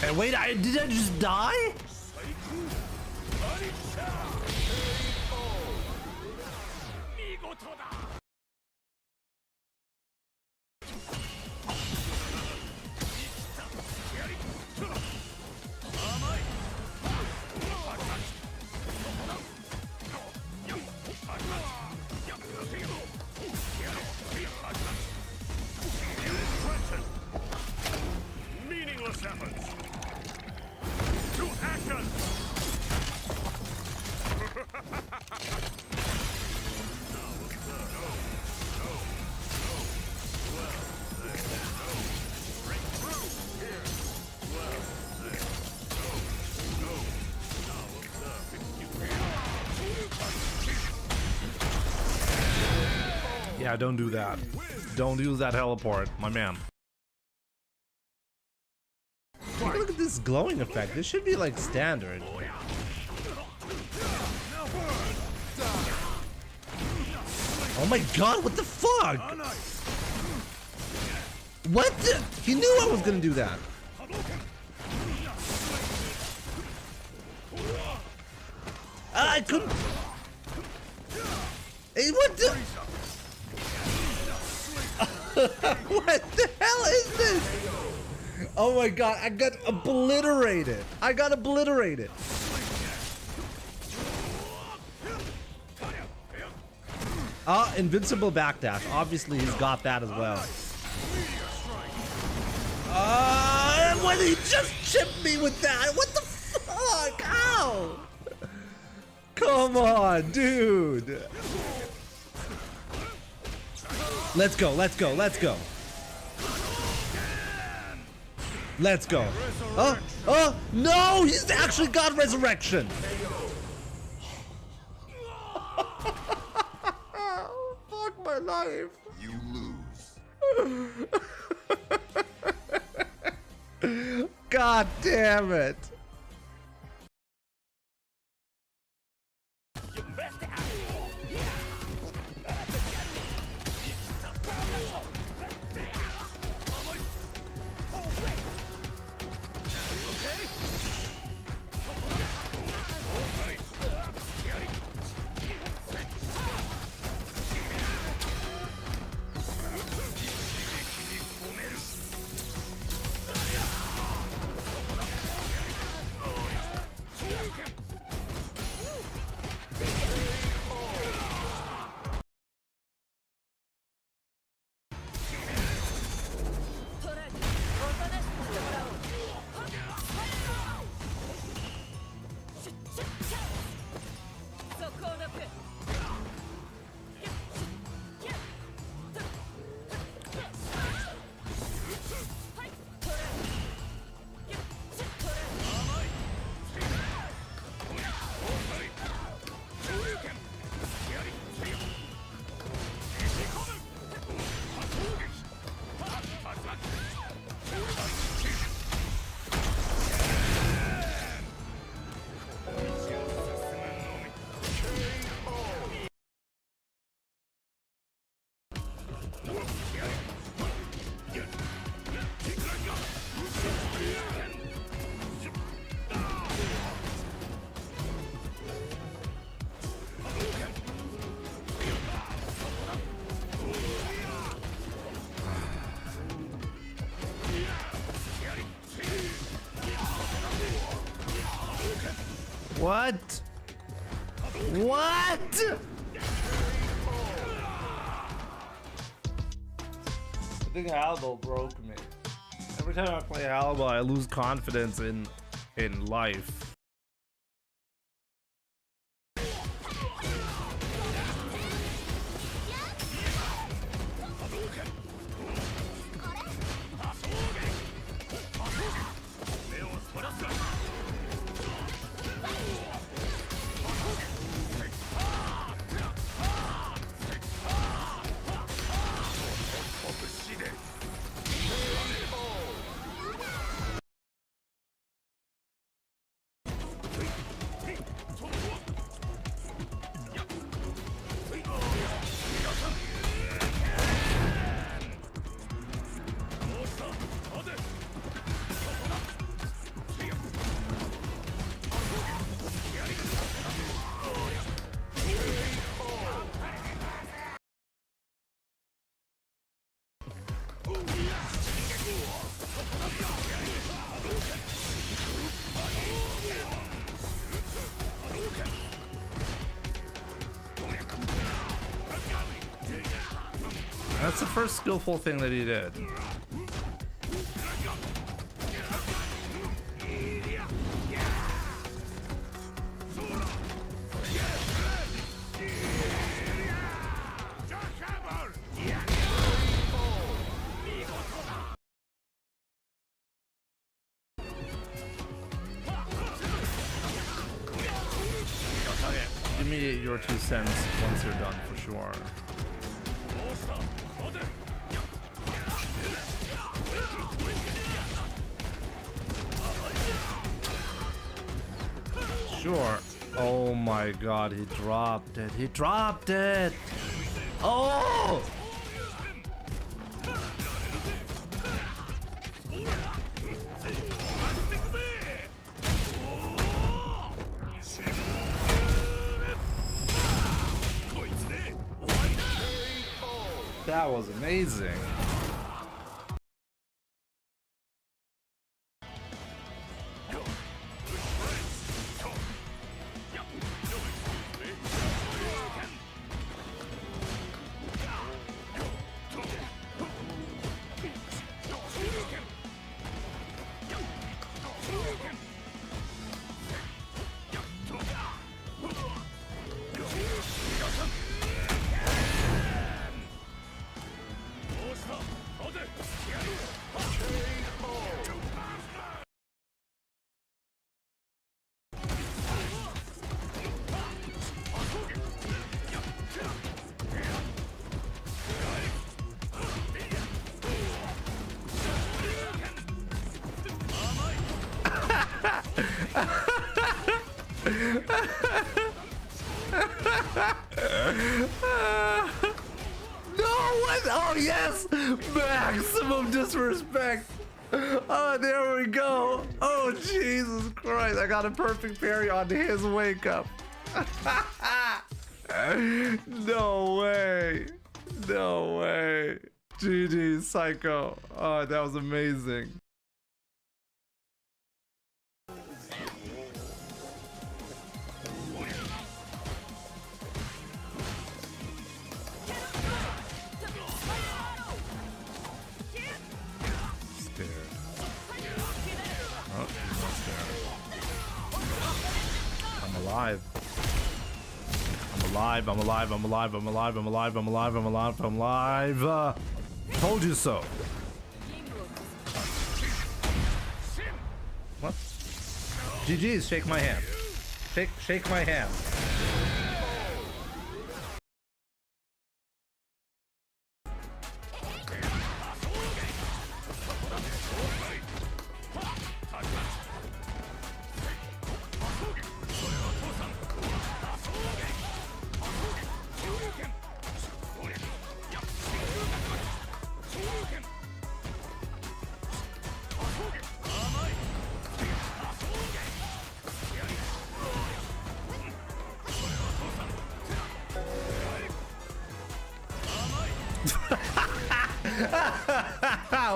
And wait, did I just die? Meaningless efforts. To action. Yeah, don't do that. Don't use that teleport, my man. Look at this glowing effect. This should be like standard. Oh my god, what the fuck? What the? He knew I was gonna do that. I couldn't. Hey, what the? What the hell is this? Oh my god, I got obliterated. I got obliterated. Invincible backdash. Obviously, he's got that as well. What did he just chip me with that? What the fuck? Ow! Come on, dude. Let's go, let's go, let's go. Let's go. Oh, no, he's actually got resurrection. Fuck my life. You lose. God damn it. What? What? I think Halbo broke me. Every time I play Halbo, I lose confidence in life. That's the first skillful thing that he did. Give me your 2 cents once you're done for sure. Sure. Oh my god, he dropped it. He dropped it. Oh! That was amazing. No, what? Oh, yes! Maximum disrespect. Oh, there we go. Oh, Jesus Christ. I got a perfect parry on his wake up. No way. No way. GG, Psycho. Oh, that was amazing. I'm alive. I'm alive. I'm alive. I'm alive. I'm alive. I'm alive. I'm alive. I'm alive. I'm alive. Told you so. What? GG's. Shake my hand. Shake my hand.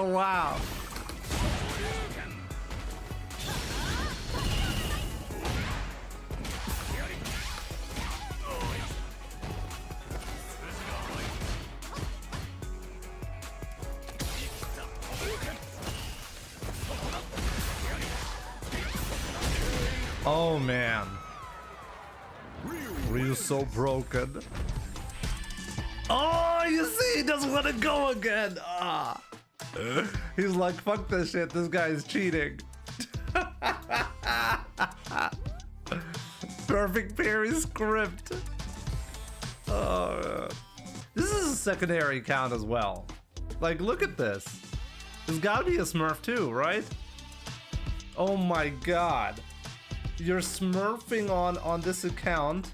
Wow. Oh man. Ryu's so broken. Oh, you see, he doesn't want to go again. Ah. He's like, fuck this shit. This guy is cheating. Perfect parry script. Oh, this is a secondary count as well. Like, look at this. There's gotta be a Smurf too, right? Oh my god. You're smurfing on this account.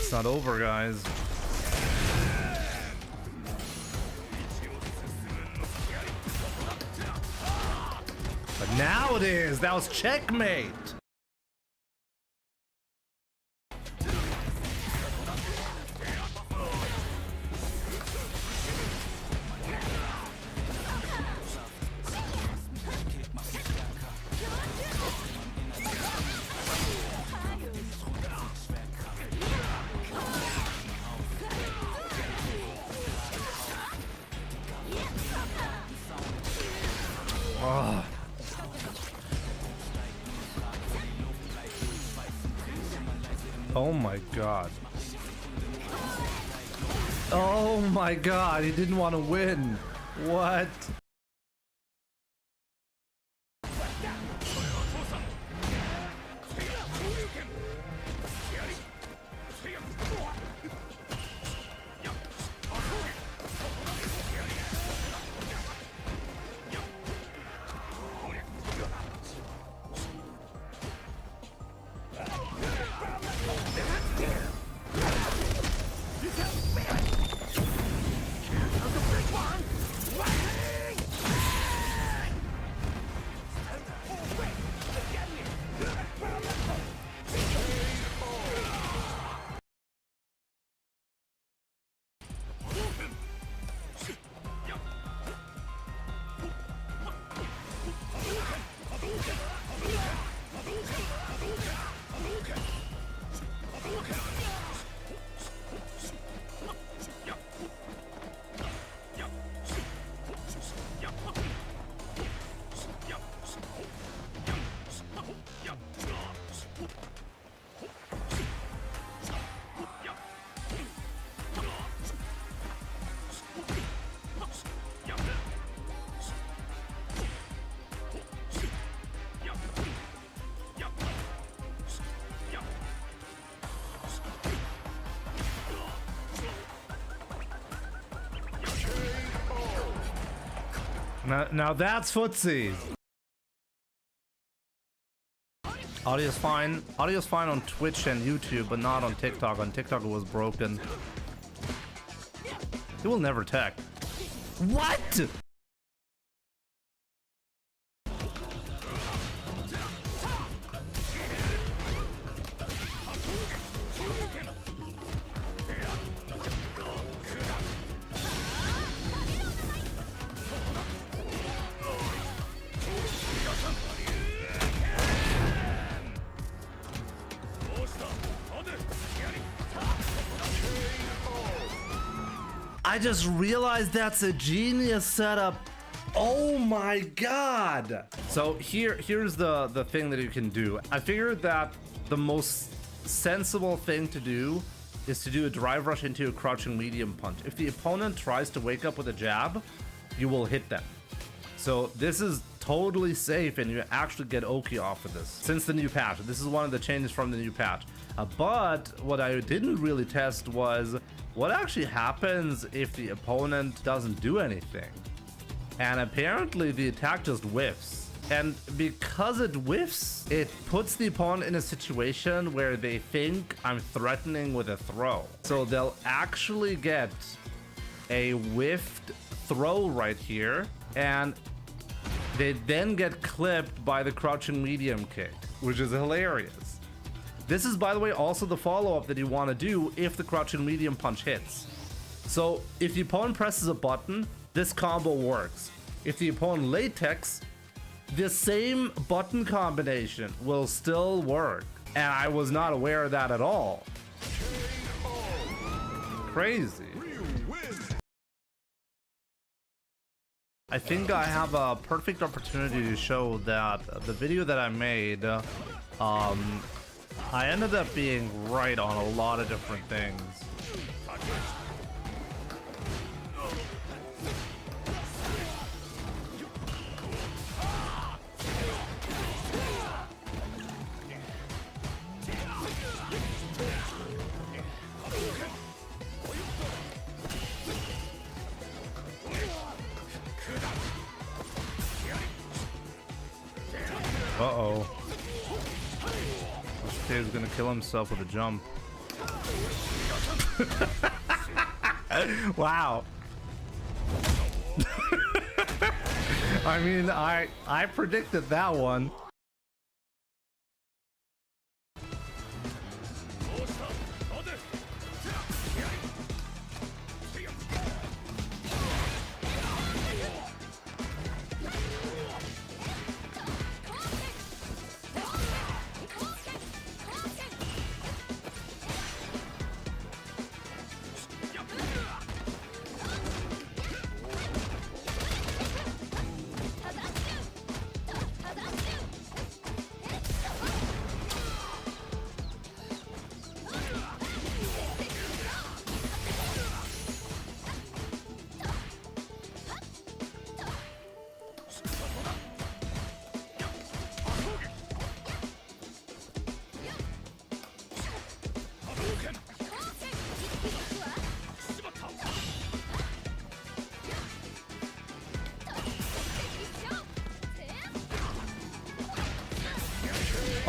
It's not over, guys. But now it is. That was checkmate. Oh my god. Oh my god, he didn't want to win. What? Now that's footsie. Audio's fine. Audio's fine on Twitch and YouTube, but not on TikTok. On TikTok it was broken. It will never tech. What? I just realized that's a genius setup. Oh my god. So here's the thing that you can do. I figured that the most sensible thing to do is to do a drive rush into a crouching medium punch. If the opponent tries to wake up with a jab, you will hit them. So this is totally safe and you actually get Oki off of this since the new patch. This is one of the changes from the new patch. But what I didn't really test was what actually happens if the opponent doesn't do anything. And apparently the attack just whiffs. And because it whiffs, it puts the opponent in a situation where they think I'm threatening with a throw. So they'll actually get a whiffed throw right here, and they then get clipped by the crouching medium kick, which is hilarious. This is, by the way, also the follow-up that you want to do if the crouching medium punch hits. So if the opponent presses a button, this combo works. If the opponent latex, the same button combination will still work. And I was not aware of that at all. Crazy. I think I have a perfect opportunity to show that the video that I made, I ended up being right on a lot of different things. Uh-oh. He's gonna kill himself with a jump. Wow. I mean, I predicted that one.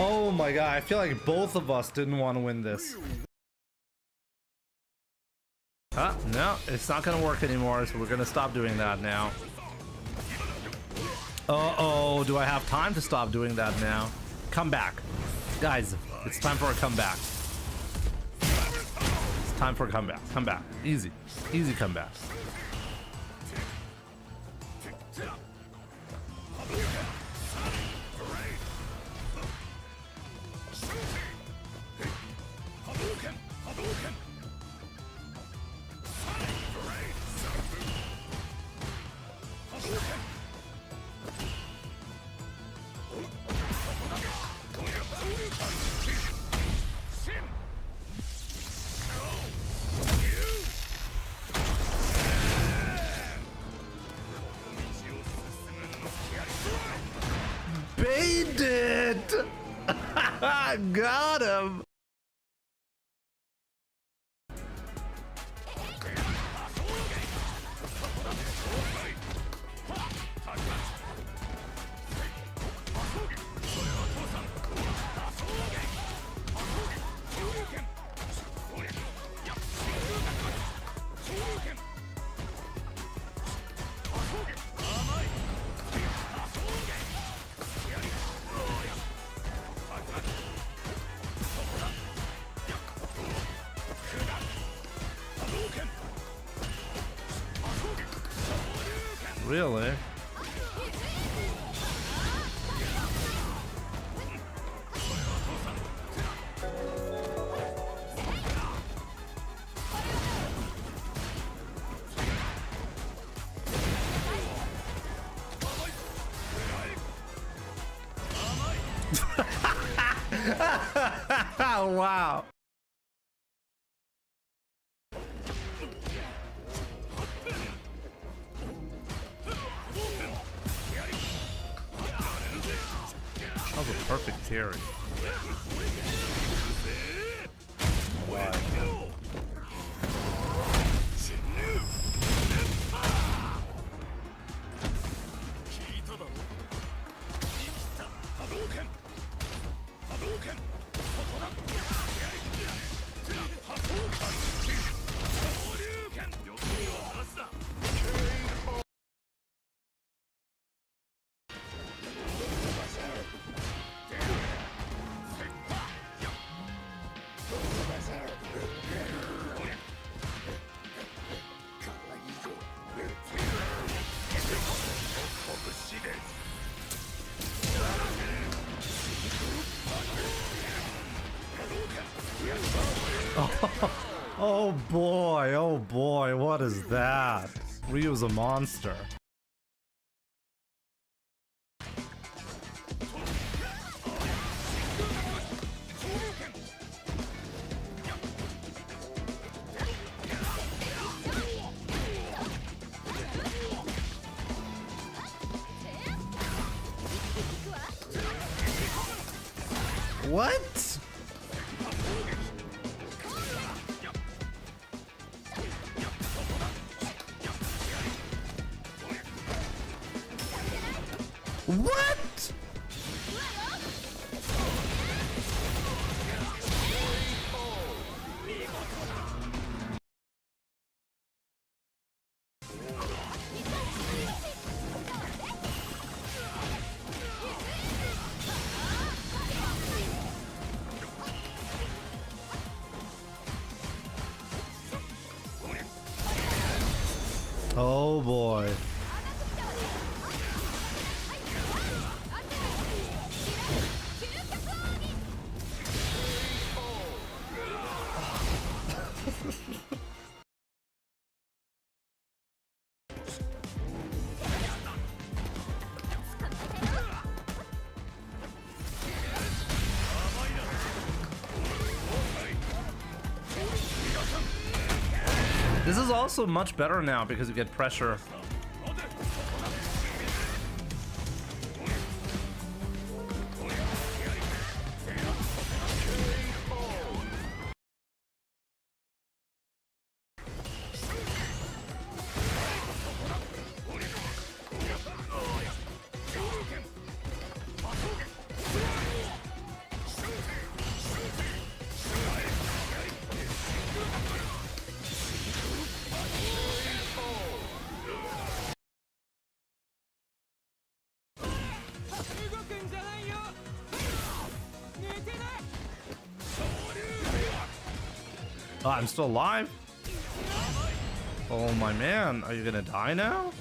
Oh my god, I feel like both of us didn't want to win this. Huh? No, it's not gonna work anymore, so we're gonna stop doing that now. Uh-oh, do I have time to stop doing that now? Come back. Guys, it's time for a comeback. It's time for a comeback. Come back. Easy. Easy comeback. Baited! Got him! Really? Wow. That was a perfect carry. Wow. Oh boy, what is that? Ryu's a monster. What? What? Oh boy. This is also much better now because you get pressure. Oh, I'm still alive? Oh my man, are you gonna die now?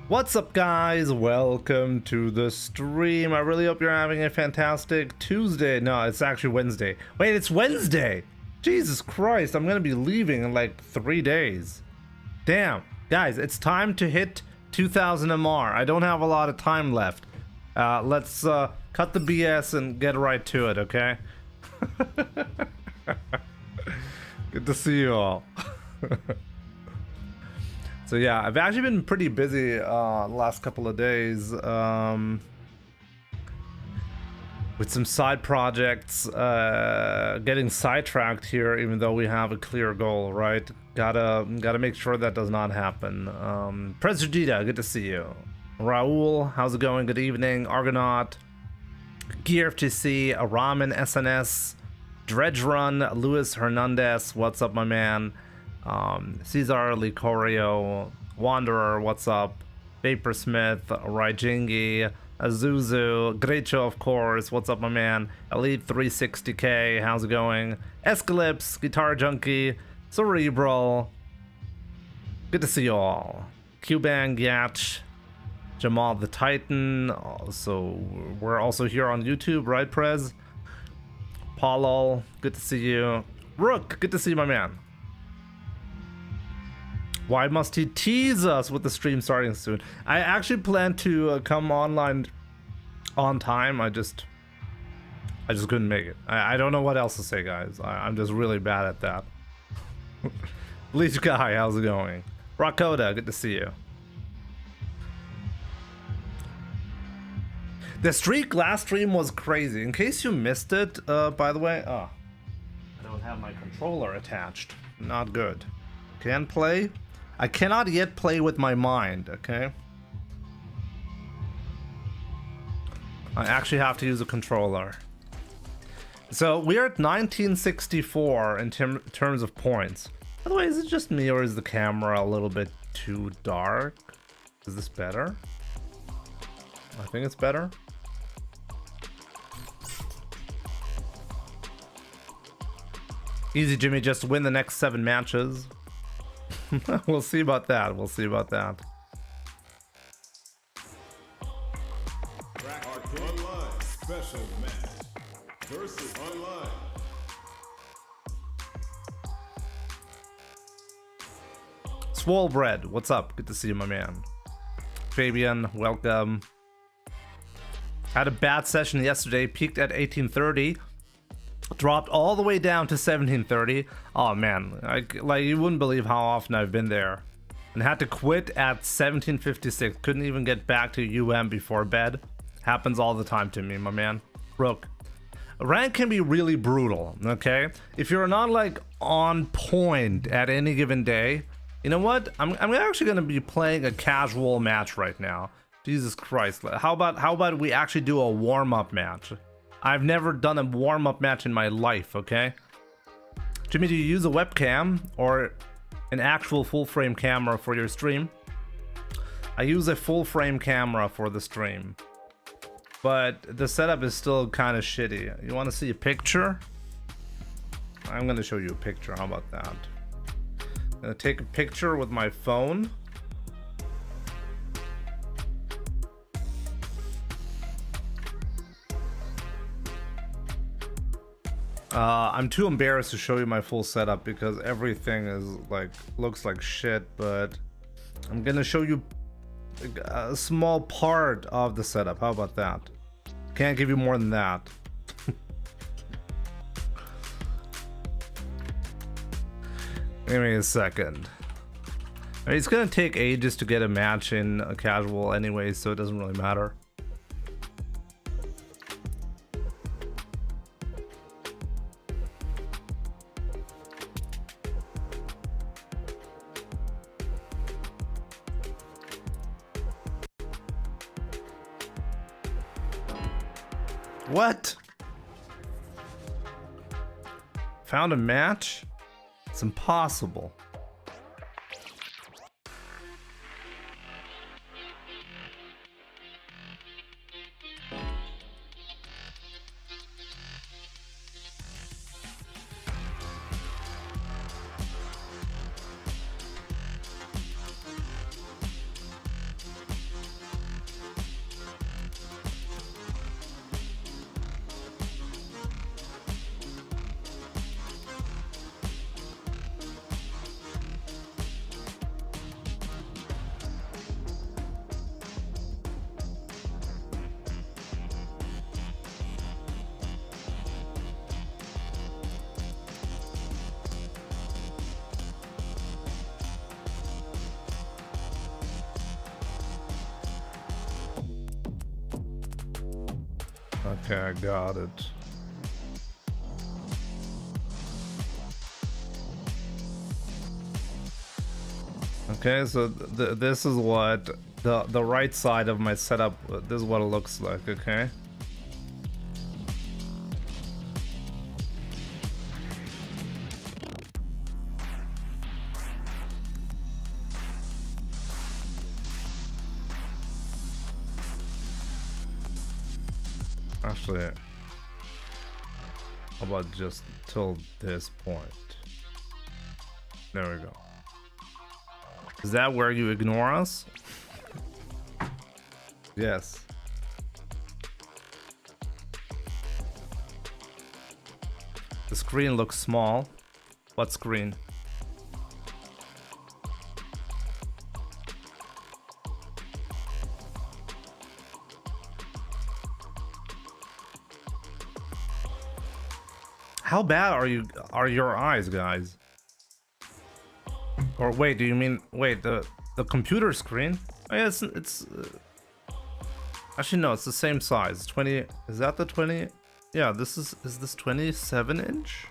What's up, guys? Welcome to the stream. I really hope you're having a fantastic Tuesday. No, it's actually Wednesday. Wait, it's Wednesday! Jesus Christ, I'm gonna be leaving in like 3 days. Damn. Guys, it's time to hit 2000 MR. I don't have a lot of time left. Let's cut the BS and get right to it, okay? Good to see you all. So yeah, I've actually been pretty busy the last couple of days with some side projects, getting sidetracked here, even though we have a clear goal, right? Gotta make sure that does not happen. Presugita, good to see you. Raul, how's it going? Good evening. Argonaut, Gear FTC, Ramen SNS, Dredge Run, Luis Hernandez, what's up, my man? Cesar Licorio, Wanderer, what's up? Vaporsmith, Raijingi, Azuzu, Grecho, of course, what's up, my man? Elite 360k, how's it going? Escalypse, Guitar Junkie, Cerebral, good to see you all. Cubang, Yatch, Jamal the Titan, also, we're also here on YouTube, right, Prez? Paulol, good to see you. Rook, good to see you, my man. Why must he tease us with the stream starting soon? I actually plan to come online on time. I just couldn't make it. I don't know what else to say, guys. I'm just really bad at that. Bleach Guy, how's it going? Rakoda, good to see you. The streak last stream was crazy. In case you missed it, by the way, I don't have my controller attached. Not good. Can play. I cannot yet play with my mind, okay? I actually have to use a controller. So we're at 1964 in terms of points. By the way, is it just me or is the camera a little bit too dark? Is this better? I think it's better. Easy, Jimmy, just win the next 7 matches. We'll see about that. We'll see about that. Online special match versus online. Swole Bread, what's up? Good to see you, my man. Fabian, welcome. Had a bad session yesterday. Peaked at 1830. Dropped all the way down to 1730. Oh man, like you wouldn't believe how often I've been there. And had to quit at 1756. Couldn't even get back to UM before bed. Happens all the time to me, my man. Rook. Rank can be really brutal, okay? If you're not like on point at any given day, you know what? I'm actually gonna be playing a casual match right now. Jesus Christ. How about we actually do a warm-up match? I've never done a warm-up match in my life, okay? Jimmy, do you use a webcam or an actual full-frame camera for your stream? I use a full-frame camera for the stream. But the setup is still kind of shitty. You want to see a picture? I'm going to show you a picture. How about that? I'm going to take a picture with my phone. I'm too embarrassed to show you my full setup because everything is like looks like shit, but I'm gonna show you a small part of the setup. How about that? Can't give you more than that. Give me a second. I mean, it's gonna take ages to get a match in a casual anyway, so it doesn't really matter. What? Found a match? It's impossible. Okay, I got it. Okay, so this is what the right side of my setup, this is what it looks like, okay? Actually, how about just till this point? There we go. Is that where you ignore us? Yes. The screen looks small. What screen? How bad are your eyes, guys? Or wait, do you mean the computer screen? Oh, yeah, it's actually no, it's the same size. 20. Is that the 20? Yeah, is this 27 inch?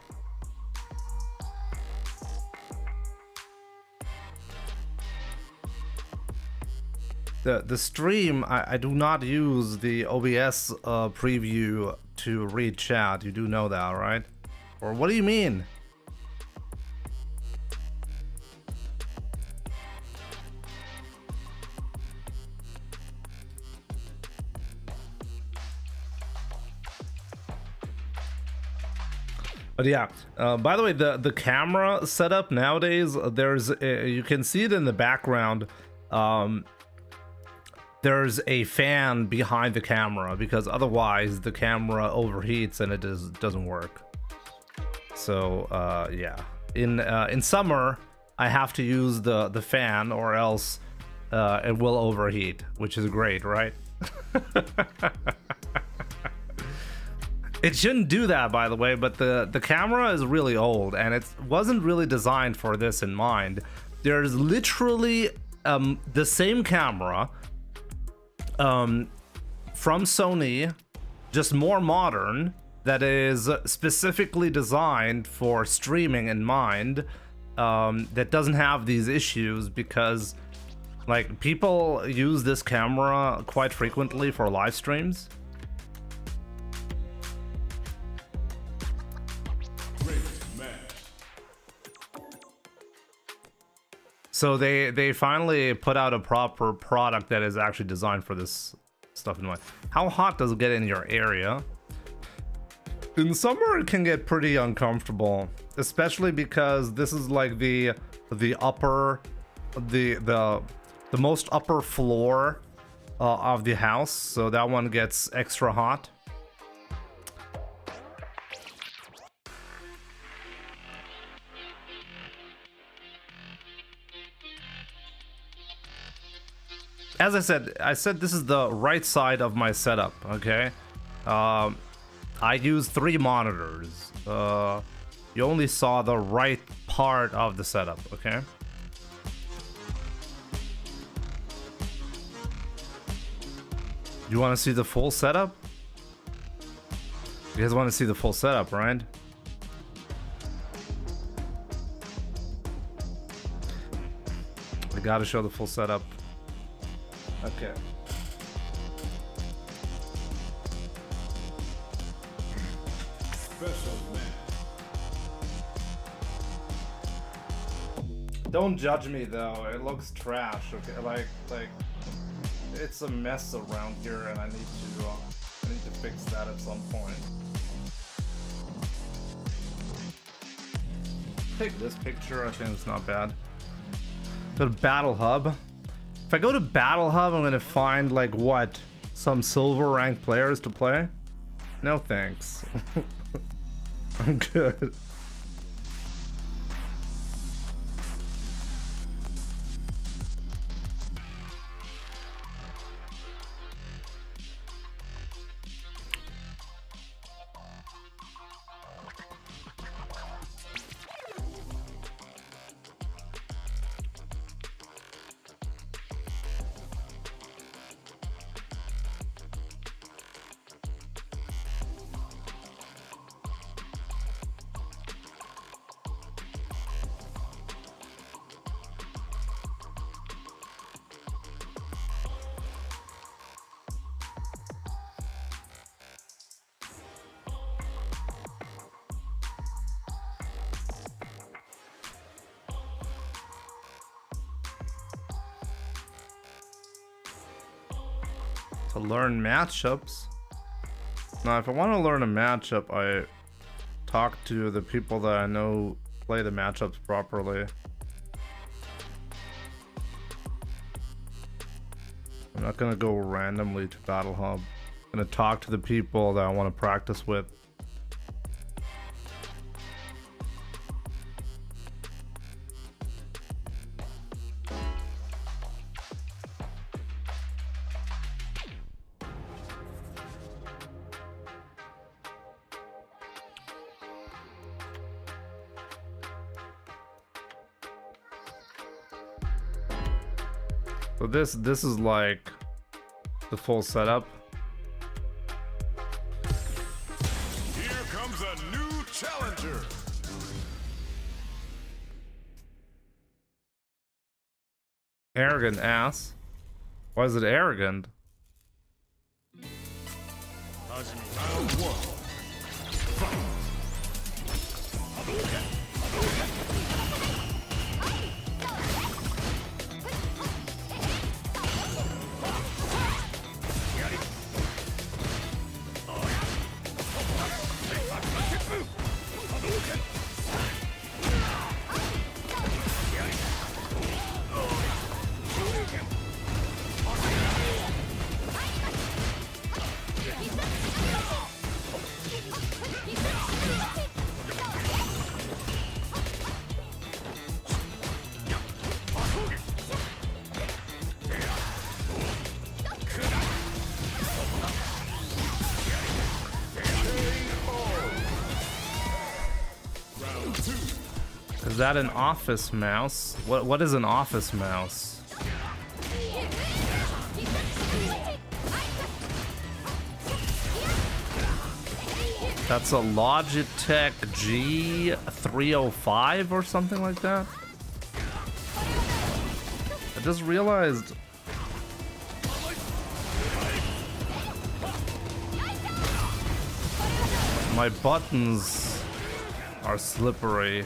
The stream, I do not use the OBS preview to read chat. You do know that, right? Or what do you mean? But yeah, by the way, the camera setup nowadays, there's you can see it in the background. There's a fan behind the camera because otherwise the camera overheats and it doesn't work. So yeah, in summer I have to use the fan or else it will overheat, which is great, right? It shouldn't do that, by the way, but the camera is really old and it wasn't really designed for this in mind. There's literally the same camera from Sony, just more modern, that is specifically designed for streaming in mind, that doesn't have these issues because like people use this camera quite frequently for live streams. So they finally put out a proper product that is actually designed for this stuff in mind. How hot does it get in your area? In summer it can get pretty uncomfortable, especially because this is like the most upper floor of the house, so that one gets extra hot. As I said this is the right side of my setup, okay? I use 3 monitors. You only saw the right part of the setup, okay? You want to see the full setup? You guys want to see the full setup, right? I gotta show the full setup. Okay. Special match. Don't judge me though. It looks trash. Okay, like it's a mess around here, and I need to fix that at some point. Take this picture. I think it's not bad. Go to Battle Hub. If I go to Battle Hub, I'm gonna find like what? Some silver ranked players to play? No thanks. I'm good. To learn matchups. Now, if I want to learn a matchup, I talk to the people that I know play the matchups properly. I'm not gonna go randomly to Battle Hub. I'm gonna talk to the people that I want to practice with. So this is like the full setup. Here comes a new challenger. Arrogant ass. Why is it arrogant? Round one. Is that an office mouse? What is an office mouse? That's a Logitech G305 or something like that. I just realized my buttons are slippery.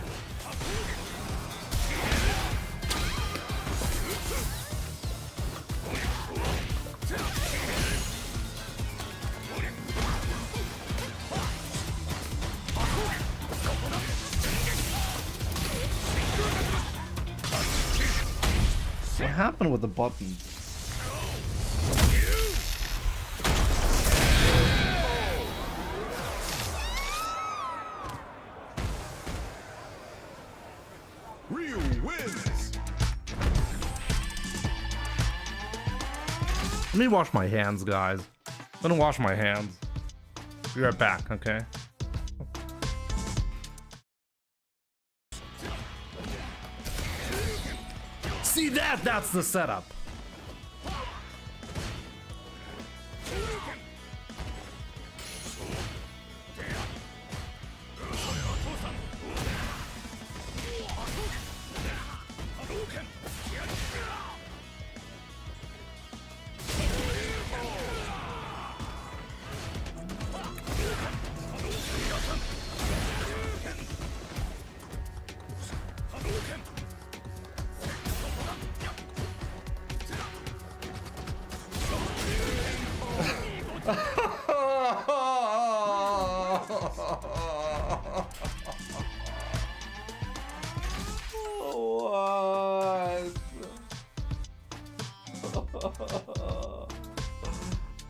What happened with the button? Ryu wins. Let me wash my hands, guys. I'm gonna wash my hands. Be right back, okay? See that? That's the setup. What?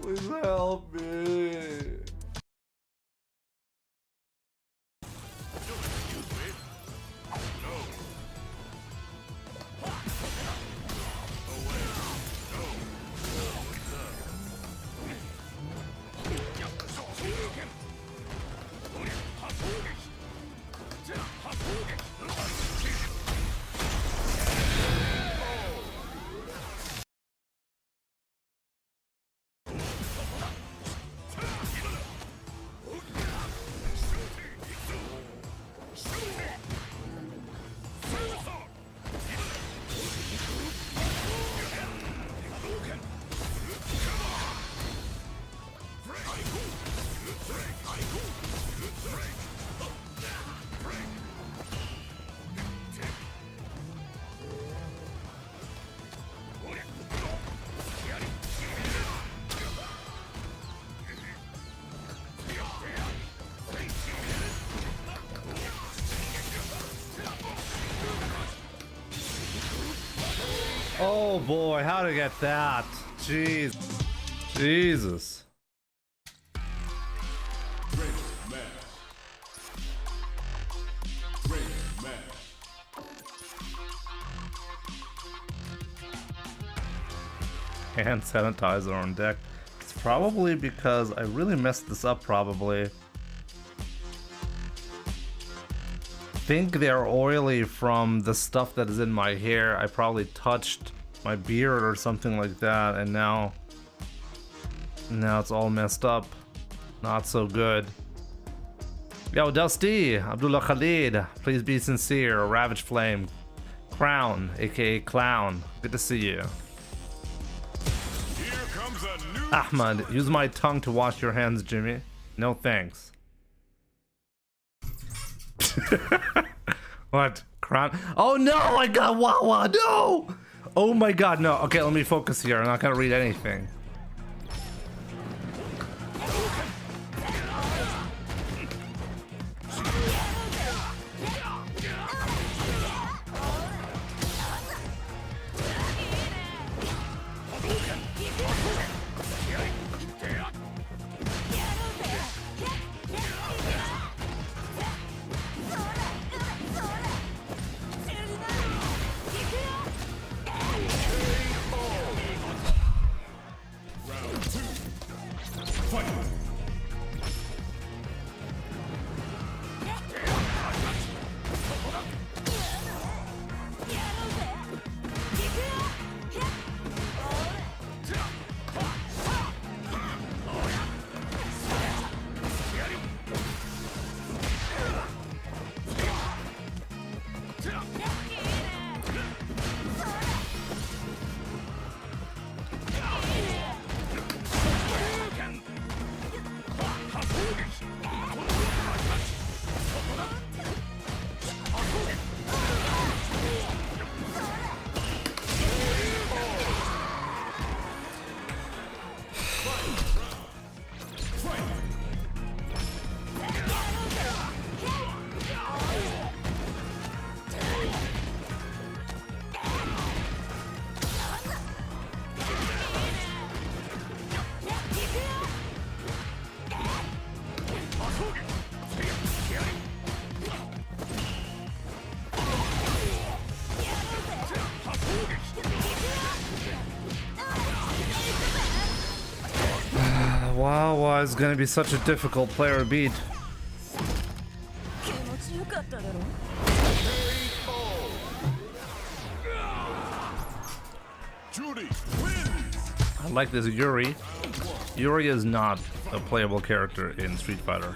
Please help me. Oh boy, how to get that? Jeez. Jesus. Hand sanitizer on deck. It's probably because I really messed this up probably. Think they're oily from the stuff that is in my hair. I probably touched my beard or something like that, and now it's all messed up. Not so good. Yo, Dusty, Abdullah Khalid, please be sincere. Ravage Flame, Crown, aka Clown. Good to see you. Here comes a new Ahmad, use my tongue to wash your hands, Jimmy. No thanks. What? Crown? Oh no, I got Wawa, no! Oh my god, no. Okay, let me focus here. I'm not gonna read anything. Wow, is gonna be such a difficult player to beat. Judy wins. I like this Yuri. Yuri is not a playable character in Street Fighter.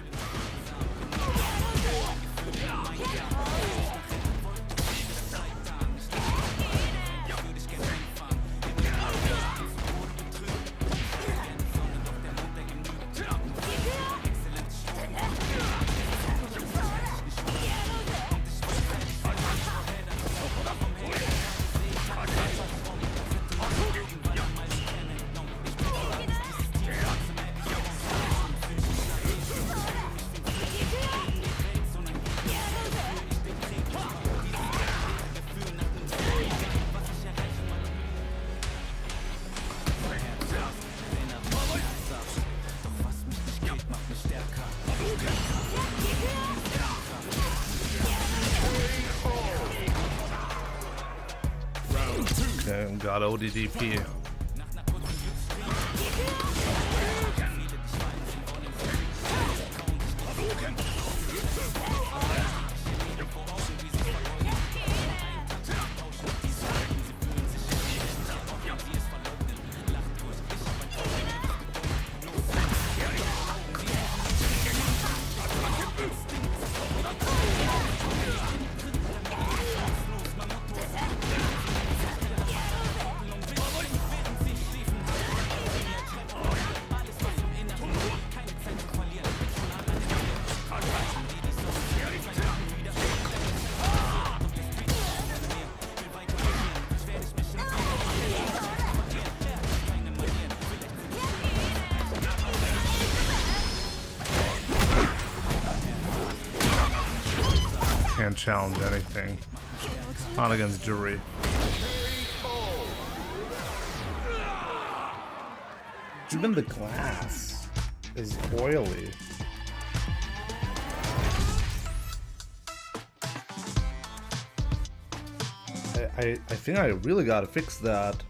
Okay, got ODDP. Can't challenge anything. Not against Jury. Even the glass is oily. I think I really gotta fix that.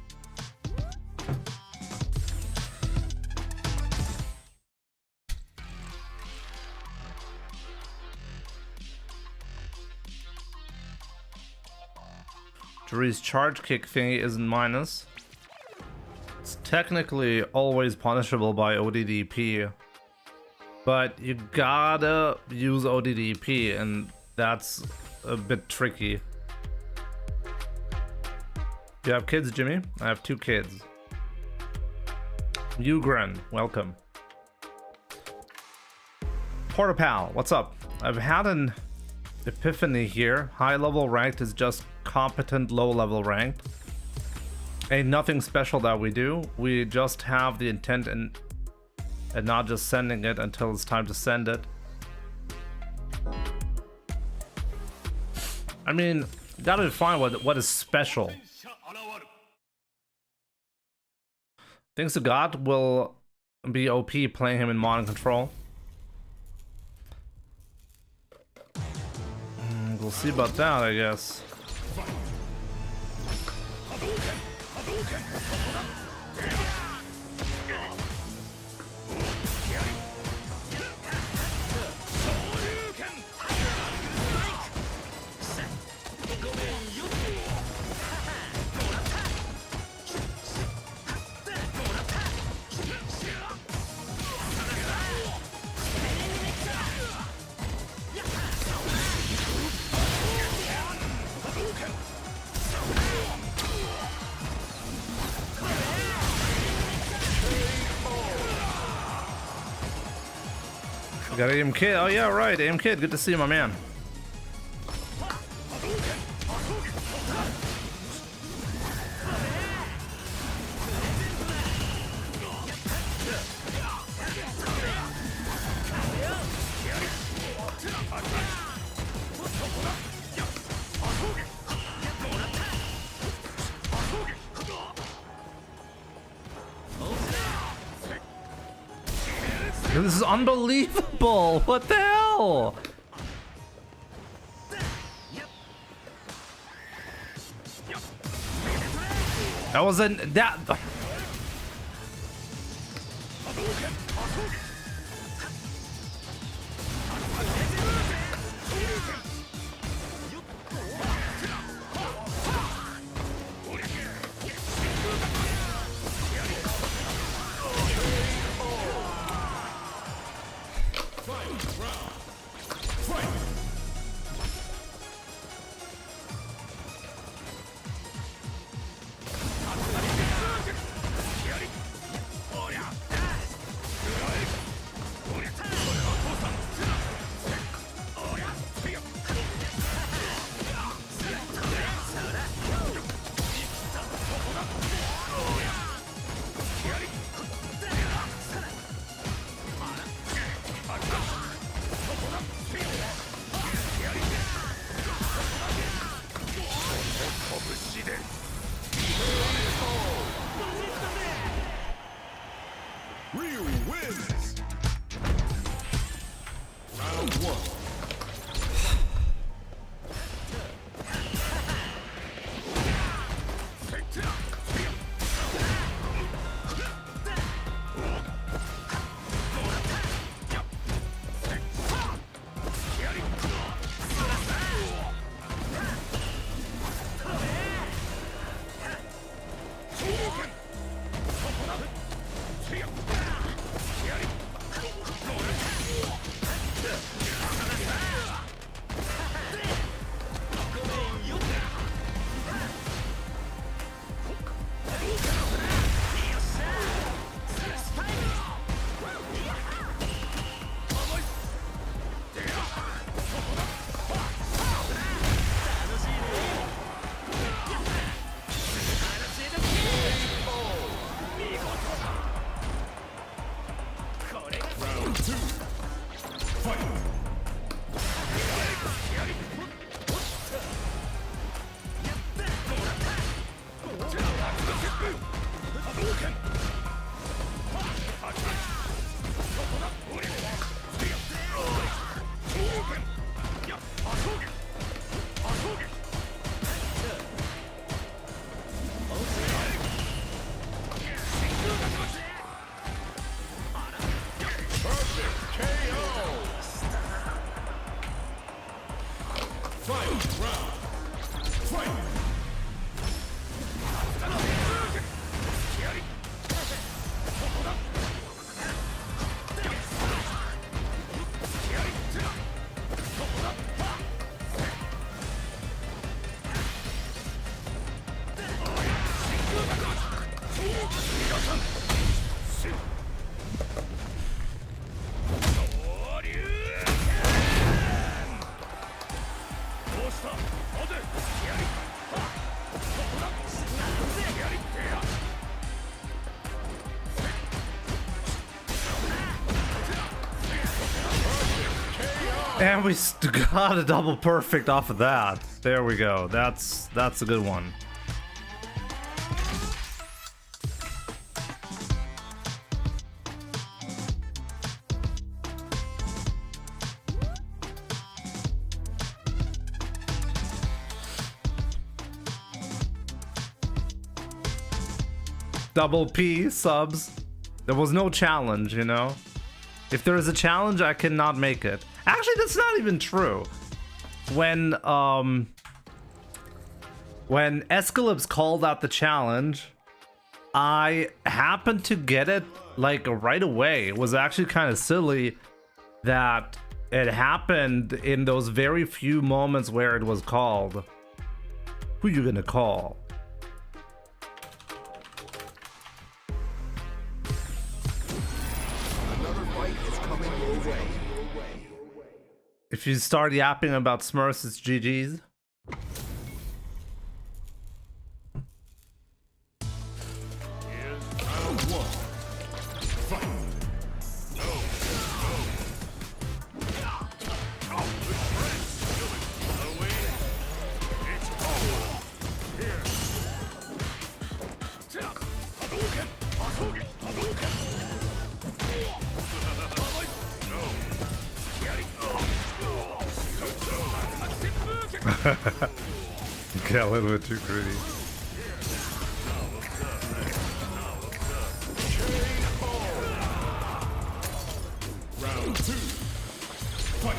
Jury's charge kick thingy isn't minus. It's technically always punishable by ODDP, but you gotta use ODDP, and that's a bit tricky. You have kids, Jimmy? I have 2 kids. Ugren, welcome. Portapal, what's up? I've had an epiphany here. High level ranked is just competent low level ranked. Ain't nothing special that we do. We just have the intent and not just sending it until it's time to send it. I mean, gotta define what is special. Thanks to God will be OP playing him in modern control. We'll see about that, I guess. Got AM Kid. Oh yeah, right, AM Kid. Good to see you, my man. This is unbelievable! What the hell? That wasn't that. Final round. Fight! And we got a double perfect off of that. There we go. That's a good one. Double P subs. There was no challenge, you know? If there is a challenge, I cannot make it. Actually, that's not even true. When Escalypse called out the challenge, I happened to get it like right away. It was actually kind of silly that it happened in those very few moments where it was called. Who you gonna call? If you start yapping about Smurfs, it's GG's. Get a little bit too greedy. Round 2. Fight!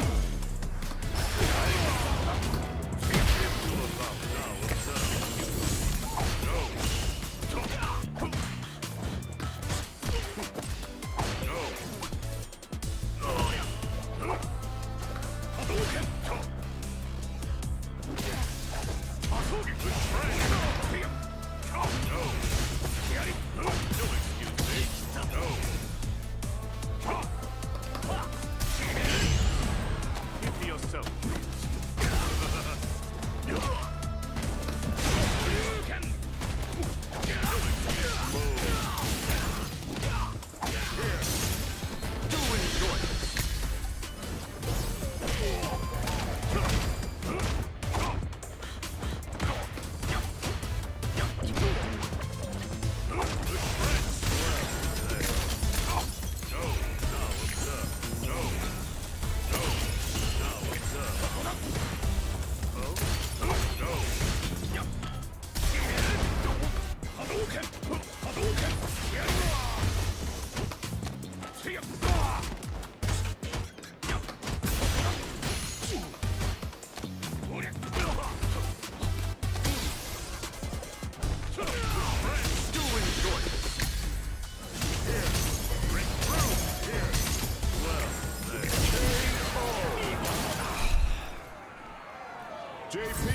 JP.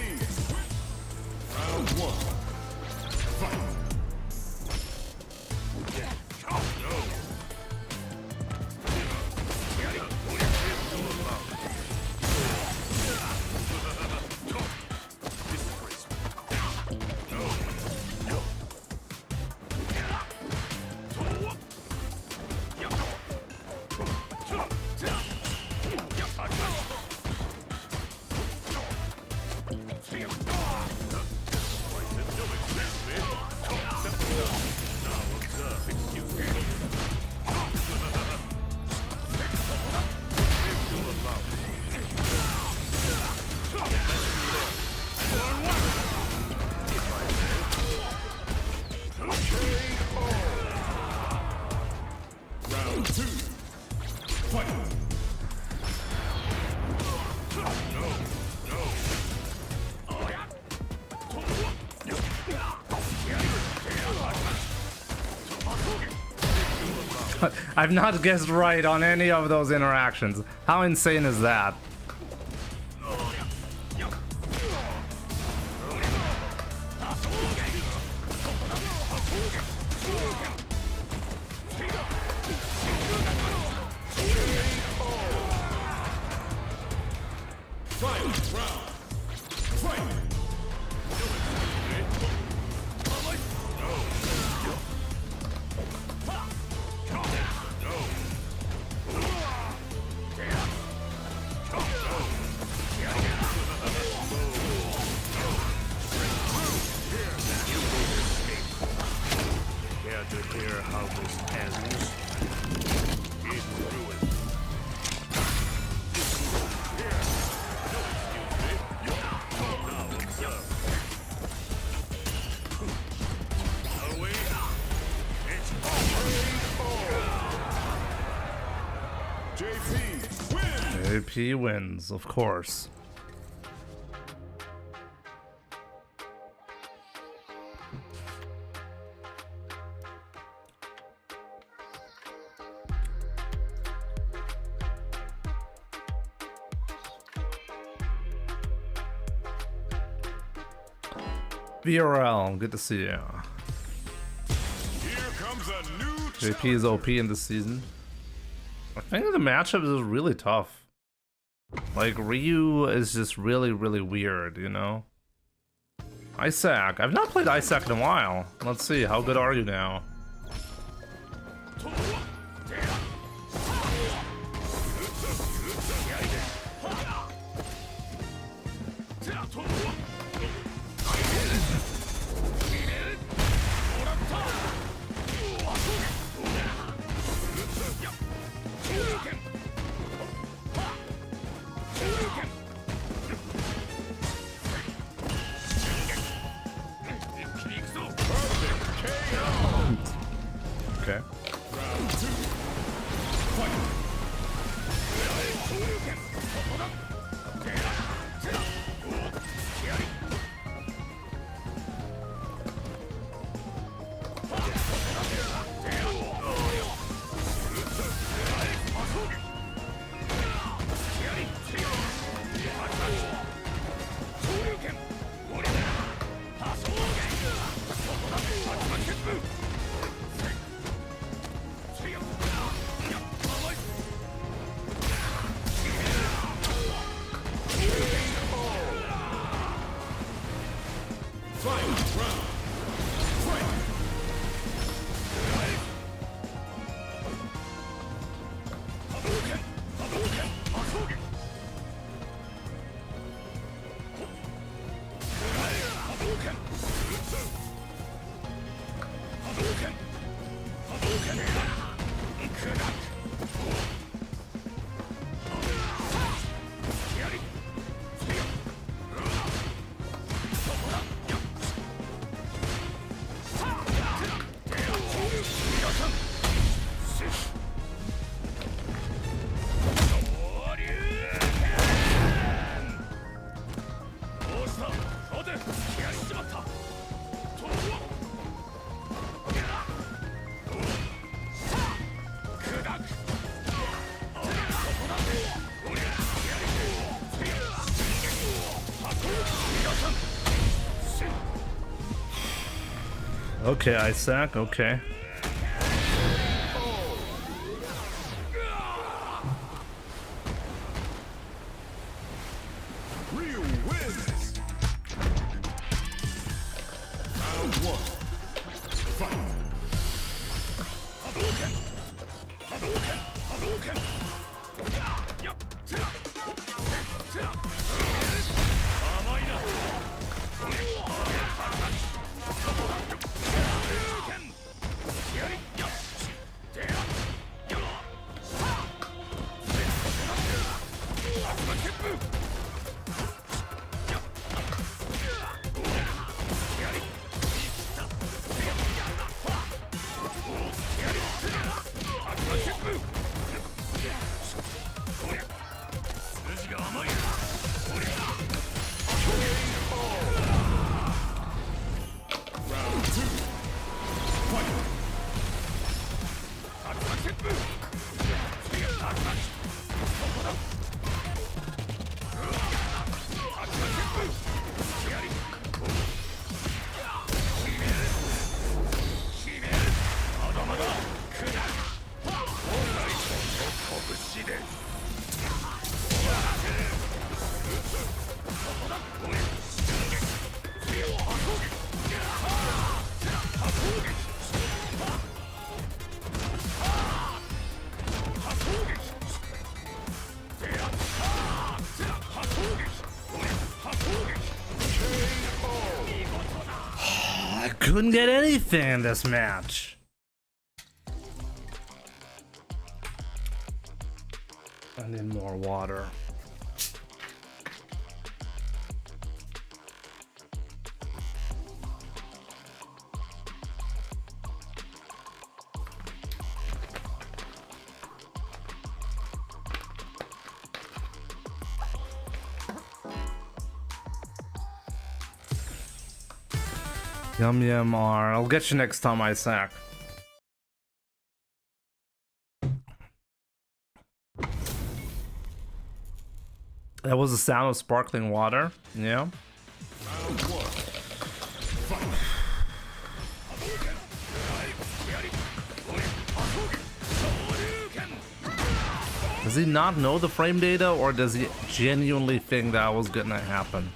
Round 1. Fight. I've not guessed right on any of those interactions. How insane is that? JP wins, of course. VRL, good to see you. Here comes a new JP is OP in this season. I think the matchup is really tough. Like, Ryu is just really, really weird, you know? Isaac. I've not played Isaac in a while. Let's see, how good are you now? Okay. Okay, Isaac, okay. Ryu wins. Round one. Fight. couldn't get anything in this match. I need more water. Yum yum R. I'll get you next time, Isaac. That was the sound of sparkling water. Yeah. Round one. Fight. Does he not know the frame data, or does he genuinely think that was gonna happen?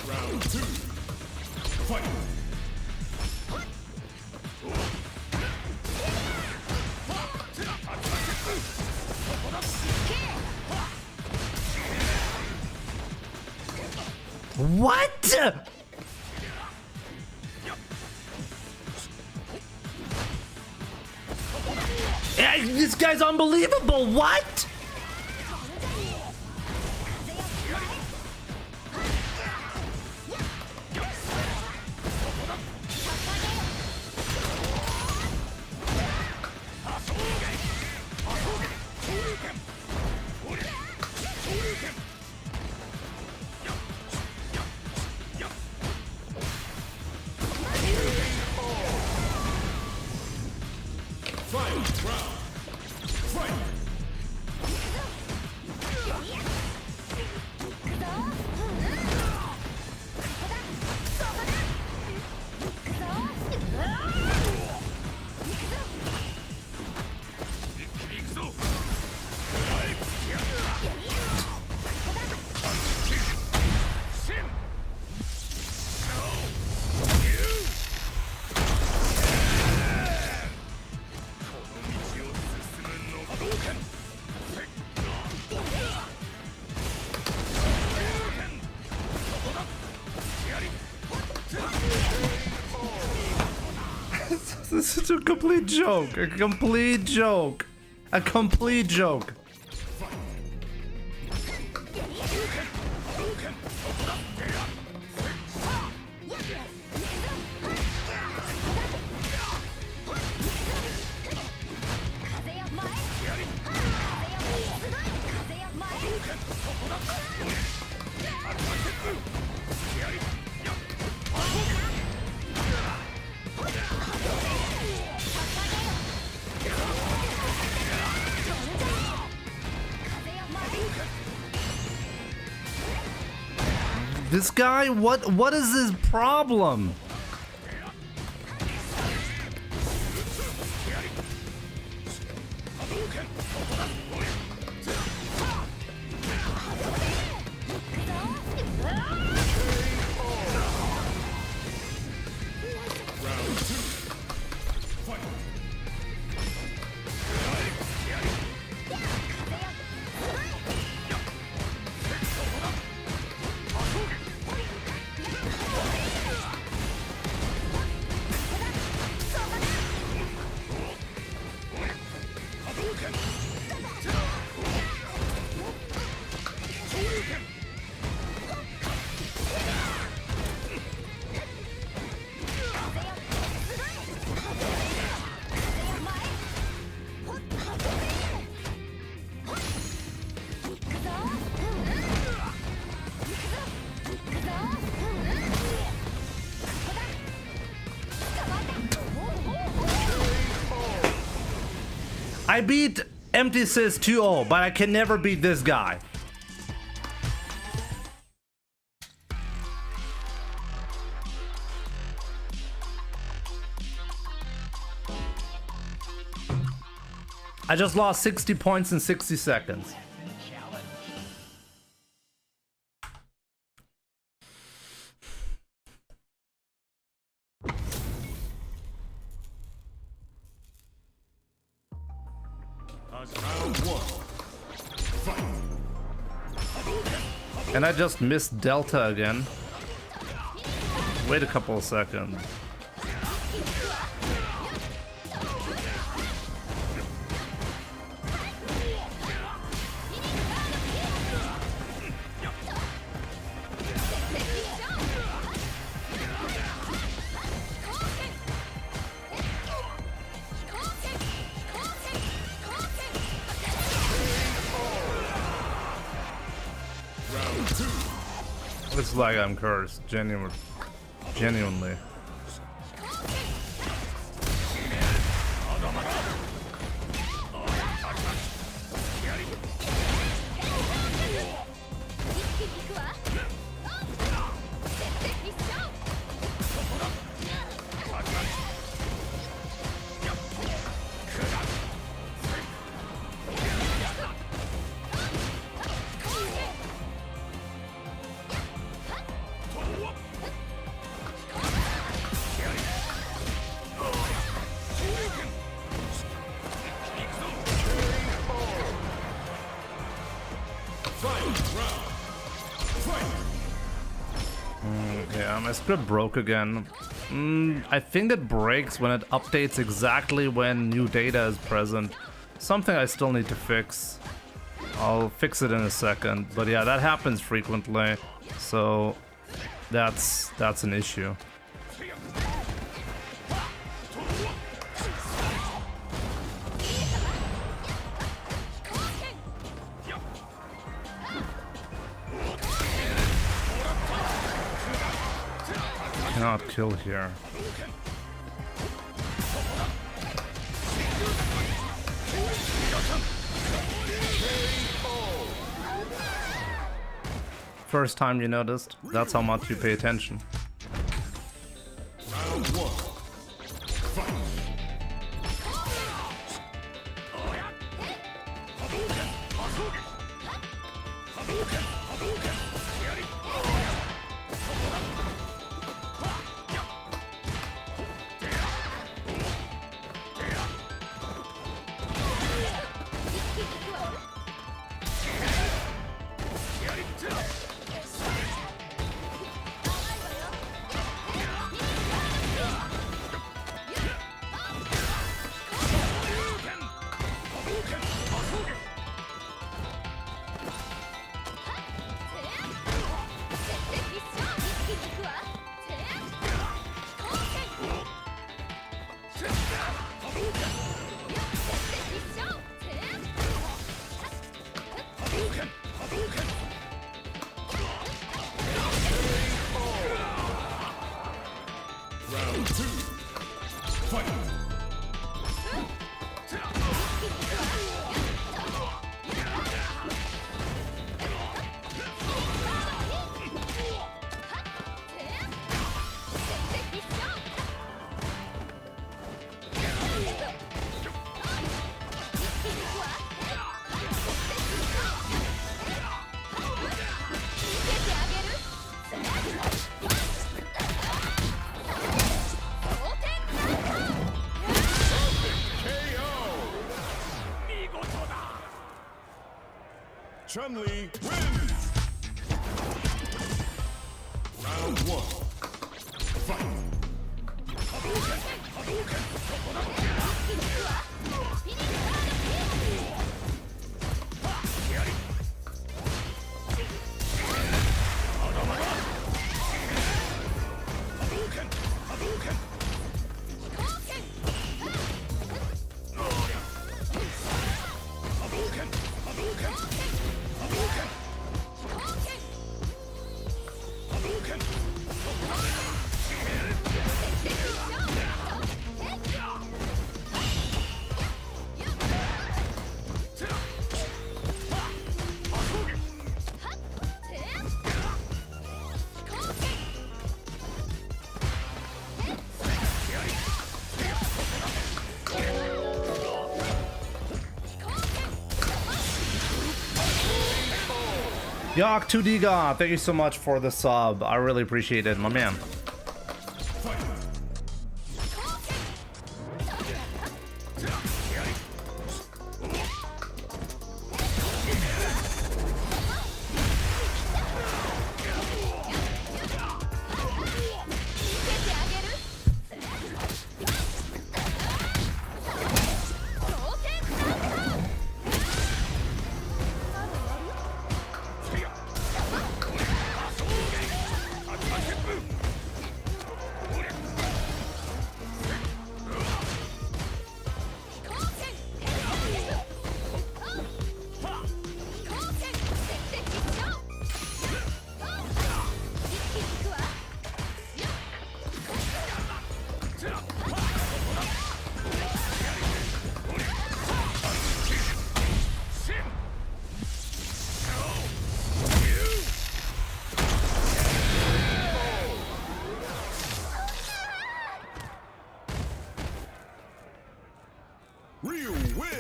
Round two. Fight. What? This guy's unbelievable. What? This is a complete joke. A complete joke. A complete joke. This guy, what is his problem? I beat Empty Sys 2-0, but I can never beat this guy. I just lost 60 points in 60 seconds. Round one. Fight. And I just missed Delta again. Wait a couple of seconds. It's like I'm cursed, genuinely. Yeah, my script broke again. I think it breaks when it updates exactly when new data is present. Something I still need to fix. I'll fix it in a second. But yeah, that happens frequently. So that's an issue. Cannot kill here. First time you noticed, that's how much you pay attention. Round one. Fight. Round two. Fight. Chun-Li wins! Round one. Fight! Yak 2D God, thank you so much for the sub. I really appreciate it, my man.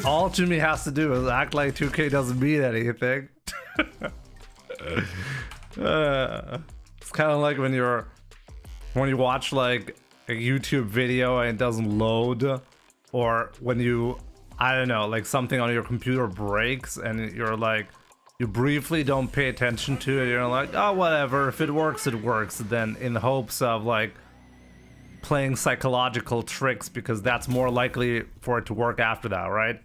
All Jimmy has to do is act like 2K doesn't mean anything. It's kind of like when you watch like a YouTube video and it doesn't load, or when you, I don't know, like something on your computer breaks and you're like, you briefly don't pay attention to it. You're like, oh, whatever. If it works, it works. Then in hopes of like playing psychological tricks because that's more likely for it to work after that, right?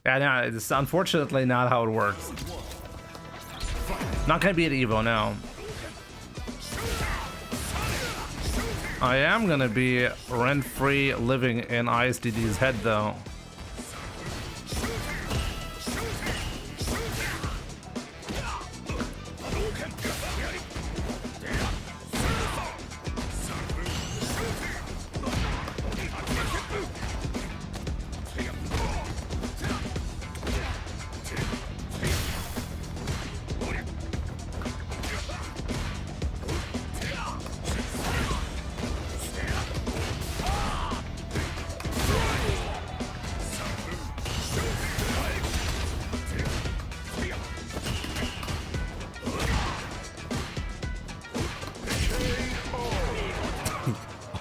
Yeah, no, it's unfortunately not how it works. Not gonna be at Evo now. I am gonna be rent-free living in ISDD's head though.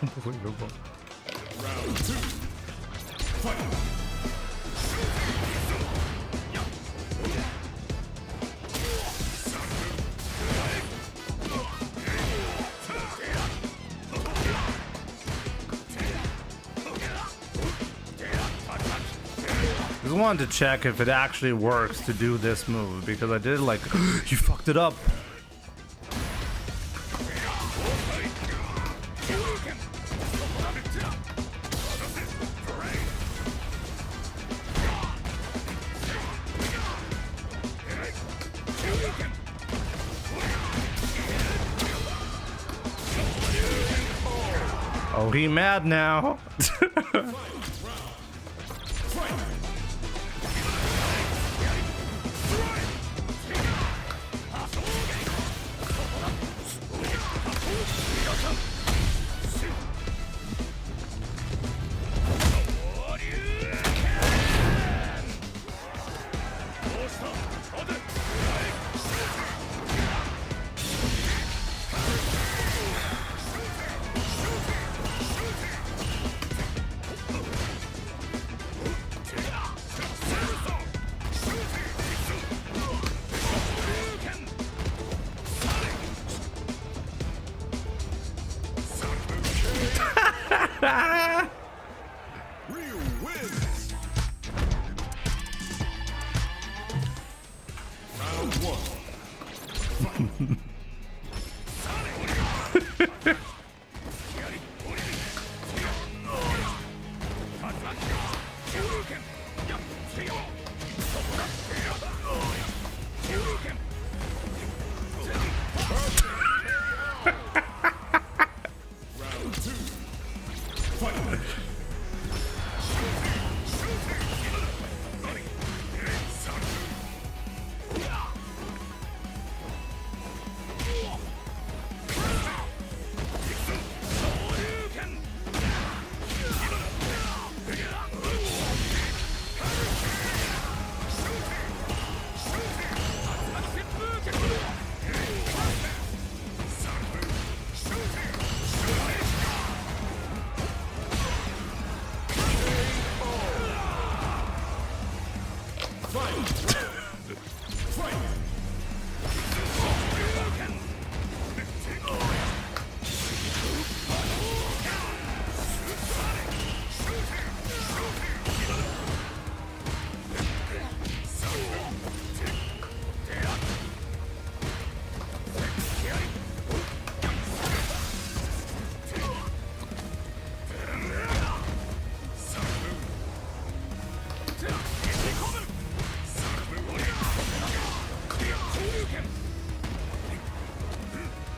Unbelievable. Round 2. Fight. Just wanted to check if it actually works to do this move because I did like you fucked it up. Oh, he mad now. Ryu wins. Round 1. Fight. Round 2. Fight.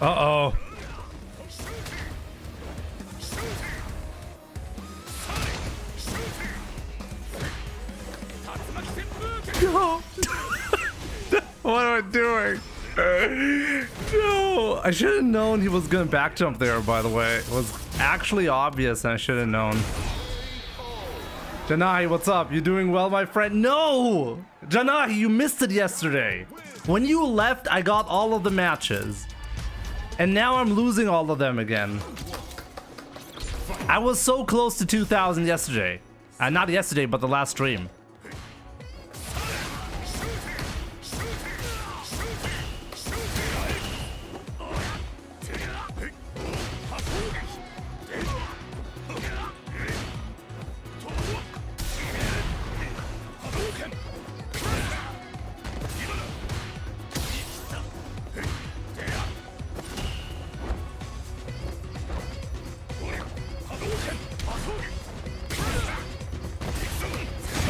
Uh-oh. No. What am I doing? No. I should have known he was gonna back jump there, by the way. It was actually obvious and I should have known. Janahi, what's up? You doing well, my friend? No! Janahi, you missed it yesterday. When you left, I got all of the matches. And now I'm losing all of them again. I was so close to 2,000 yesterday. Not yesterday, but the last stream.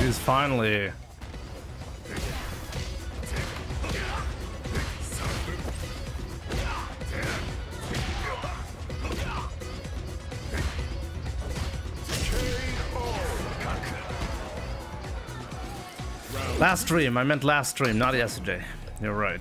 He's finally... Last stream, I meant last stream, not yesterday. You're right.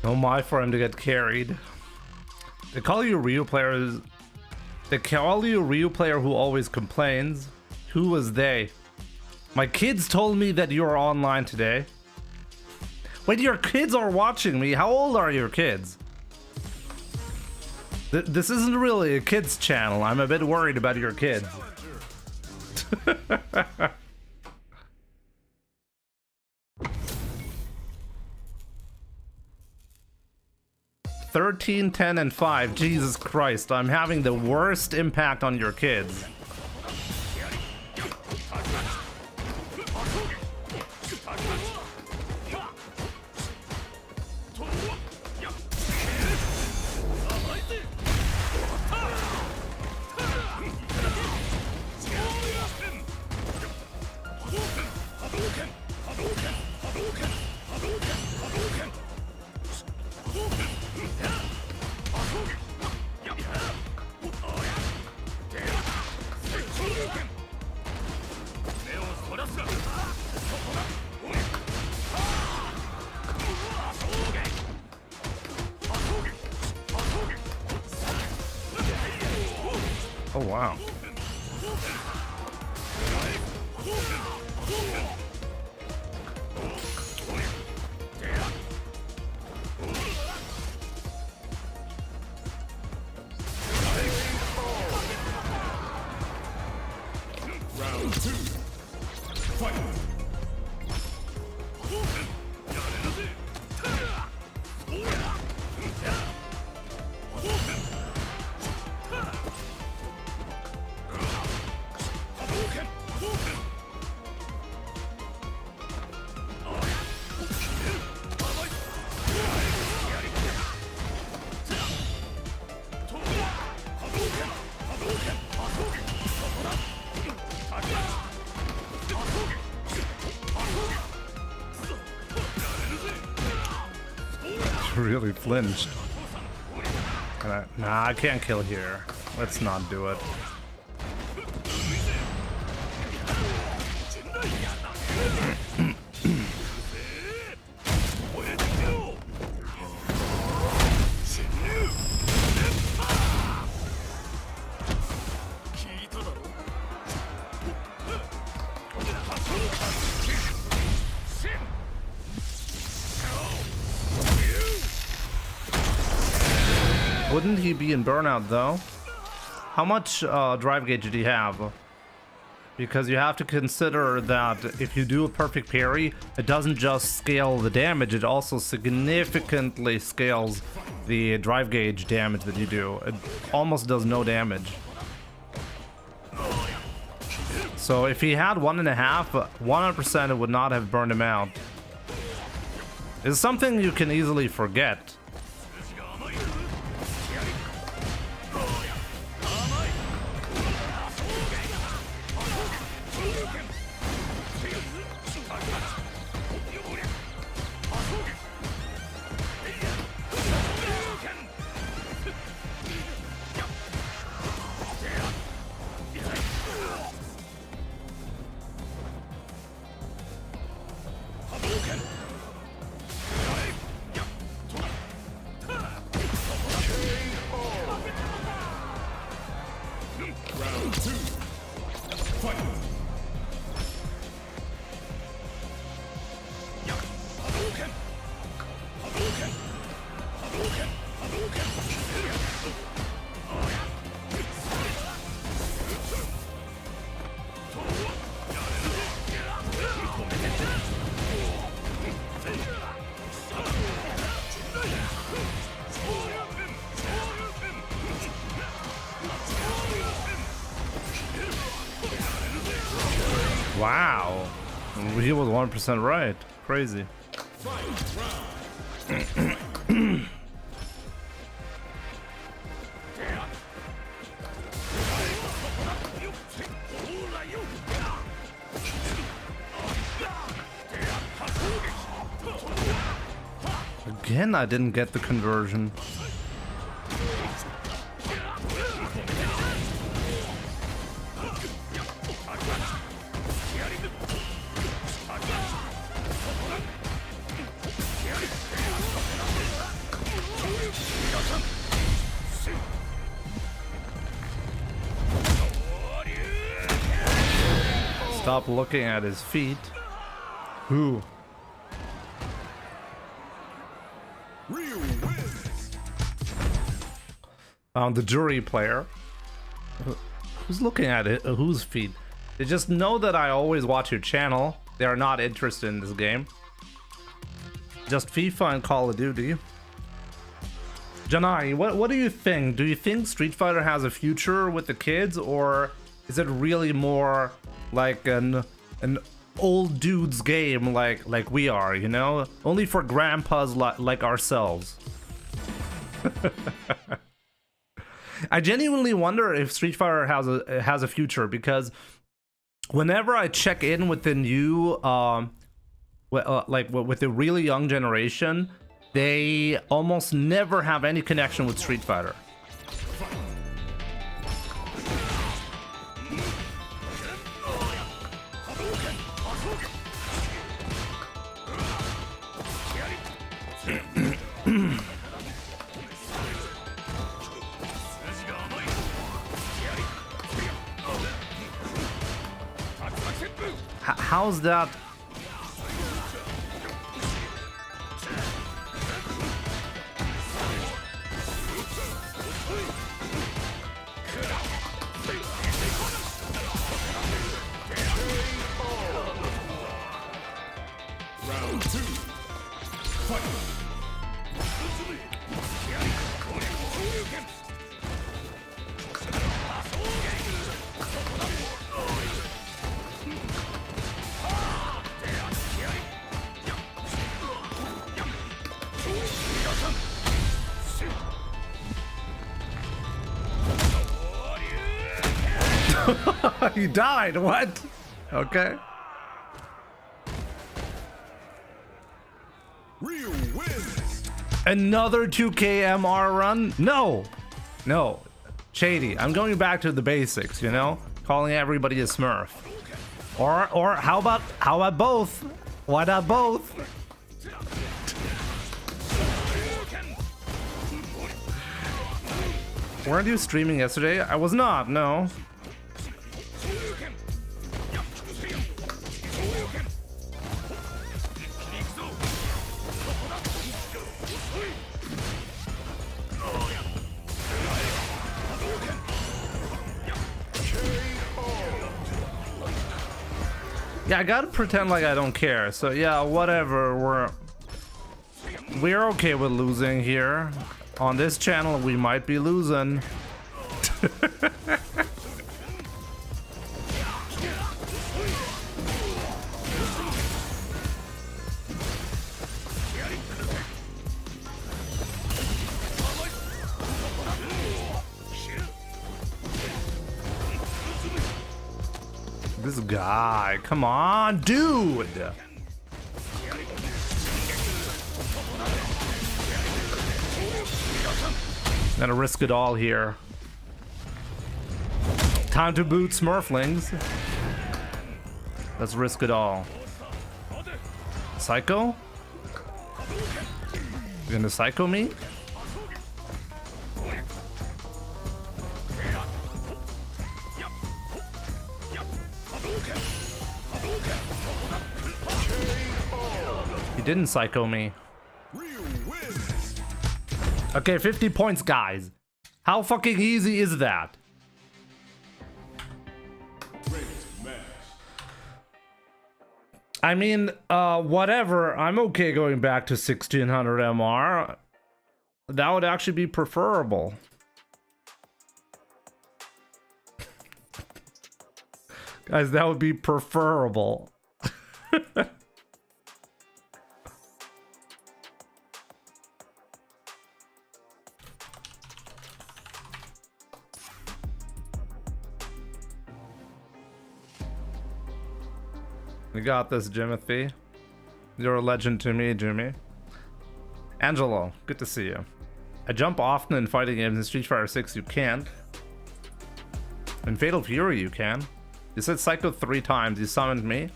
No my for him to get carried. They call you Ryu players. They call you Ryu player who always complains. Who was they? My kids told me that you're online today. Wait, your kids are watching me. How old are your kids? This isn't really a kids channel. I'm a bit worried about your kids. 13, 10, and 5. Jesus Christ, I'm having the worst impact on your kids. Oh wow. Round 2. Fight. Really flinched. Nah, I can't kill here. Let's not do it. Wouldn't he be in burnout though? How much drive gauge did he have? Because you have to consider that if you do a perfect parry, it doesn't just scale the damage, it also significantly scales the drive gauge damage that you do. It almost does no damage. So if he had 1.5, 100% it would not have burned him out. It's something you can easily forget. Round 2. Fight. Wow. He was 1% right. Crazy. Again, I didn't get the conversion. Stop looking at his feet. Who? Ryu wins. The jury player. Who's looking at it? Whose feet? They just know that I always watch your channel. They are not interested in this game. Just FIFA and Call of Duty. Janai, what do you think? Do you think Street Fighter has a future with the kids, or is it really more like an old dude's game like we are, you know? Only for grandpas like ourselves. I genuinely wonder if Street Fighter has a future, because whenever I check in with the new like with the really young generation, they almost never have any connection with Street Fighter. how's that? Round 2. Fight. He died, what? Okay. Ryu wins. Another 2K MR run? No. No. Shady. I'm going back to the basics, you know? Calling everybody a Smurf. Or how about both? Why not both? Weren't you streaming yesterday? I was not, no. Yeah, I gotta pretend like I don't care. So yeah, whatever. We're okay with losing here. On this channel, we might be losing. This guy, come on, dude! Gotta risk it all here. Time to boot Smurflings. Let's risk it all. Psycho? You gonna psycho me? He didn't psycho me. Okay, 50 points, guys. How fucking easy is that? I mean, whatever. I'm okay going back to 1600 MR. That would actually be preferable. Guys, that would be preferable. You got this, Jimothy. You're a legend to me, Jimmy. Angelo, good to see you. I jump often in fighting games. In Street Fighter 6 you can't. In Fatal Fury you can. You said Psycho 3 times. You summoned me.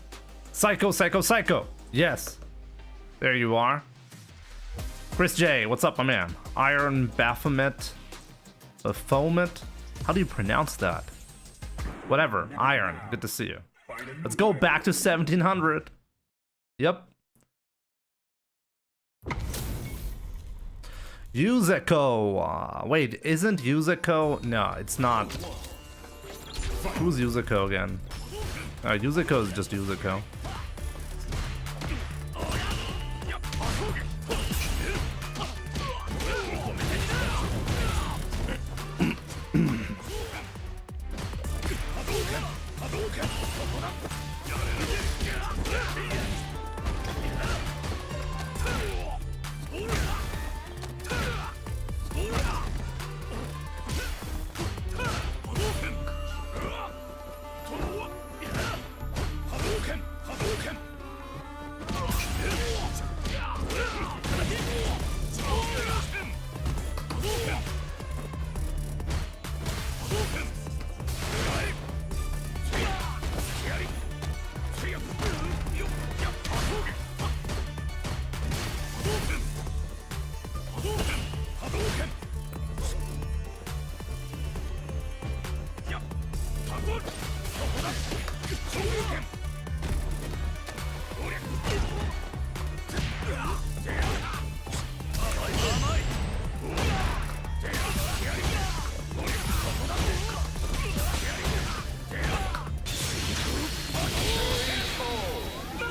Psycho, Psycho, Psycho! Yes. There you are. Chris J, what's up, my man? Iron Baphomet. Baphomet? How do you pronounce that? Whatever. Iron. Good to see you. Let's go back to 1700. Yep. Yuzeko. Wait, isn't Yuzeko? No, it's not. Who's Yuzeko again? Yuzeko is just Yuzeko.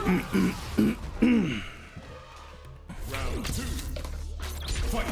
Round 2. Fight.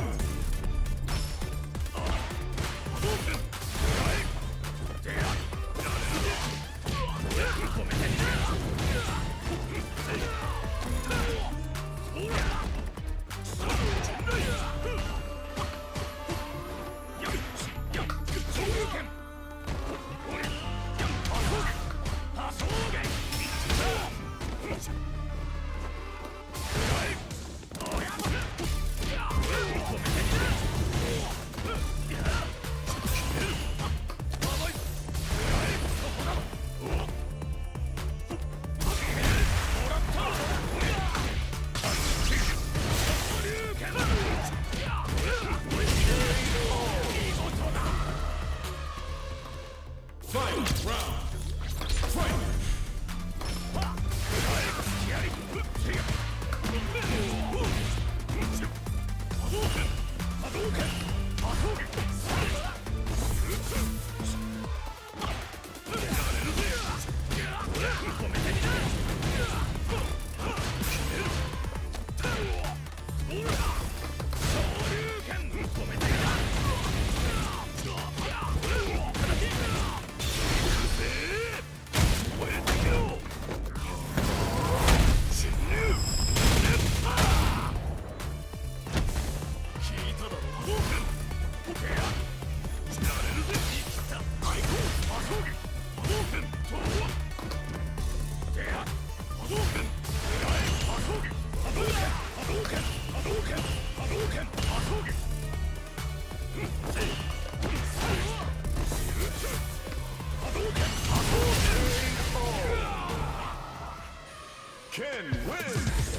Ken wins.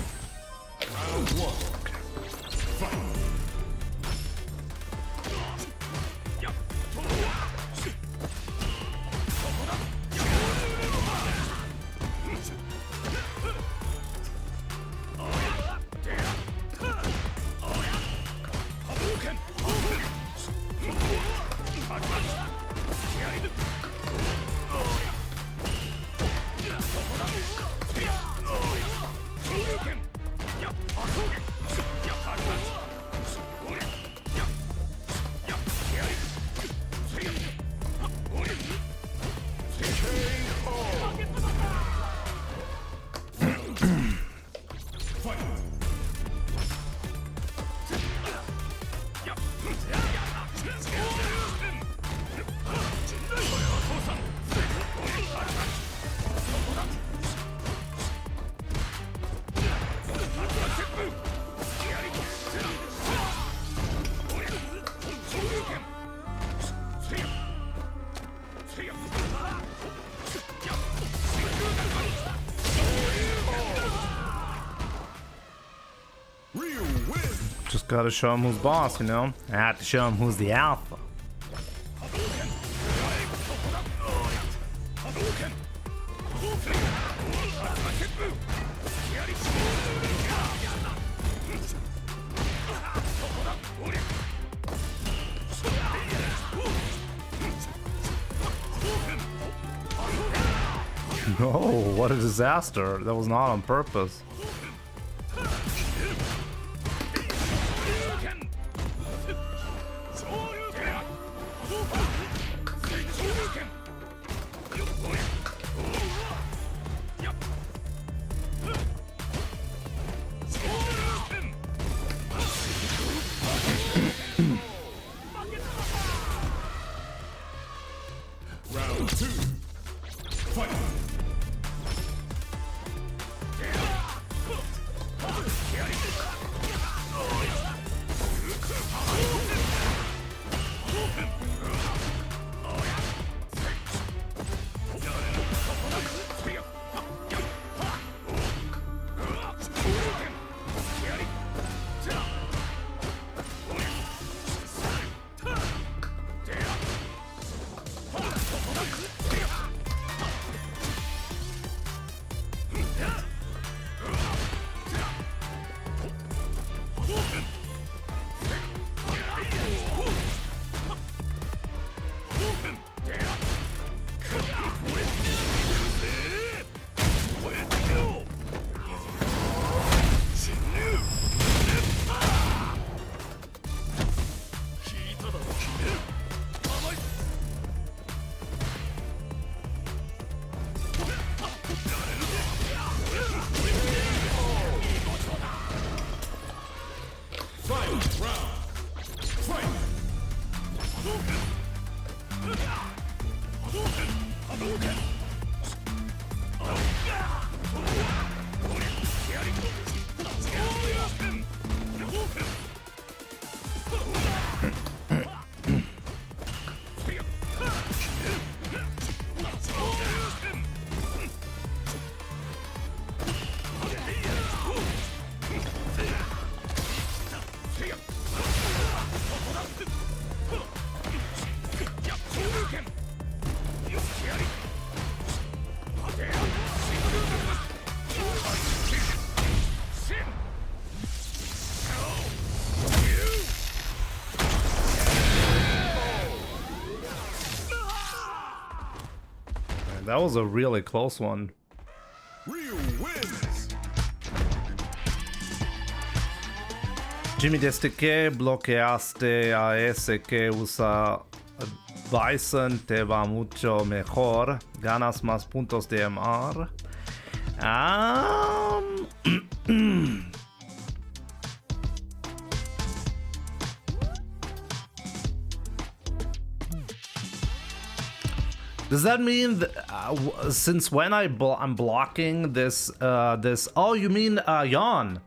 Round 1. Fight. Just gotta show him who's boss, you know? I had to show him who's the alpha. No, what a disaster. That was not on purpose. Round 2. Fight. That was a really close one. Ryu wins. Jimmy, desde que bloqueaste a ese que usa Bison te va mucho mejor. Ganas más puntos de MR. Does that mean that, since when I'm blocking this oh, you mean Yawn?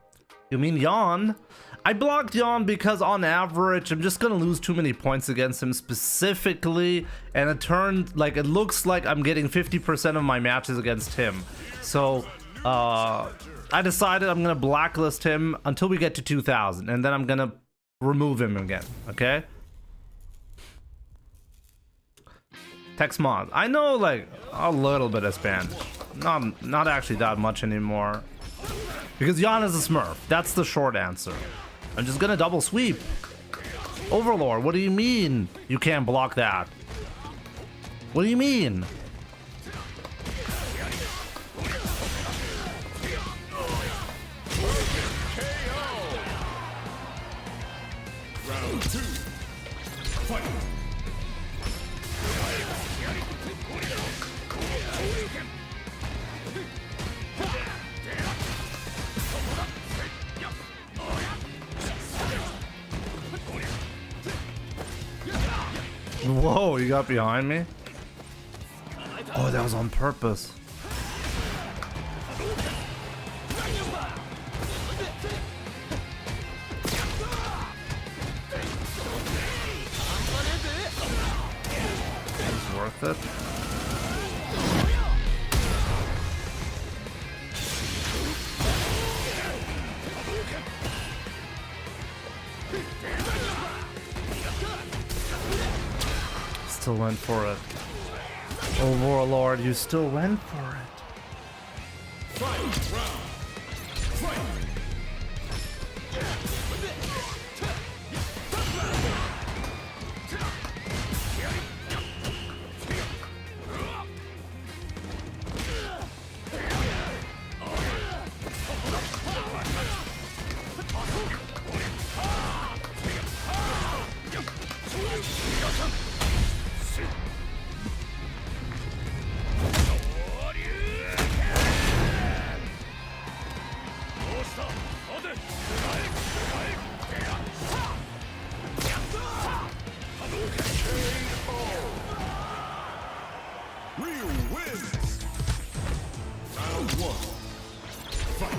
You mean Yawn? I blocked Yawn because on average I'm just gonna lose too many points against him specifically, and it looks like I'm getting 50% of my matches against him. So I decided I'm gonna blacklist him until we get to 2000, and then I'm gonna remove him again. Okay. Text mod. I know like a little bit of Spanish. Not actually that much anymore. Because Yawn is a Smurf. That's the short answer. I'm just gonna double sweep. Overlord, what do you mean you can't block that? What do you mean? Round 2. Fight. Whoa, you got behind me? Oh, that was on purpose. It's worth it. Still went for it. Oh, Warlord, you still went for it. Fight round. Fight. Ryu wins. Round 1. Fight.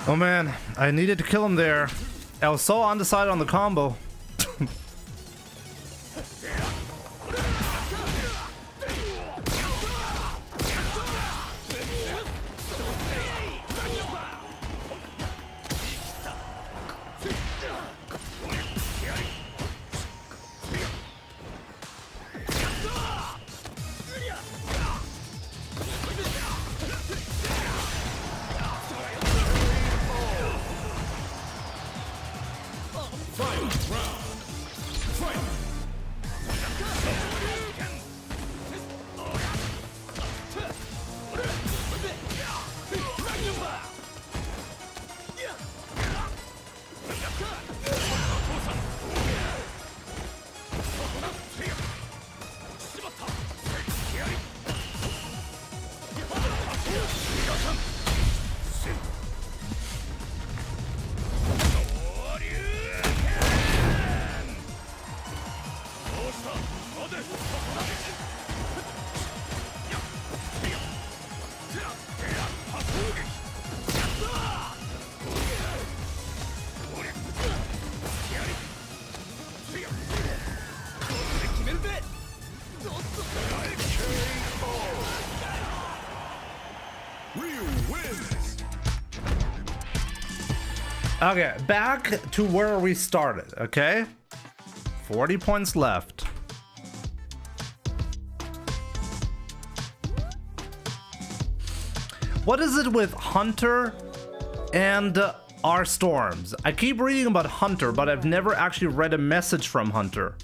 Oh man, I needed to kill him there. I was so undecided on the combo. Final round. Fight! Okay, back to where we started, okay? 40 points left. What is it with Hunter and our Storms? I keep reading about Hunter, but I've never actually read a message from Hunter.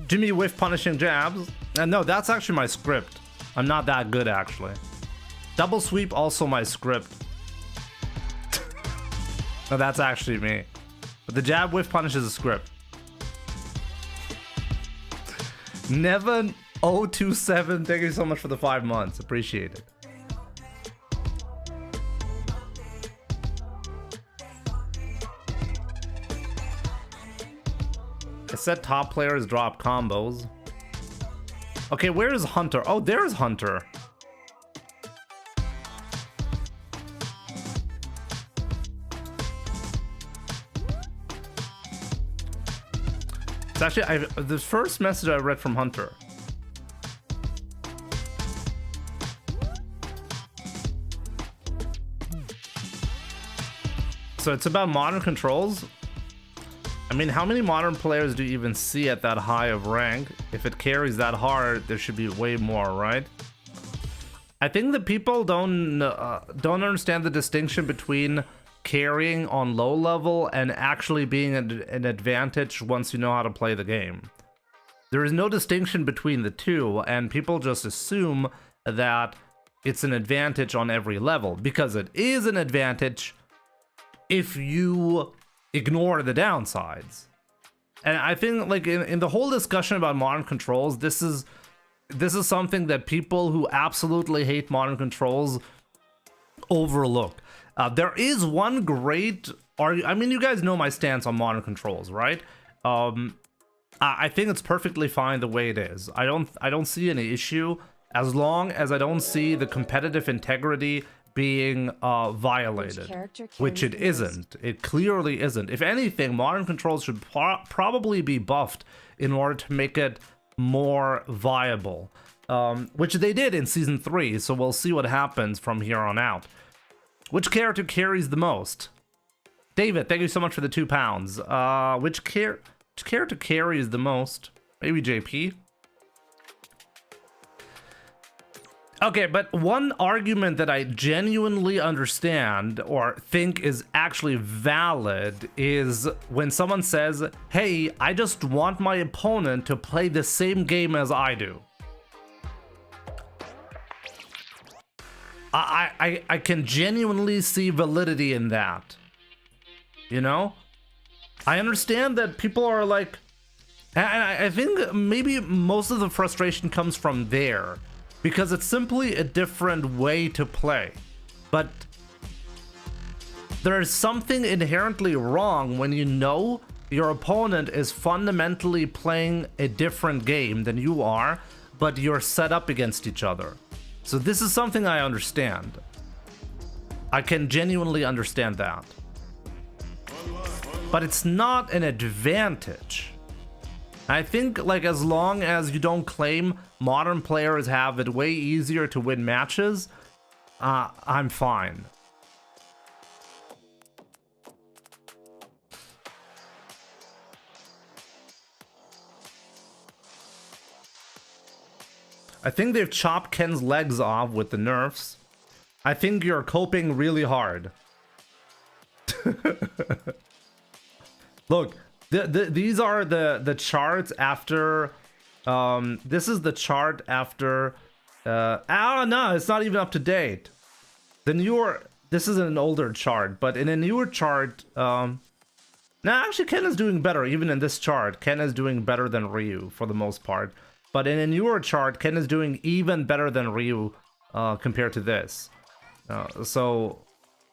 Jimmy whiff punishing jabs. And no, that's actually my script. I'm not that good, actually. Double sweep, also my script. No, that's actually me. But the jab whiff punish is a script. Nevan027, thank you so much for the 5 months. Appreciate it. I said top players drop combos. Okay, where is Hunter? Oh, there's Hunter. It's actually the first message I read from Hunter. So it's about modern controls. I mean, how many modern players do you even see at that high of rank? If it carries that hard, there should be way more, right? I think that people don't understand the distinction between carrying on low level and actually being an advantage once you know how to play the game. There is no distinction between the two, and people just assume that it's an advantage on every level, because it is an advantage if you ignore the downsides. And I think, like, in the whole discussion about modern controls, this is something that people who absolutely hate modern controls overlook. There is one great argument. I mean, you guys know my stance on modern controls, right? I think it's perfectly fine the way it is. I don't see any issue as long as I don't see the competitive integrity being violated, which it isn't. It clearly isn't. If anything, modern controls should probably be buffed in order to make it more viable, which they did in season 3. So we'll see what happens from here on out. Which character carries the most? David, thank you so much for the £2. Which character carries the most? Maybe JP? Okay, but one argument that I genuinely understand or think is actually valid is when someone says, hey, I just want my opponent to play the same game as I do. I can genuinely see validity in that. You know? I understand that people are like, and I think maybe most of the frustration comes from there, because it's simply a different way to play. But there is something inherently wrong when you know your opponent is fundamentally playing a different game than you are, but you're set up against each other. So this is something I understand. I can genuinely understand that. But it's not an advantage. I think, like, as long as you don't claim modern players have it way easier to win matches, I'm fine. I think they've chopped Ken's legs off with the nerfs. I think you're coping really hard. Look, these are the charts after. This is the chart after. Oh no, it's not even up to date. The newer. This is an older chart, but in a newer chart, now actually Ken is doing better. Even in this chart, Ken is doing better than Ryu for the most part. But in a newer chart, Ken is doing even better than Ryu compared to this. So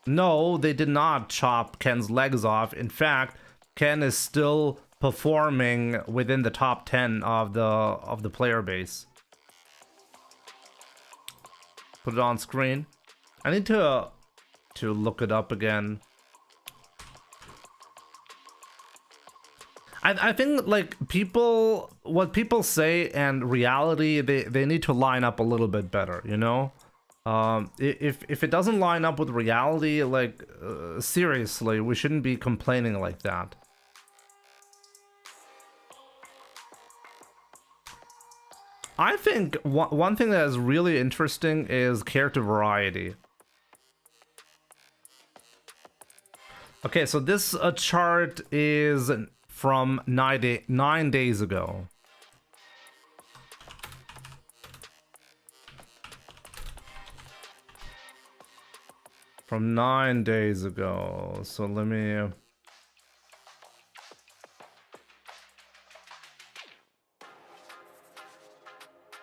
no, they did not chop Ken's legs off. In fact, Ken is still performing within the top 10 of the player base. Put it on screen. I need to look it up again. I think like what people say and reality, they need to line up a little bit better, you know? If it doesn't line up with reality, like seriously, we shouldn't be complaining like that. I think one thing that is really interesting is character variety. Okay, so this chart is from 9 days ago. From 9 days ago. So let me...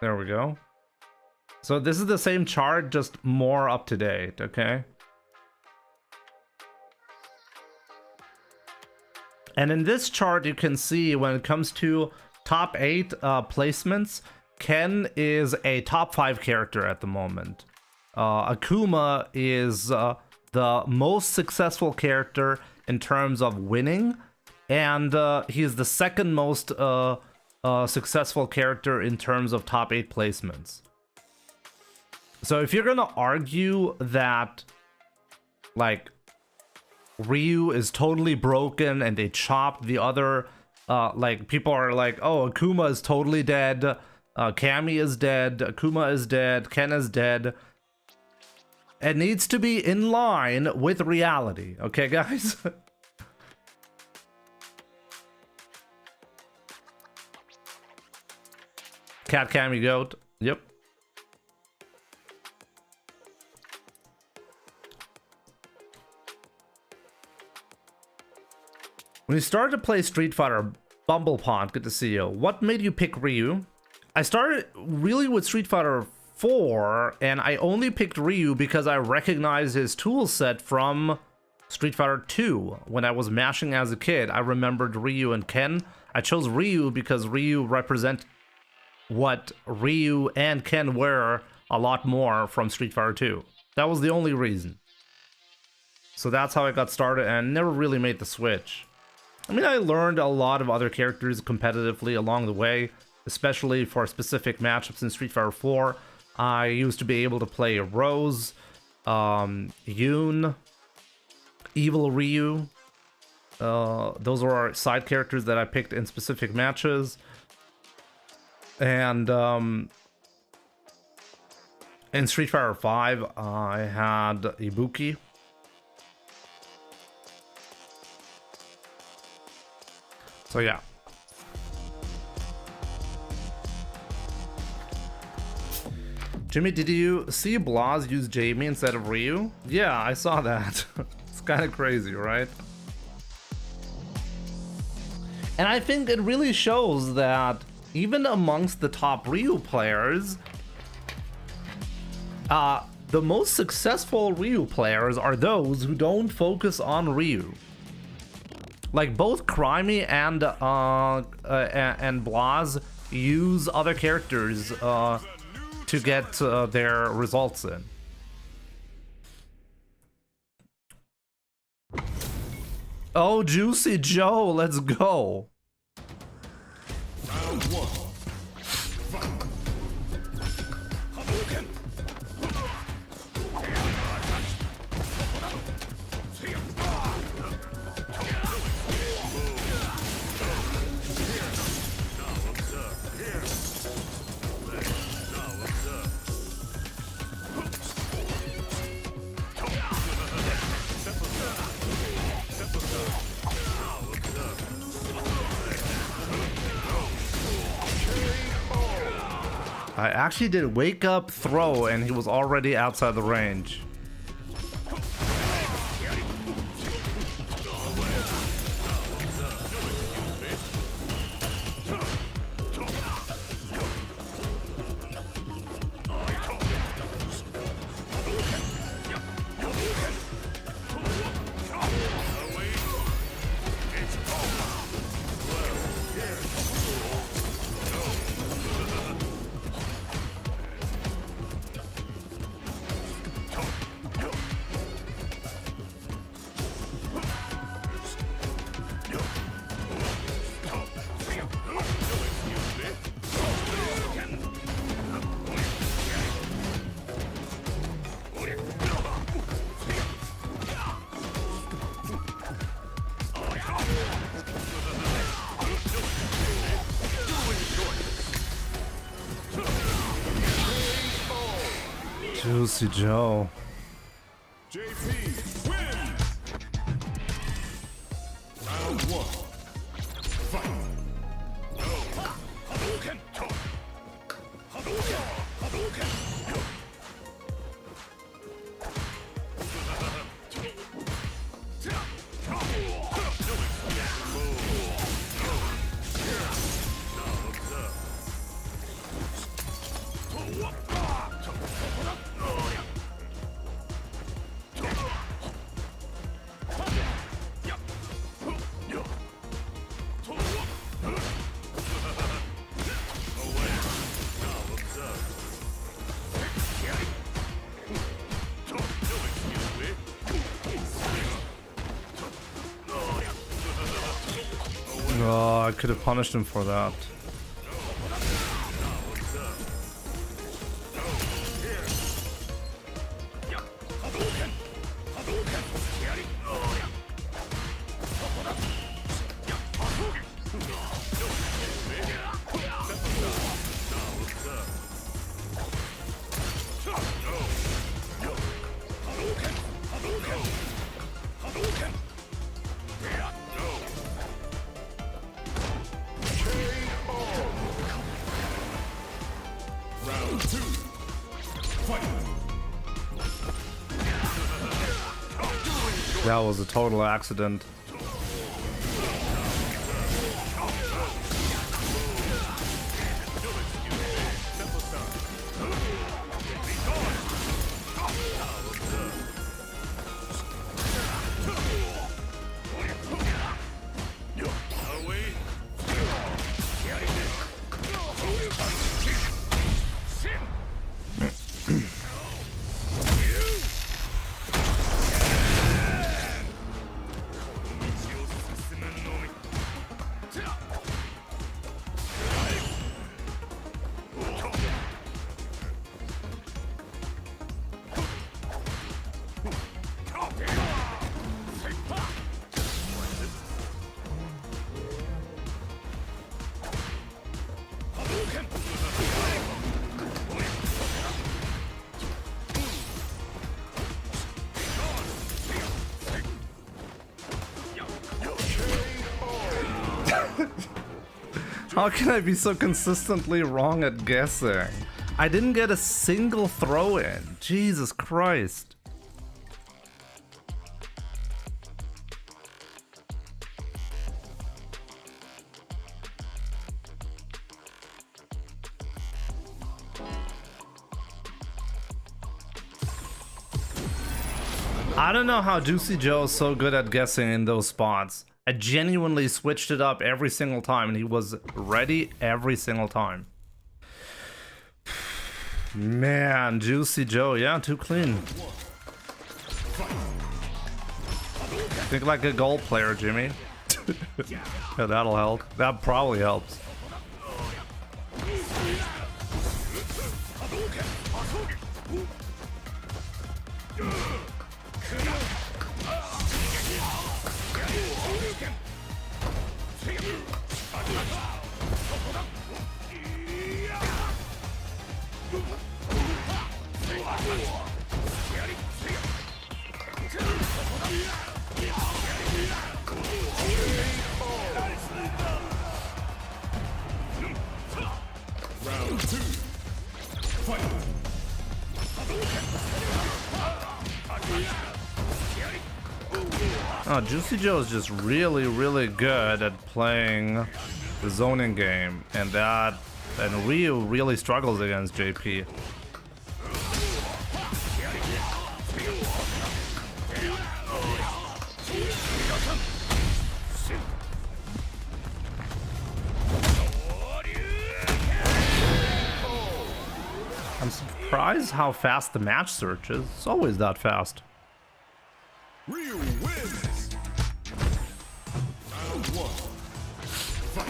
There we go. So this is the same chart, just more up to date, okay? And in this chart, you can see when it comes to top 8 placements, Ken is a top 5 character at the moment. Akuma is the most successful character in terms of winning, and he's the second most successful character in terms of top 8 placements. So if you're gonna argue that, like, Ryu is totally broken and they chopped the other, like, people are like, oh, Akuma is totally dead, Cammy is dead, Akuma is dead, Ken is dead. It needs to be in line with reality, okay, guys? Cat, Cammy, Goat, yep. When you started to play Street Fighter, Bumblepond, good to see you. What made you pick Ryu? I started really with Street Fighter 4, and I only picked Ryu because I recognized his tool set from Street Fighter 2. When I was mashing as a kid, I remembered Ryu and Ken. I chose Ryu because Ryu represent what Ryu and Ken were a lot more from Street Fighter 2. That was the only reason. So that's how I got started and never really made the switch. I mean, I learned a lot of other characters competitively along the way, especially for specific matchups in Street Fighter 4. I used to be able to play Rose, Yoon, Evil Ryu. Those were our side characters that I picked in specific matches. And in Street Fighter 5, I had Ibuki. So yeah. Jimmy, did you see Blas use Jamie instead of Ryu? Yeah, I saw that. It's kind of crazy, right? And I think it really shows that even amongst the top Ryu players, the most successful Ryu players are those who don't focus on Ryu. Like both Crimey and Blas use other characters to get their results in. Oh, Juicy Joe, let's go. Round 1. Fight. Hadouken. I actually did wake up, throw, and he was already outside the range. Juicy Joe. JP wins. Round 1. Fight. Hadouken. Hadouken. Hadouken. Oh, I could have punished him for that. Round 2. Fight. That was a total accident. How can I be so consistently wrong at guessing? I didn't get a single throw in. Jesus Christ. I don't know how Juicy Joe is so good at guessing in those spots. I genuinely switched it up every single time and he was ready every single time. Man, Juicy Joe, yeah, too clean. Think like a goal player, Jimmy. Yeah, that'll help. That probably helps. Round 2. Oh, Juicy Joe is just really, really good at playing the zoning game, and Ryu really struggles against JP. I'm surprised how fast the match search is. It's always that fast. Ryu wins. Round 1. Fight.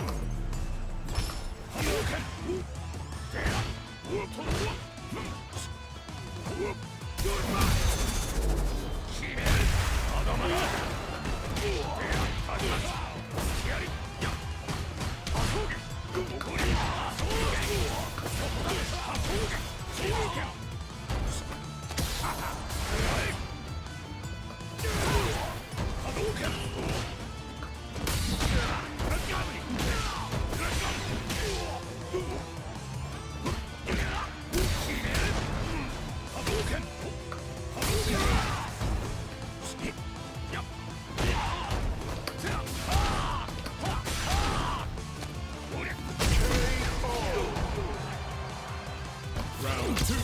Round 2.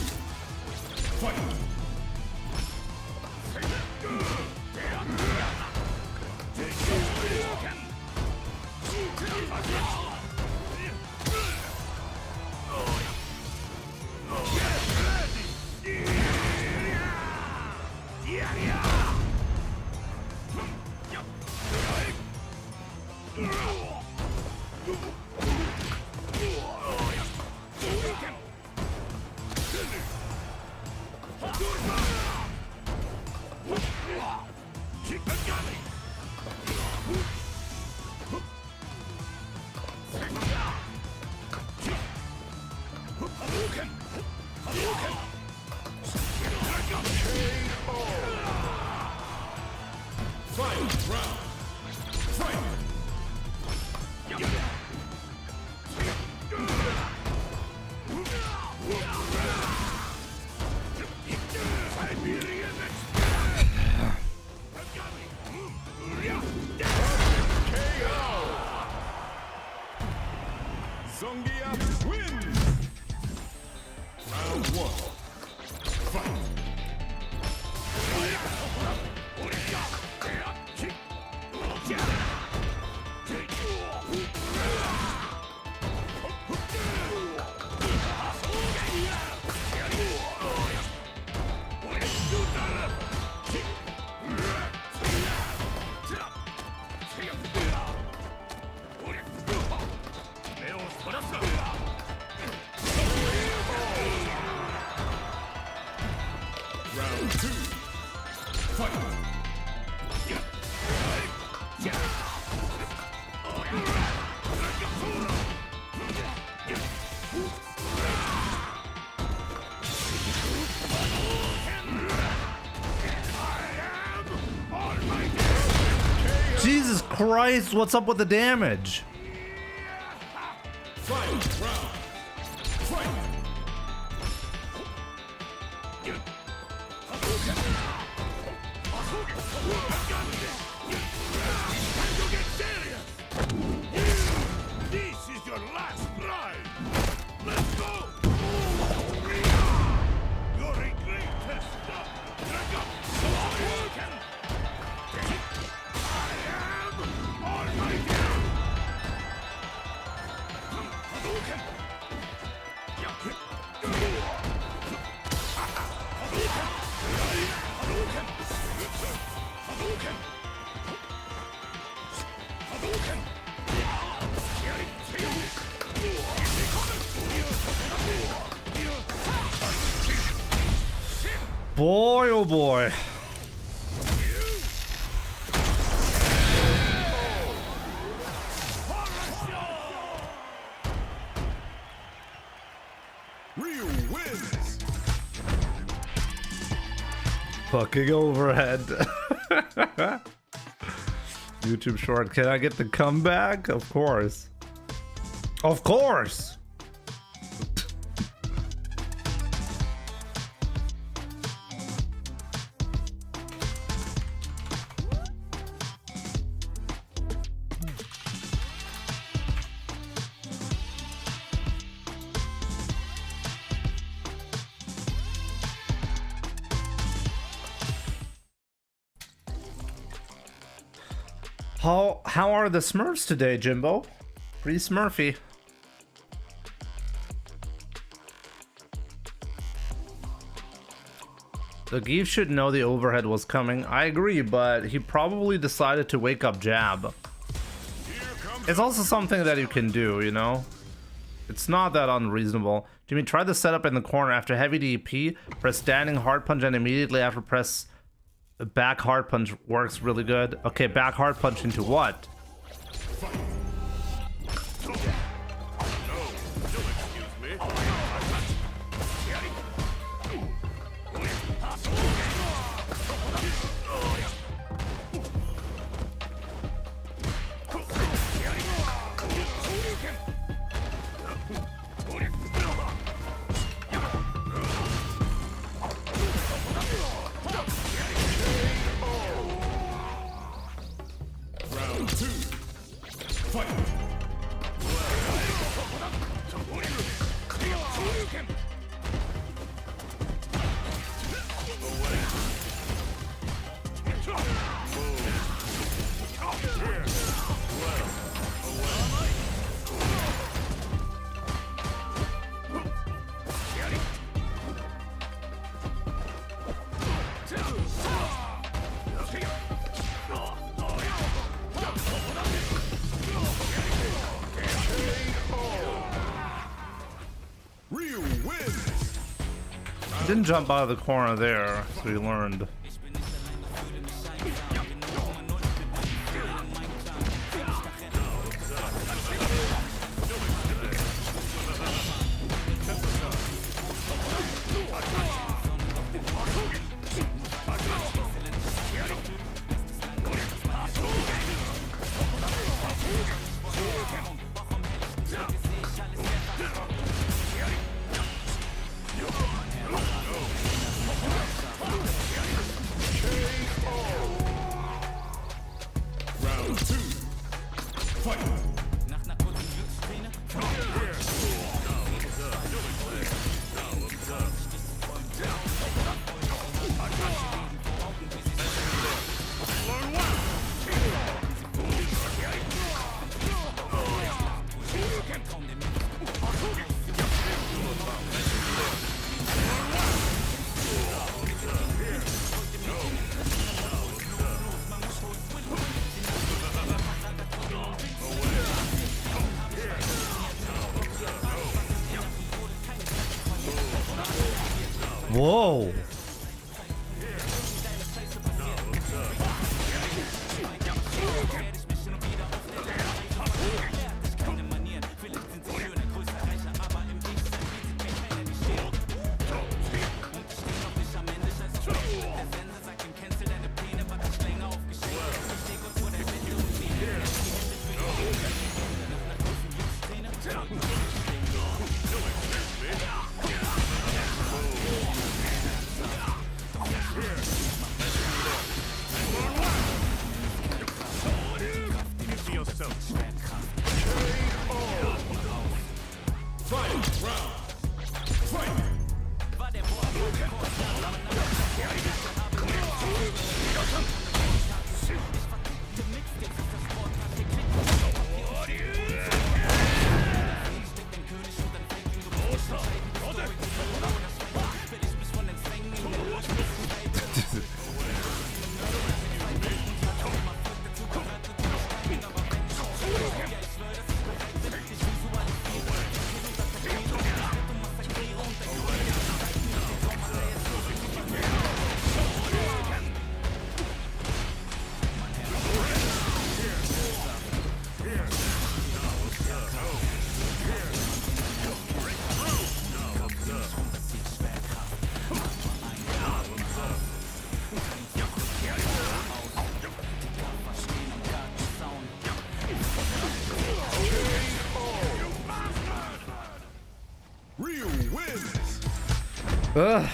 Fight. Wins! Round 1. Fight! Round 2. Fight! Jesus Christ, what's up with the damage? Final round. Fight! This is your last ride. Let's go. You're a great tester. Drag up. I am almighty. Boy, oh boy. Ryu wins. Fucking overhead. YouTube short. Can I get the comeback? Of course. Of course. How are the Smurfs today, Jimbo? Pretty Smurfy. The Geef should know the overhead was coming. I agree, but he probably decided to wake up Jab. It's also something that you can do, you know? It's not that unreasonable. Jimmy, try the setup in the corner. After heavy DP, press standing hard punch, and immediately after press back hard punch works really good. Okay, back hard punch into what? Didn't jump out of the corner there, so we learned. Whoa. Ugh.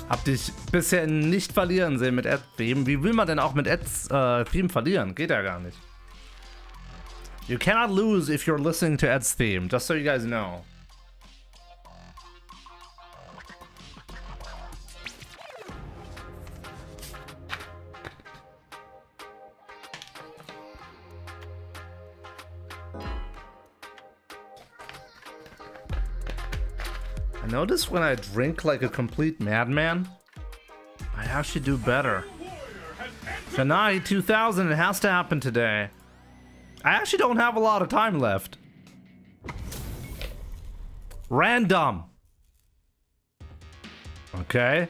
Hab dich bisher nicht verlieren sehen mit Ad-Theme. Wie will man denn auch mit Ads-Theme verlieren? Geht ja gar nicht. You cannot lose if you're listening to Ads-Theme, just so you guys know. I notice when I drink like a complete madman, I actually do better. Kanai 2000, it has to happen today. I actually don't have a lot of time left. Random. Okay.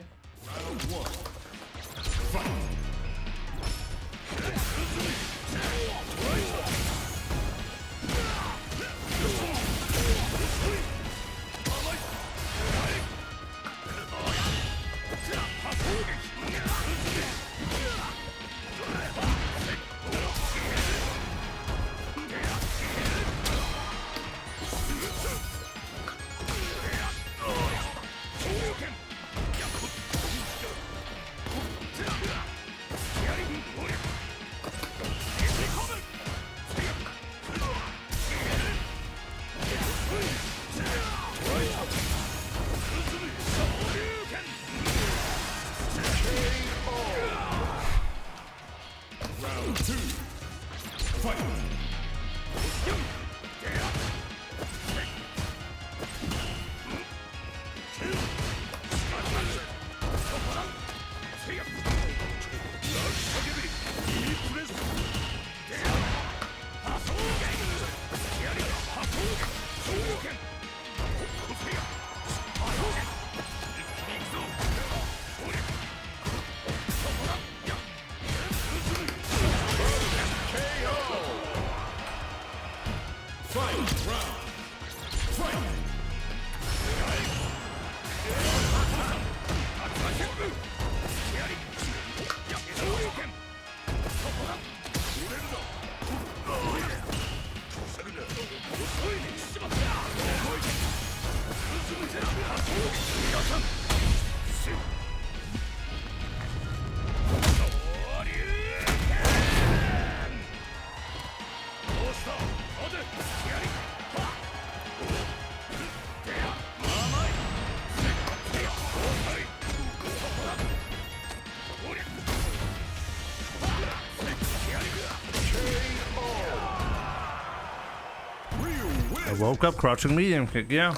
I woke up crouching medium kick, yeah.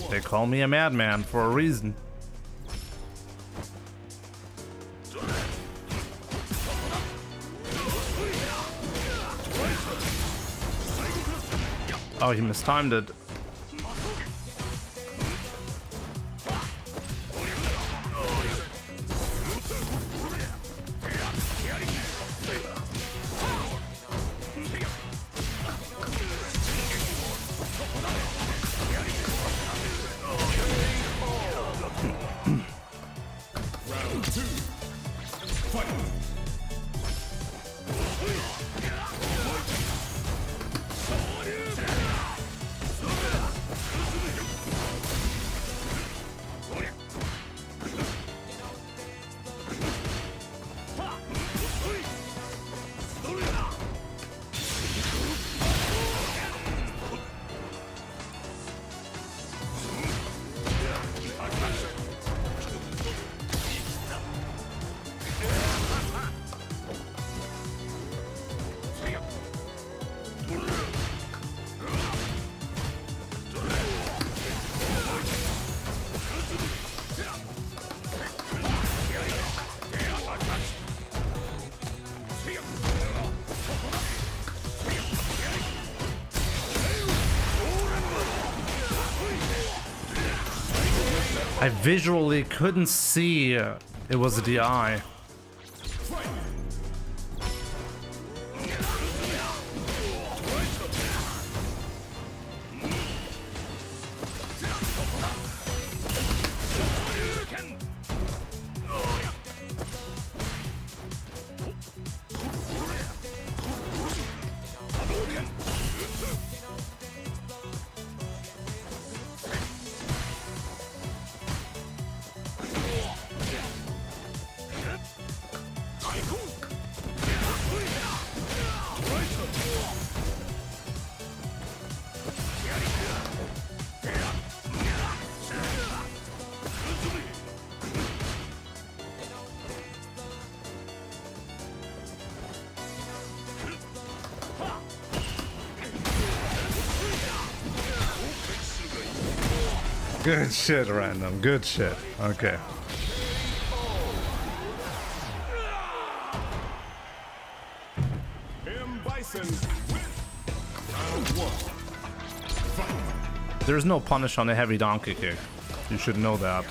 They call me a madman for a reason. Oh, he mistimed it. I visually couldn't see it was a DI. Good shit, random. Good shit. Okay. M. Bison win. Round 1. Fight. There's no punish on a heavy donkey kick. You should know that.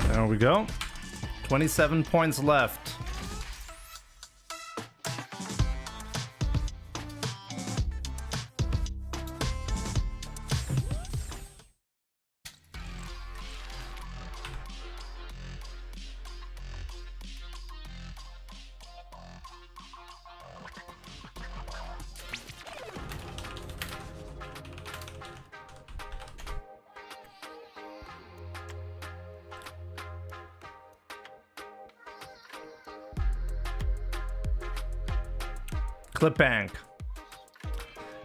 There we go. 27 points left. Clip bank.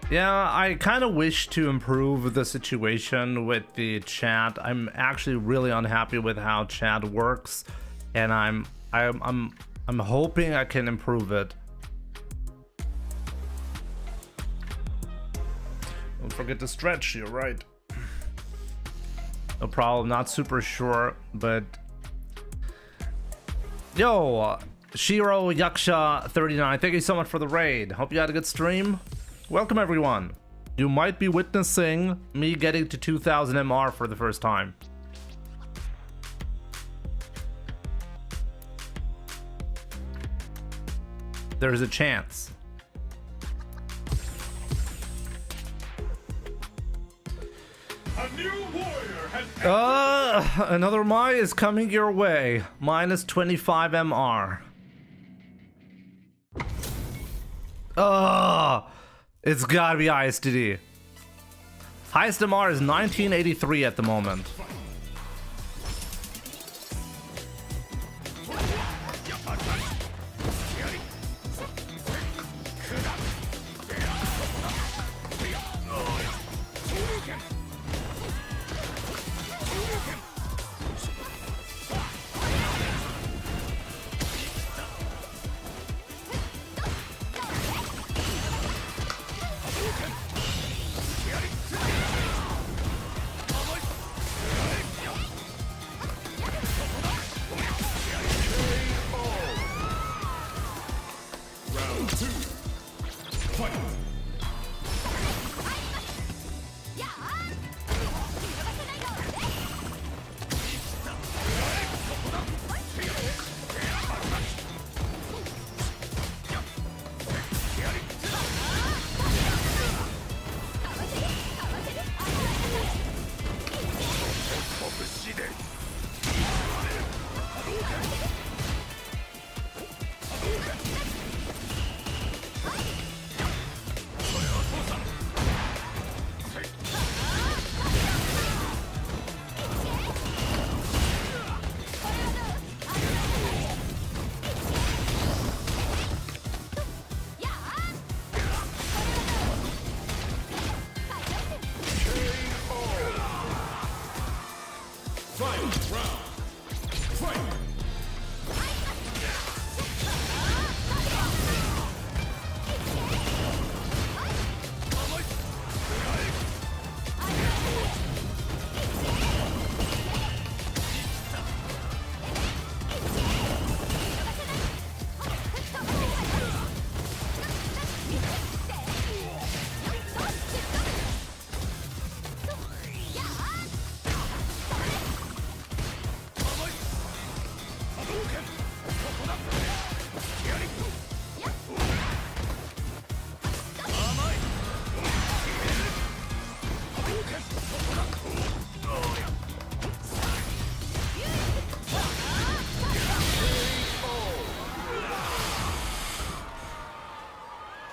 Yeah, I kind of wish to improve the situation with the chat. I'm actually really unhappy with how chat works, and I'm hoping I can improve it. Don't forget to stretch, you're right. No problem, not super sure, but yo, Shiro Yaksha 39, thank you so much for the raid. Hope you had a good stream. Welcome everyone. You might be witnessing me getting to 2000 MR for the first time. There's a chance. A new warrior has Another Mai is coming your way. Minus 25 MR. It's gotta be ISTD. Highest MR is 1983 at the moment.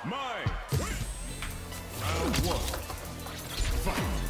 Mine. Round one. Fight.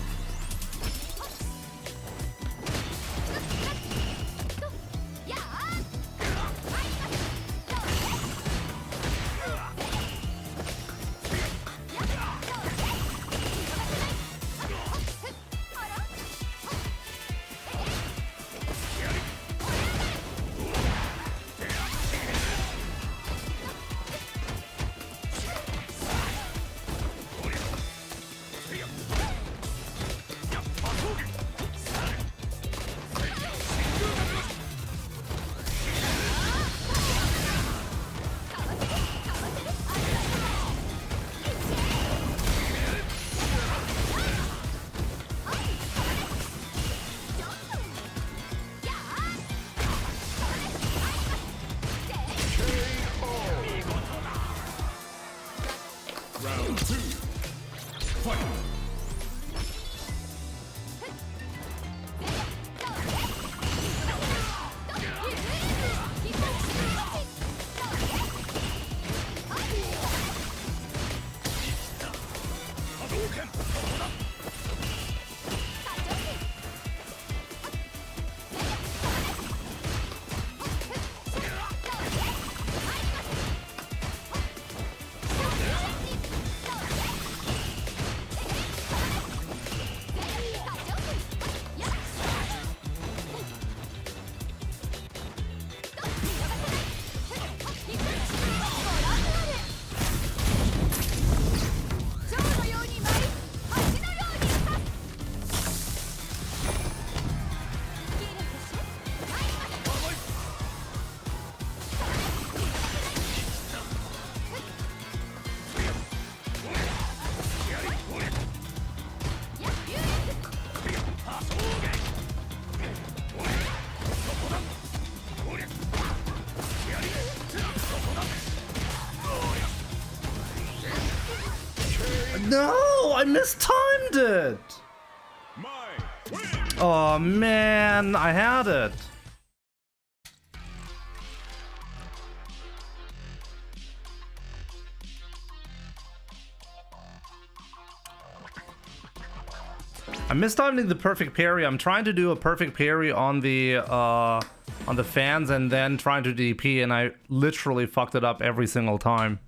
Round two. Fight. No, I mistimed it. Oh man, I had it. I'm mistiming the perfect parry. I'm trying to do a perfect parry on the fans and then trying to DP, and I literally fucked it up every single time.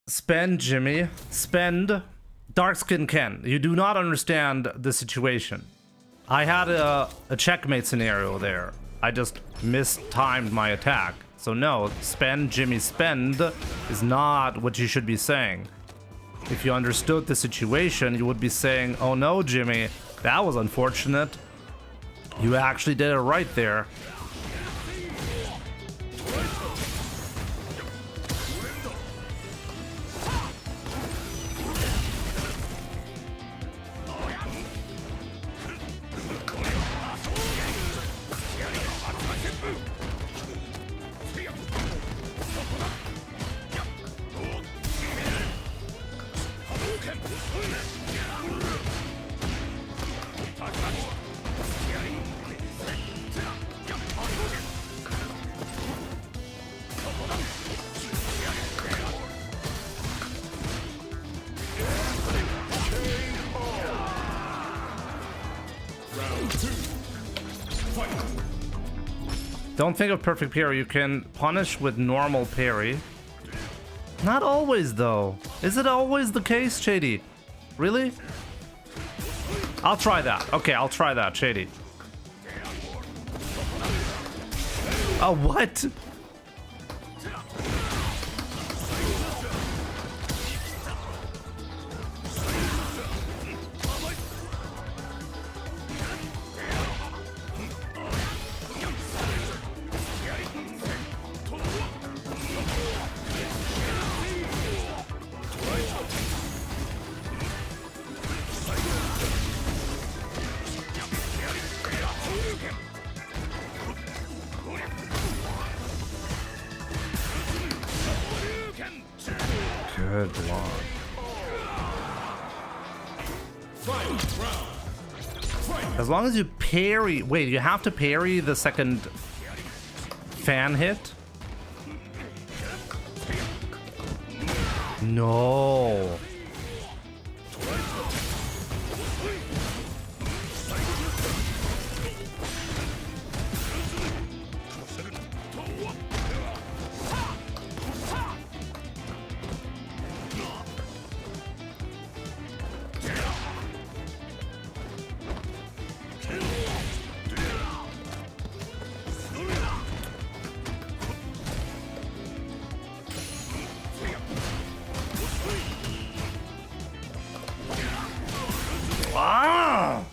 Spend, Jimmy. Spend. Darkskin Ken, you do not understand the situation. I had a checkmate scenario there. I just mistimed my attack. So no, spend, Jimmy, spend is not what you should be saying. If you understood the situation, you would be saying, oh no, Jimmy, that was unfortunate. You actually did it right there. Don't think of perfect parry. You can punish with normal parry. Not always, though. Is it always the case, Shady? Really? I'll try that. Okay, I'll try that, Shady. Oh, what? Good lord. As long as you parry... Wait, you have to parry the second fan hit? No. Ah!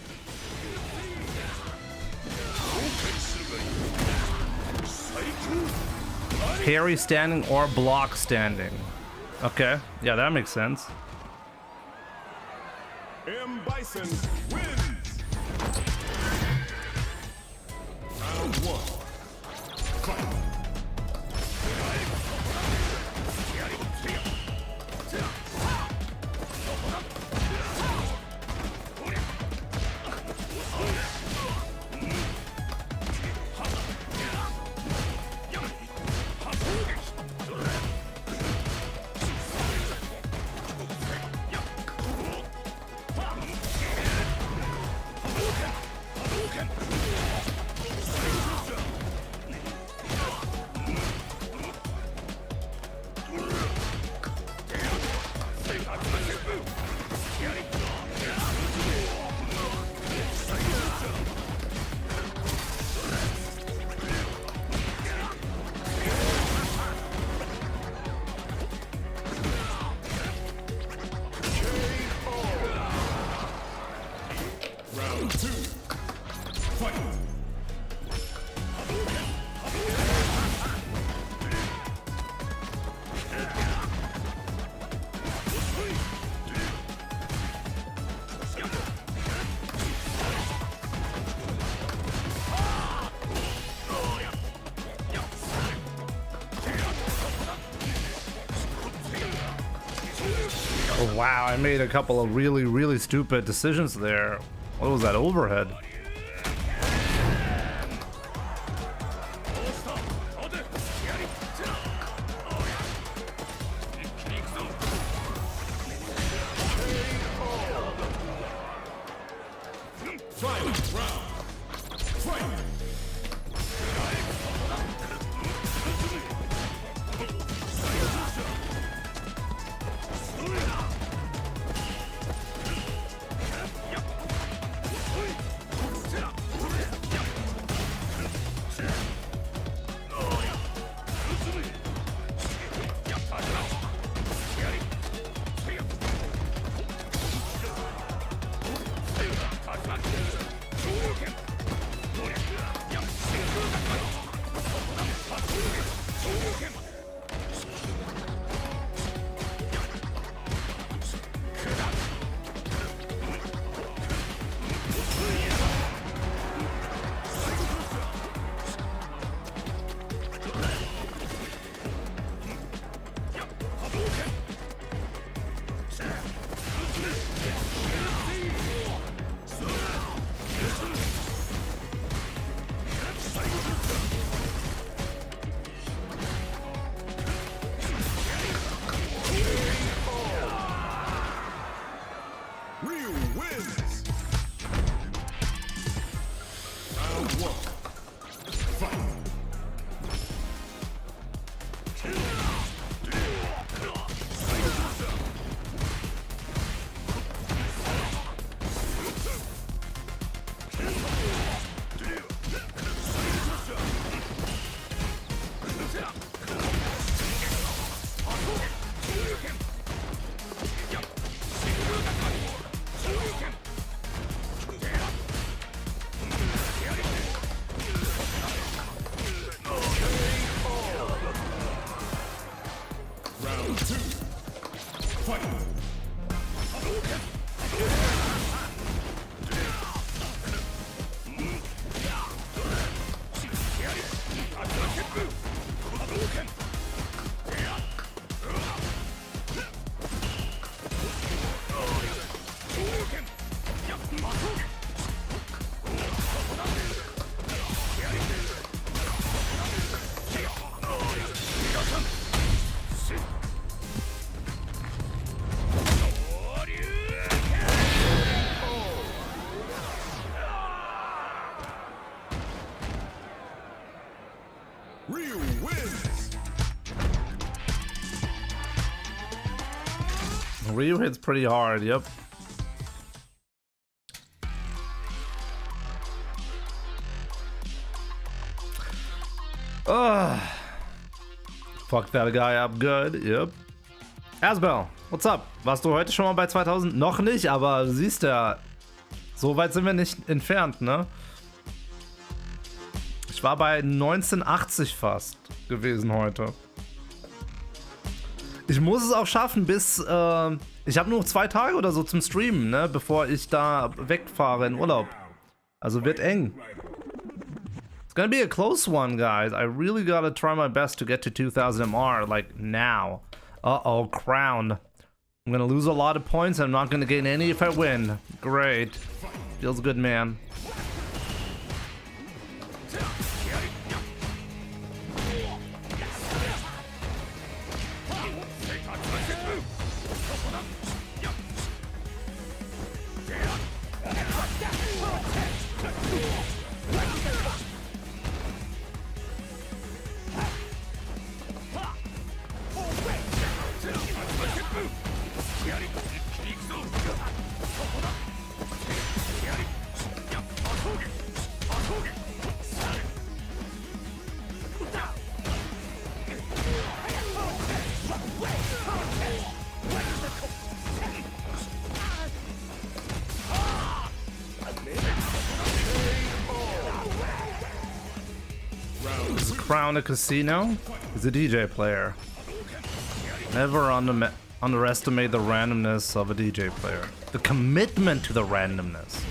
Parry standing or block standing. Okay, yeah, that makes sense. M. Bison wins. Round 1. Fight. Round 2. Fight. Oh, wow, I made a couple of really stupid decisions there. What was that overhead? Final round. Fight. Ryu wins. Round 1. Fight. Round 2. Fight. Ryu hits pretty hard, yep. Fuck that guy up good, yep. Asbel, what's up? Warst du heute schon mal bei 2000? Noch nicht, aber du siehst ja, so weit sind wir nicht entfernt, ne? Ich war bei 1980 fast gewesen heute. Ich muss es auch schaffen bis, ich habe nur noch 2 Tage oder so zum Streamen, ne? Bevor ich da wegfahre in Urlaub. Also wird eng. It's gonna be a close one, guys. I really gotta try my best to get to 2000 MR, like, now. Uh-oh, crown. I'm gonna lose a lot of points and I'm not gonna gain any if I win. Great. Feels good, man. Crown a casino? He's a DJ player. Never underestimate the randomness of a DJ player. The commitment to the randomness.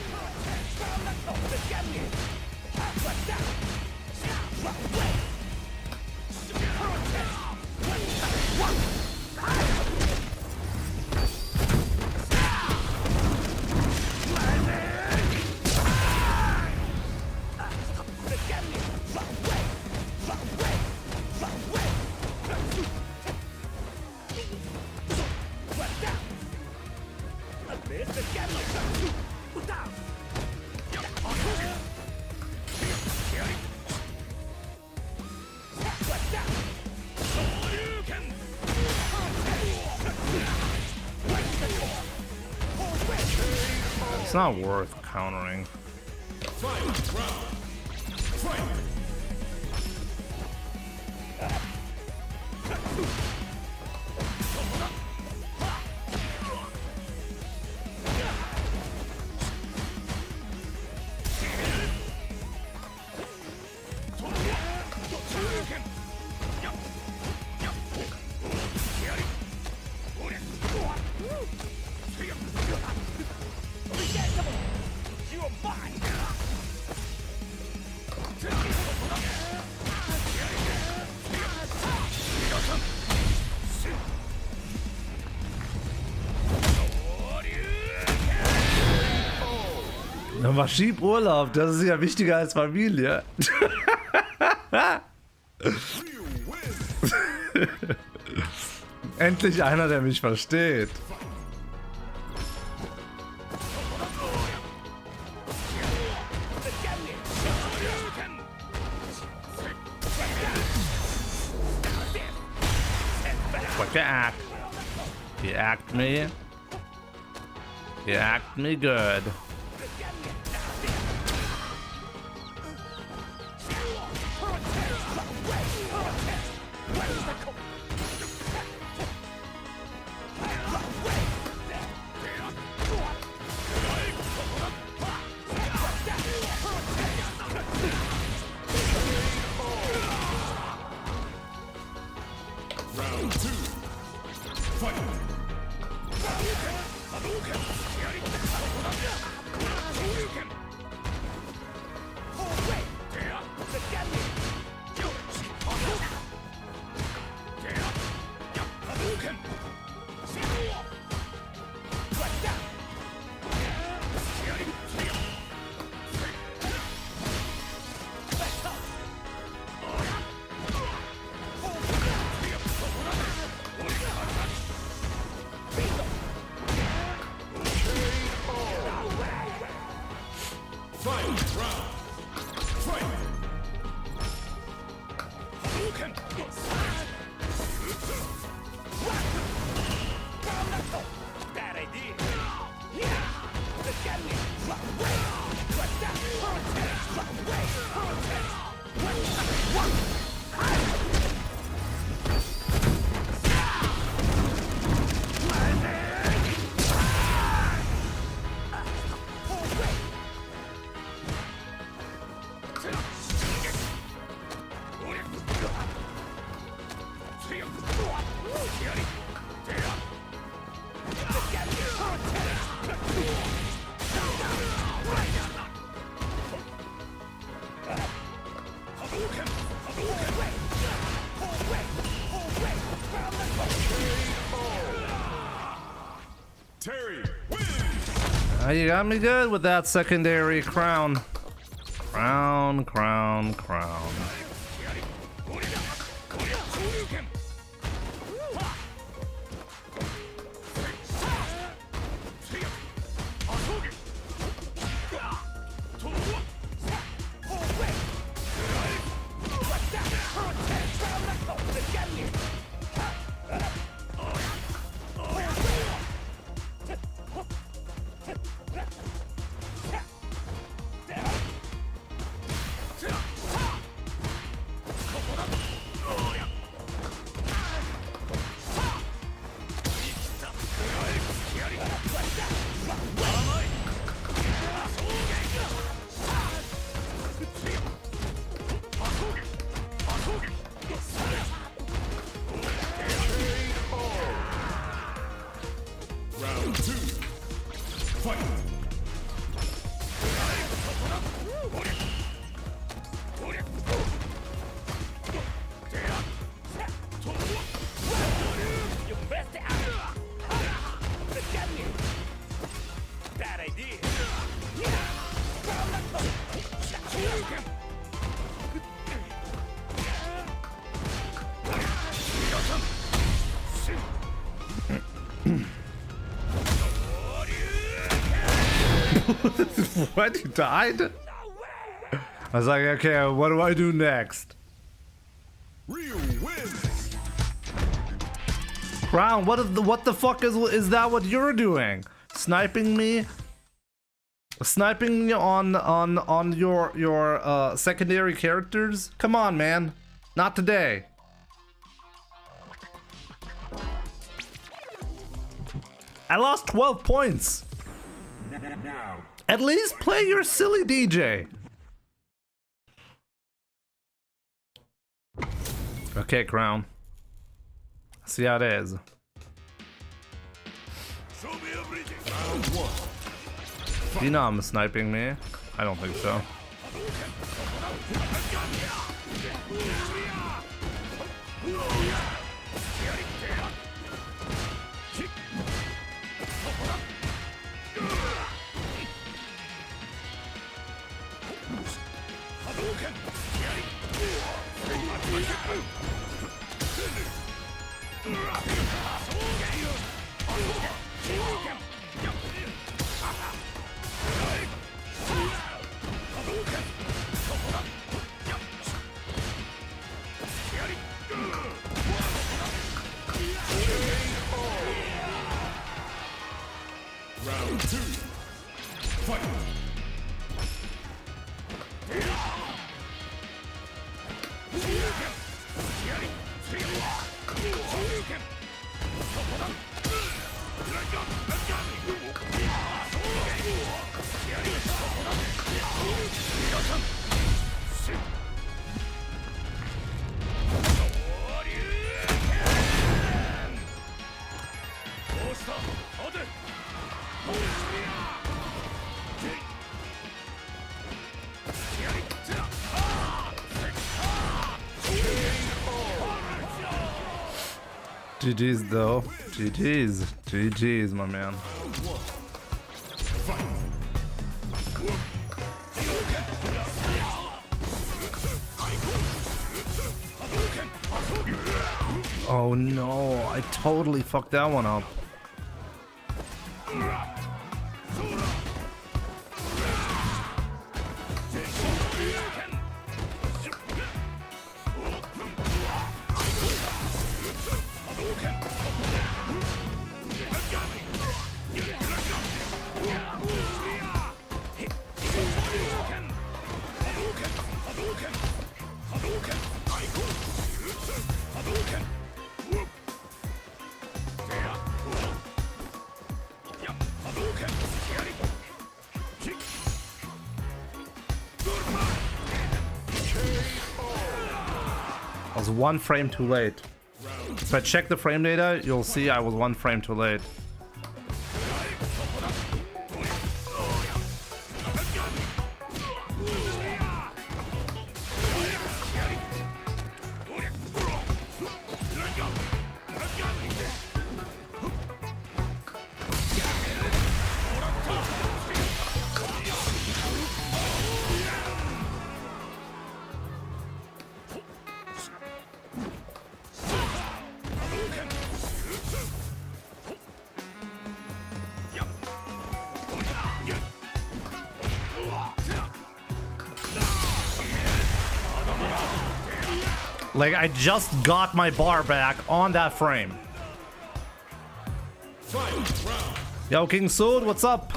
It's not worth countering. Aber Schieb-Urlaub, das ist ja wichtiger als Familie. Endlich einer, der mich versteht. What you act? You act me? You act me good. Terry wins. You got me good with that secondary crown. Crown, crown, crown. Round 2. Fight. Bad idea. What? You died? I was like, okay, what do I do next? Ryu wins. Crown, what the fuck is that what you're doing? Sniping me? Sniping me on your secondary characters? Come on, man. Not today. I lost 12 points. At least play your silly DJ. Okay, Crown. See how it is. Show me everything. Round 1. Do you know I'm sniping me? I don't think so. Round 2. Fight. GG's though. GG's. GG's, my man. Oh no, I totally fucked that one up. I was 1 frame too late. If I check the frame data, you'll see I was 1 frame too late. Like, I just got my bar back on that frame. Yo, King Sood, what's up?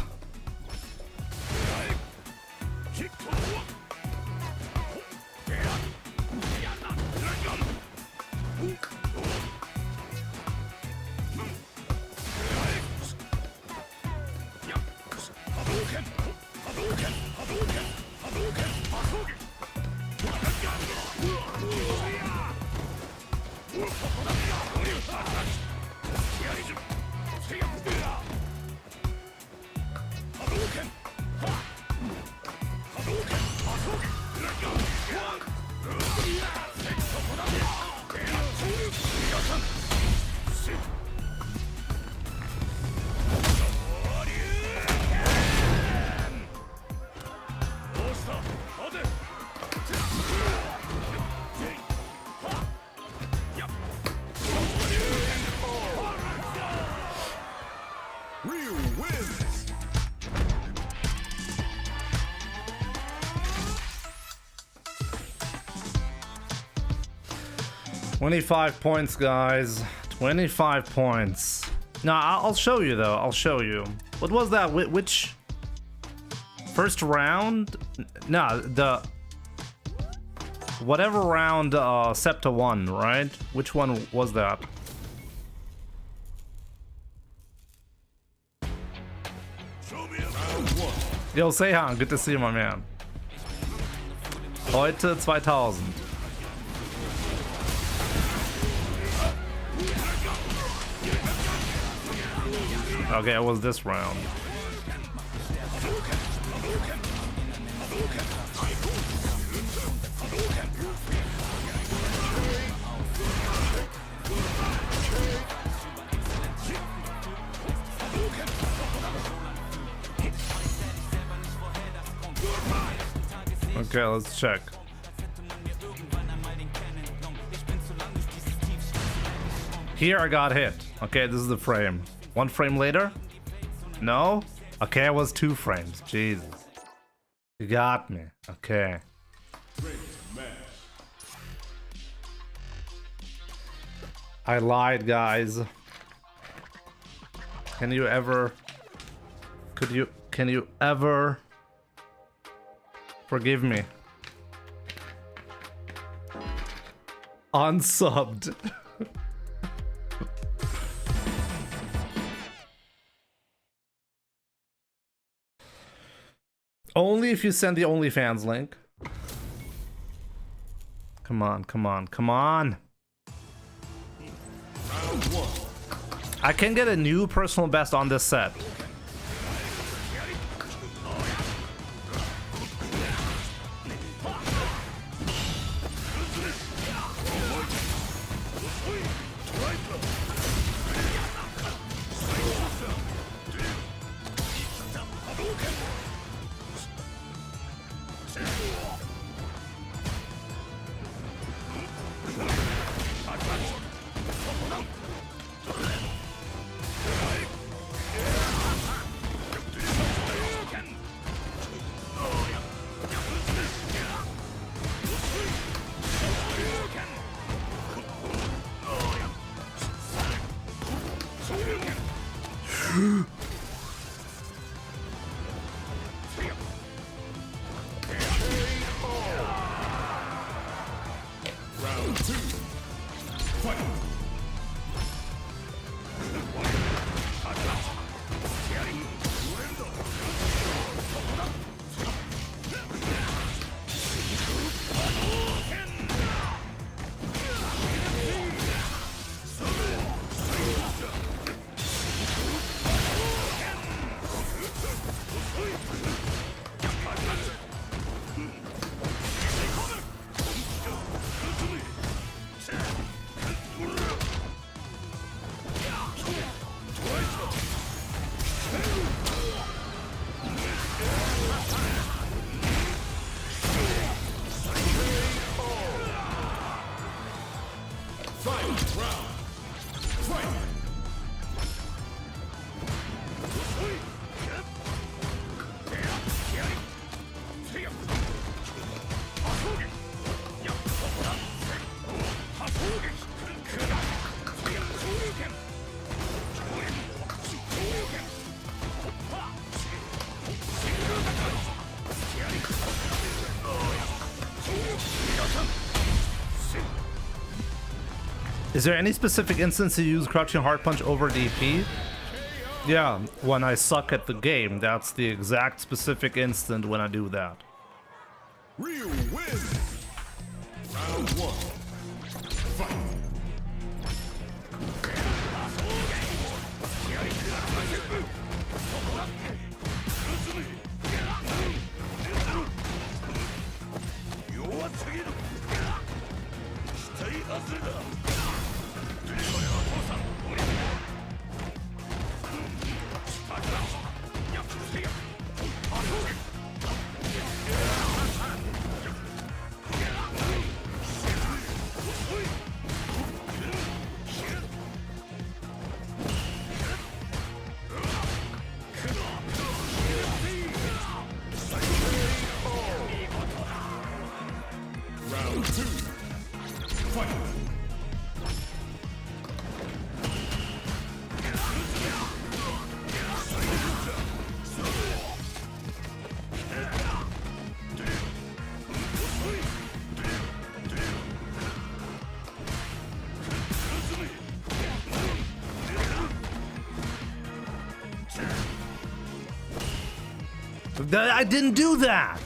Ryu wins. $25 points, guys. 25 points. No, I'll show you though. I'll show you. What was that? Which first round? No, the whatever round Septa won, right? Which one was that? Yo, Seihan, good to see you, my man. Heute 2000. Okay, it was this round. Okay, let's check. Here I got hit. Okay, this is the frame. One frame later? No? Okay, it was 2 frames. Jesus. You got me. Okay. I lied, guys. Can you ever forgive me? Unsubbed. Only if you send the OnlyFans link. Come on, come on, come on. I can get a new personal best on this set. Is there any specific instance you use crouching hard punch over DP? Yeah, when I suck at the game, that's the exact specific instant when I do that. Ryu wins. Round 1. Fight. Round 2. Fight. I didn't do that!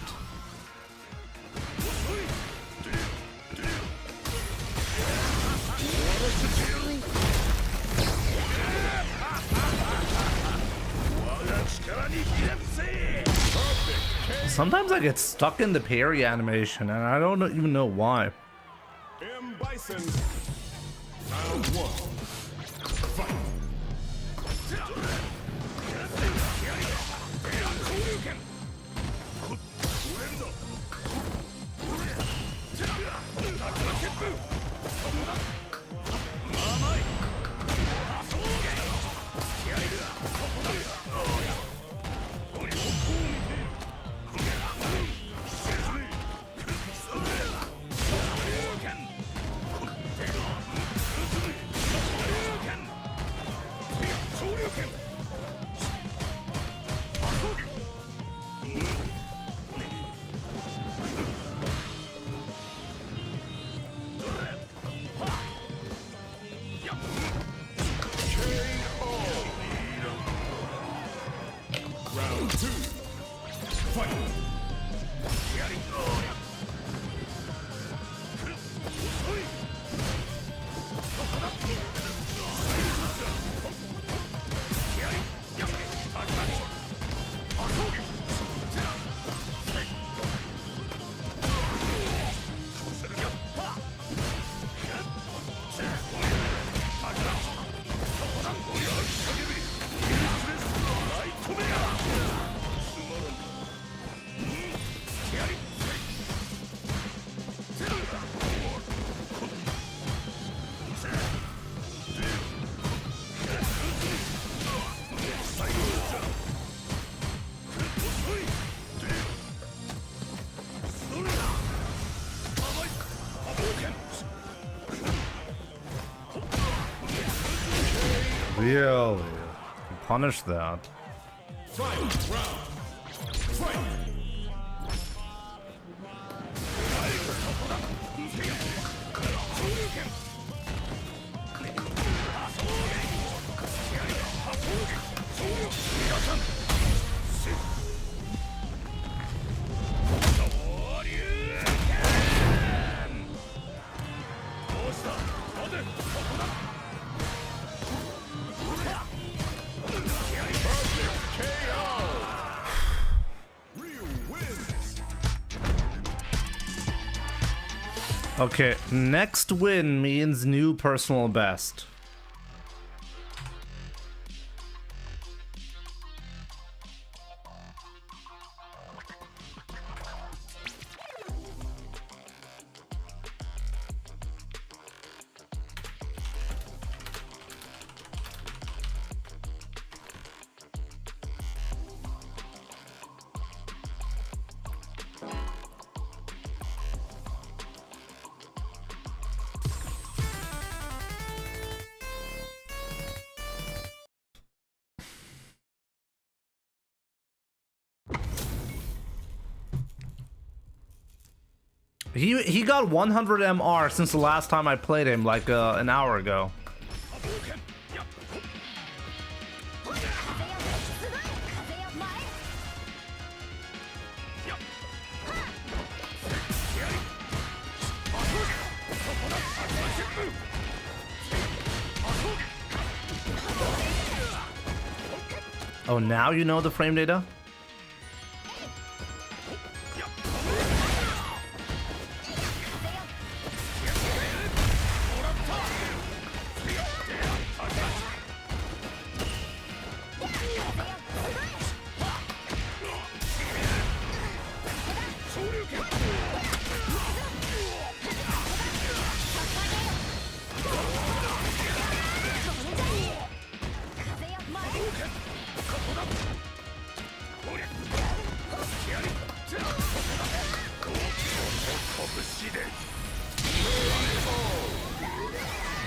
Sometimes I get stuck in the parry animation and I don't even know why. M. Bison. Round 1. Fight. Round 2. Fight. Really? Punish that. Fight. Round. Fight. Okay, next win means new personal best. He got 100 MR since the last time I played him, like an hour ago. Oh, now you know the frame data?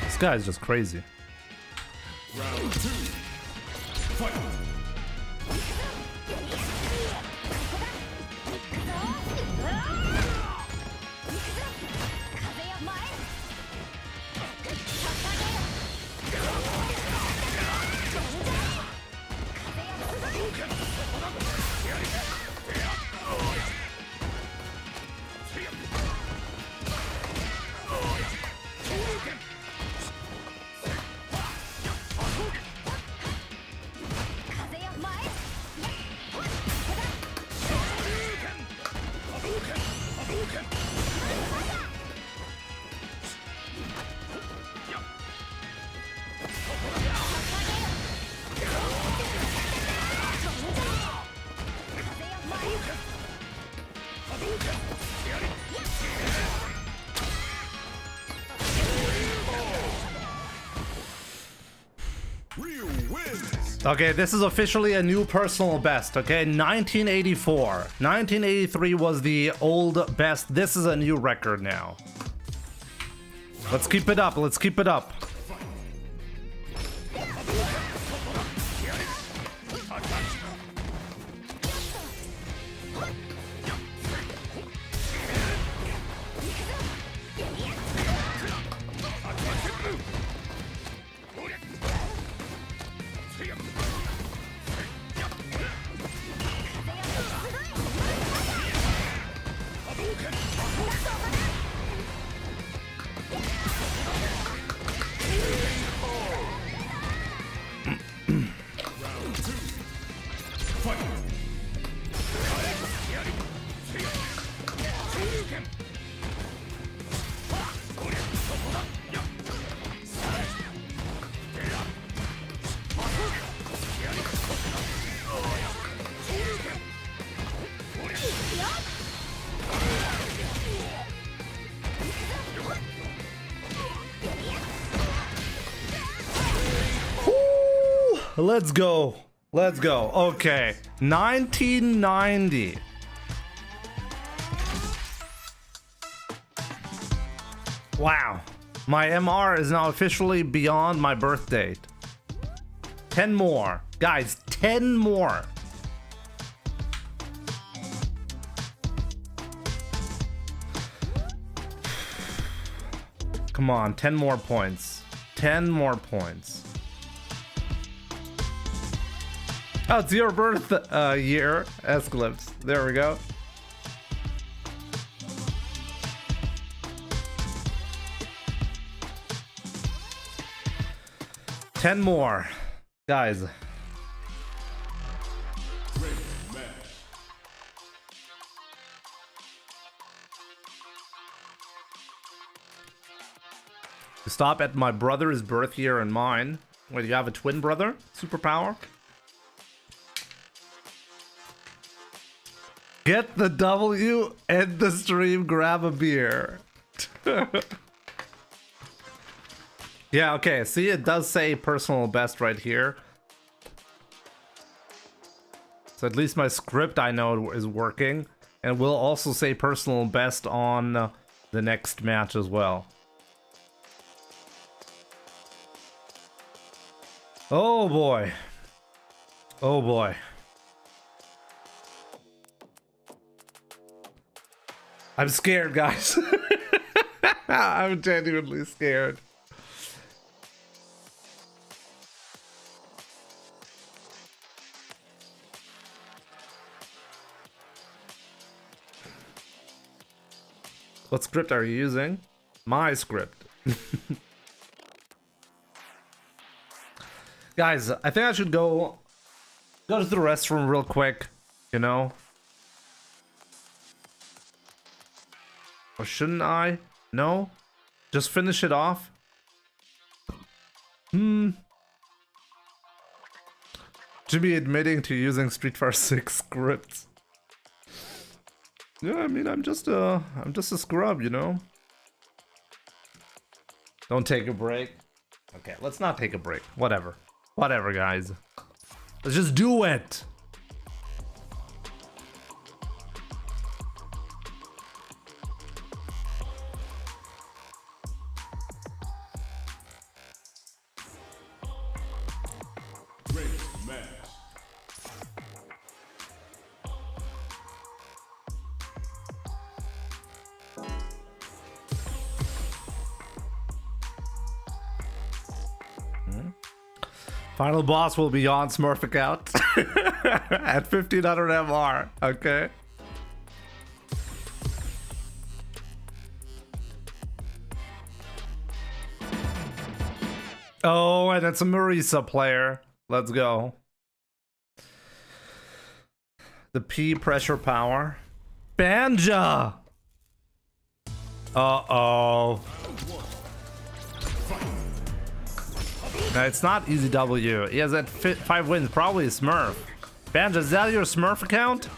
This guy is just crazy. Round 2. Fight. Okay, this is officially a new personal best, okay? 1984. 1983 was the old best. This is a new record now. Let's keep it up. Let's keep it up. Let's go. Let's go. Okay. 1990. Wow. My MR is now officially beyond my birth date. 10 more. Guys, 10 more. Come on, 10 more points. 10 more points. Oh, it's your birth year, Esclips. There we go. Ten more, guys. Stop at my brother's birth year and mine. Wait, you have a twin brother? Superpower? Get the W, end the stream, grab a beer. Yeah, okay, see, it does say personal best right here. So at least my script, I know, is working. And we'll also say personal best on the next match as well. Oh boy. Oh boy. I'm scared, guys. I'm genuinely scared. What script are you using? My script. Guys, I think I should go to the restroom real quick, you know? Or shouldn't I? No? Just finish it off? Jimmy admitting to using Street Fighter 6 scripts. Yeah, I mean, I'm just a scrub, you know? Don't take a break. Okay, let's not take a break. Whatever. Whatever, guys. Let's just do it! Great match. Final boss will be on Smurf account at 1500 MR. Okay. Oh, and it's a Marisa player. Let's go. The P pressure power. Banja! Uh-oh. No, it's not Easy W. He has that 5 wins, probably a Smurf. Banja, is that your Smurf account?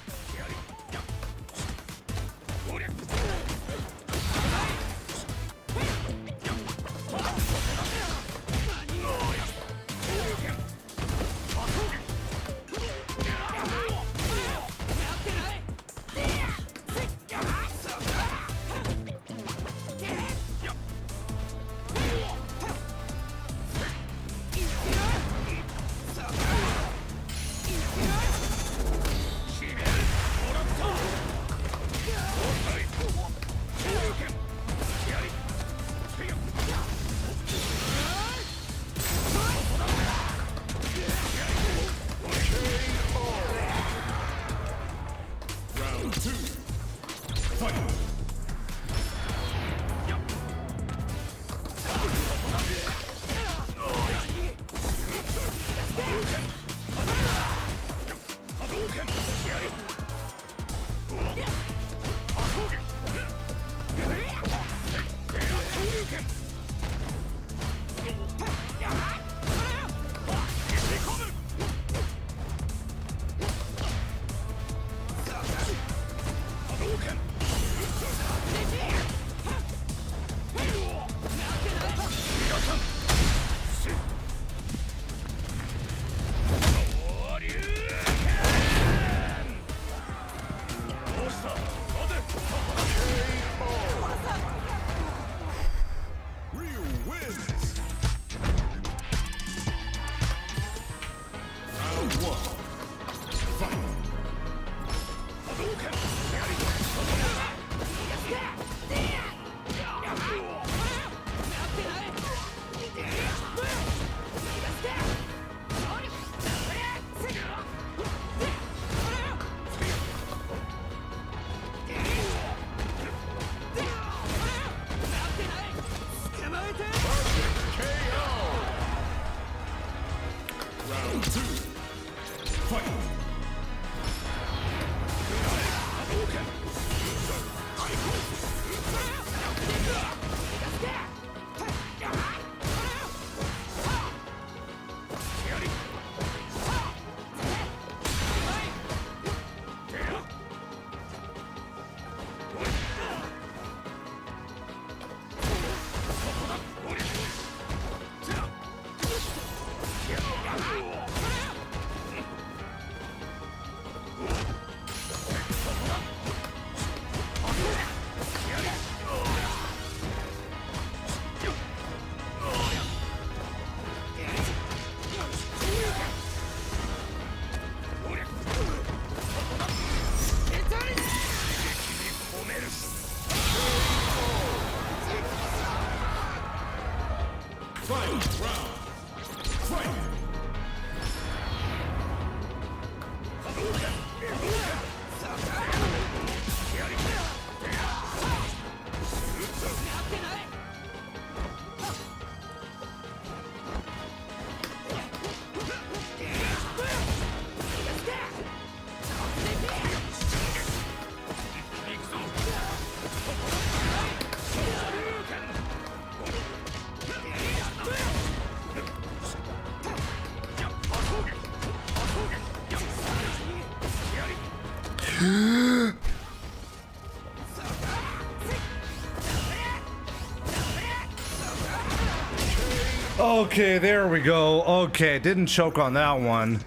Okay, there we go. Okay, didn't choke on that one.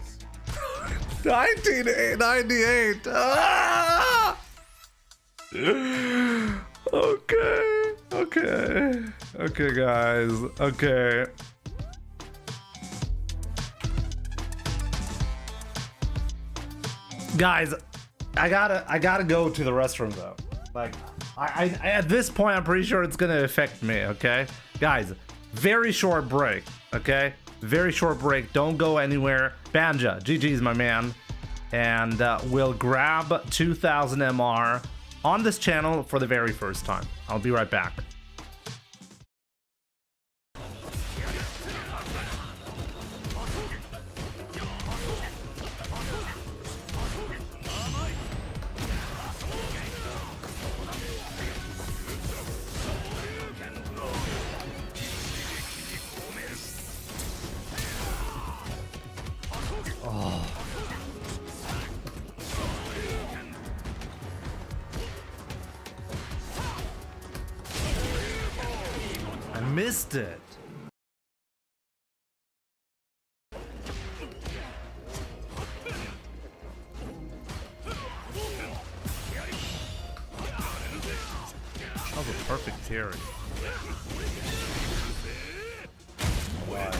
1998. Ah! Okay. Okay. Okay, guys. Okay. Guys, I gotta go to the restroom though. Like, I at this point I'm pretty sure it's gonna affect me. Okay, guys, very short break. Okay, very short break. Don't go anywhere. Banja, GG's my man, and we'll grab 2000 MR on this channel for the very first time. I'll be right back. I missed it. That was a perfect parry. Wow.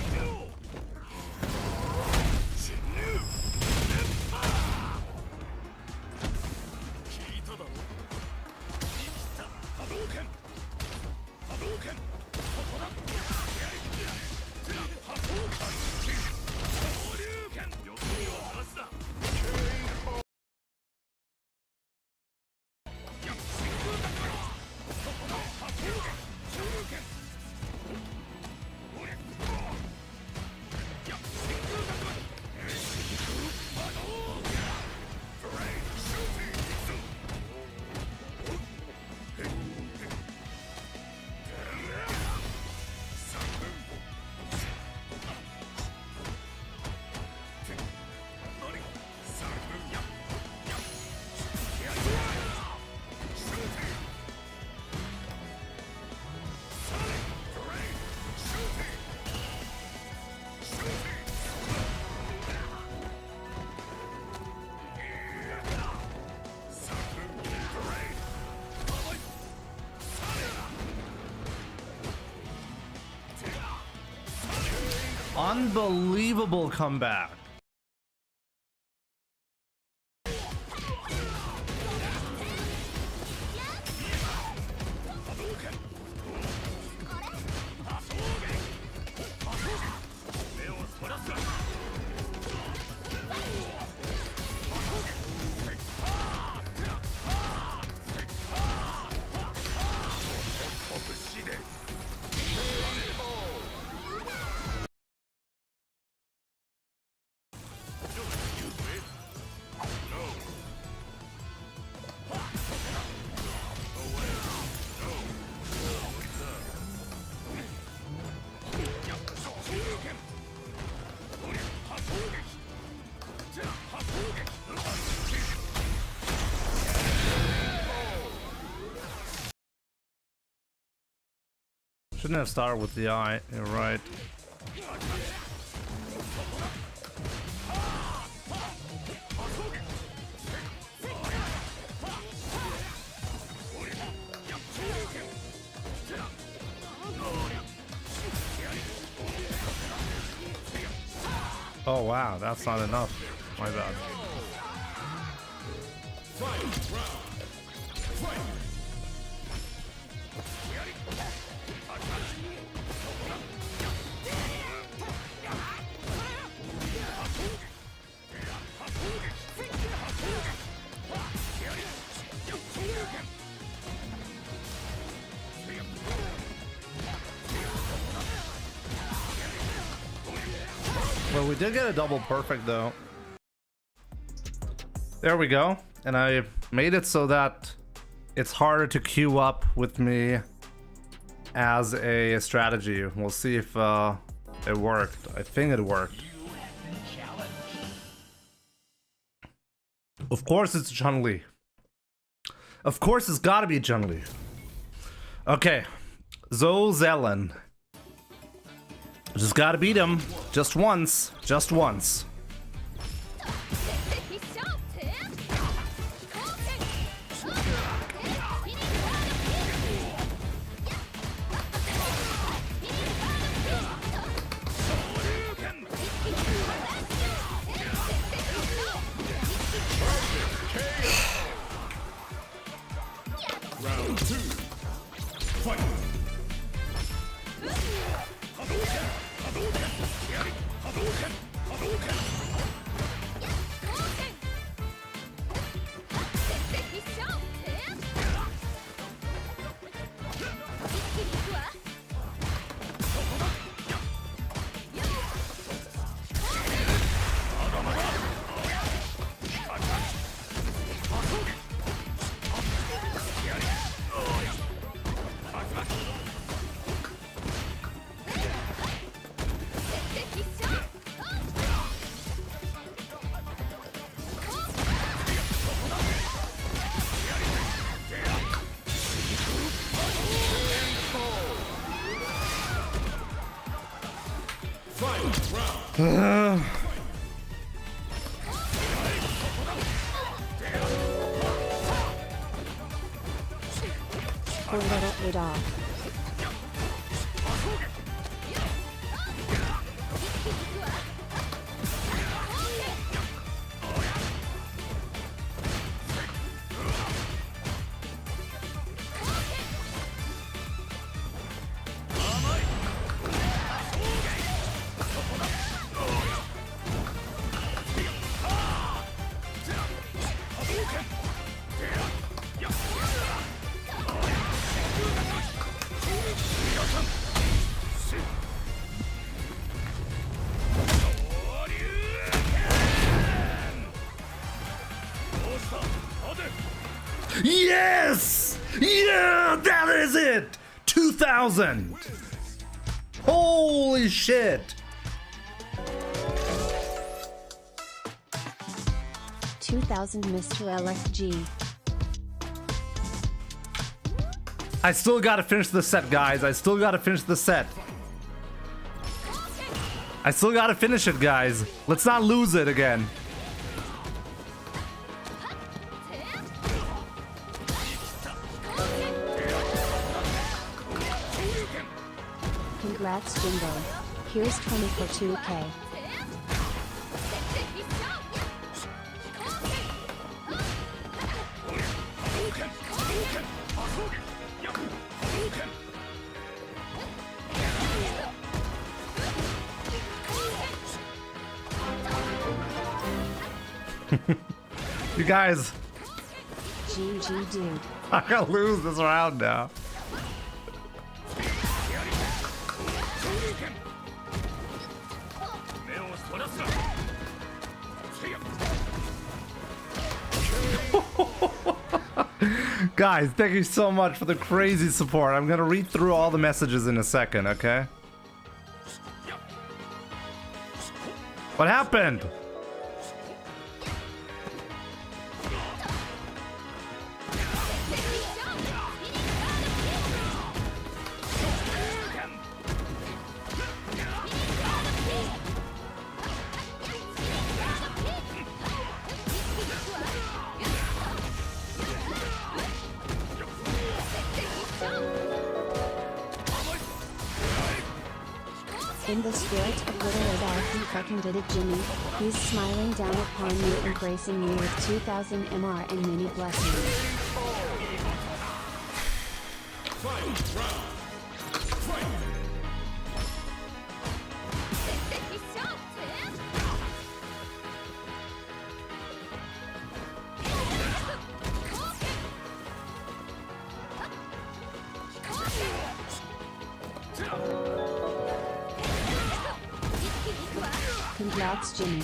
Unbelievable comeback. Shouldn't have started with the eye. You're right. Oh wow, that's not enough. My bad. Well, we did get a double perfect though. There we go. And I made it so that it's harder to queue up with me as a strategy. We'll see if it worked. I think it worked. Of course it's Chun-Li. Of course it's gotta be Chun-Li. Okay. Zoe Zelen. Just gotta beat him. Just once. Just once. Round 2. Fight. Poor little Adolf. Yes! Yeah, that is it! 2000! Holy shit! 2000 Mr. LSG. I still gotta finish the set, guys. I still gotta finish the set. I still gotta finish it, guys. Let's not lose it again. Congrats, Jimbo. Here's 20 for 2K. You guys, GG, dude. I gotta lose this round now. Guys, thank you so much for the crazy support. I'm gonna read through all the messages in a second, okay? What happened? In the spirit of little Adolf, you fucking did it, Jimmy. He's smiling down upon you, embracing you with 2000 MR and many blessings. Congrats, Jimmy.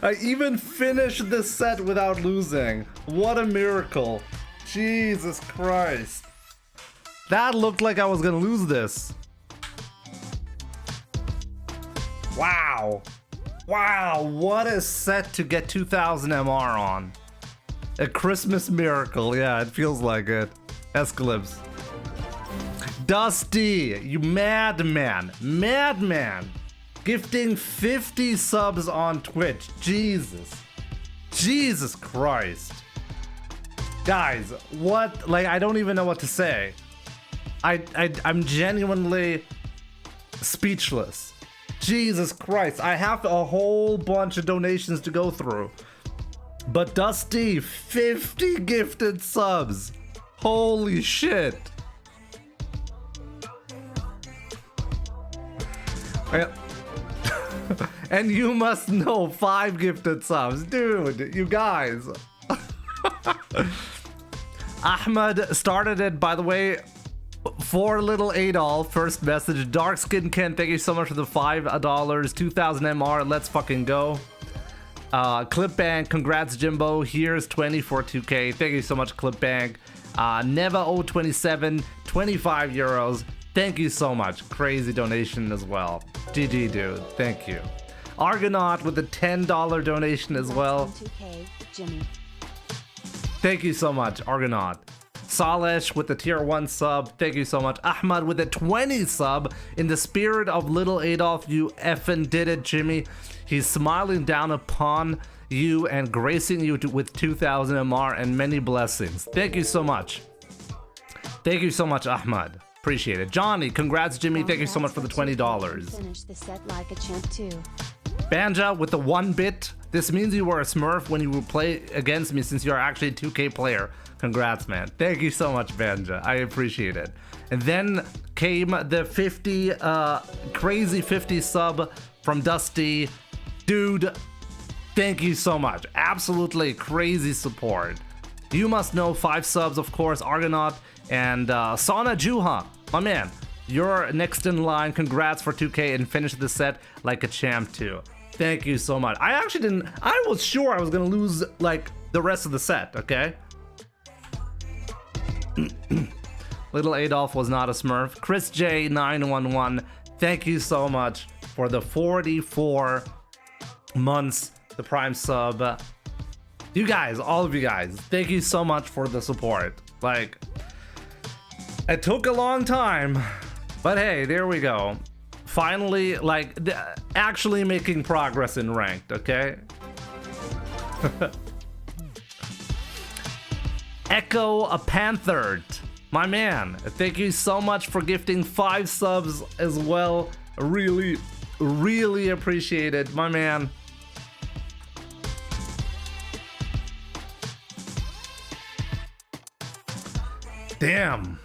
I even finished this set without losing. What a miracle. Jesus Christ. That looked like I was gonna lose this. Wow. Wow, what a set to get 2000 MR on. A Christmas miracle, yeah, it feels like it. Escalibs. Dusty, you madman. Madman. Gifting 50 subs on Twitch. Jesus. Jesus Christ. Guys, what? Like, I don't even know what to say. I'm genuinely speechless. Jesus Christ. I have a whole bunch of donations to go through. But Dusty, 50 gifted subs. Holy shit. And you must know 5 gifted subs. Dude, you guys. Ahmed started it, by the way, for little Adolf. First message. Dark Skin Ken, thank you so much for the $5. 2000 MR, let's fucking go. Clipbank, congrats Jimbo. Here's 20 for 2K. Thank you so much, Clipbank. Neva027, 25 euros. Thank you so much. Crazy donation as well. GG, dude. Thank you. Argonaut with a $10 donation as well. 2K, Jimmy. Thank you so much, Argonaut. Salesh with the tier 1 sub. Thank you so much. Ahmad with a 20 sub. In the spirit of little Adolf, you effing did it, Jimmy. He's smiling down upon you and gracing you with 2000 MR and many blessings. Thank you so much. Thank you so much, Ahmad. Appreciate it. Johnny, congrats, Jimmy. Thank you so much for the $20. Finish the set like a champ too. Banja with the 1 bit. This means you were a smurf when you would play against me, since you are actually a 2K player. Congrats, man. Thank you so much, Banja. I appreciate it. And then came the 50, crazy 50 sub from Dusty. Dude, thank you so much. Absolutely crazy support. You must know 5 subs, of course, Argonaut and Sana Juha. My man, you're next in line. Congrats for 2K and finish the set like a champ too. Thank you so much. I actually didn't, I was sure I was gonna lose like the rest of the set, okay? Little Adolf was not a smurf. Chris J911, thank you so much for the 44 months, the prime sub. You guys, all of you guys, thank you so much for the support. Like, it took a long time, but hey, there we go. Finally, like, actually making progress in ranked, okay? Echo a Panther, my man, thank you so much for gifting 5 subs as well. Really, really appreciate it, my man. Damn.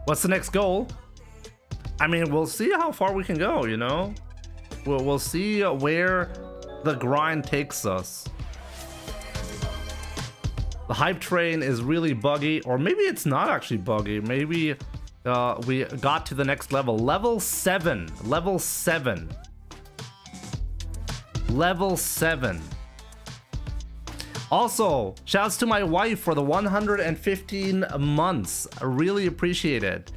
What's the next goal? I mean, we'll see how far we can go, you know? We'll see where the grind takes us. The hype train is really buggy, or maybe it's not actually buggy. Maybe we got to the next level. Level 7. Level 7. Level 7. Also, shouts to my wife for the 115 months. I really appreciate it.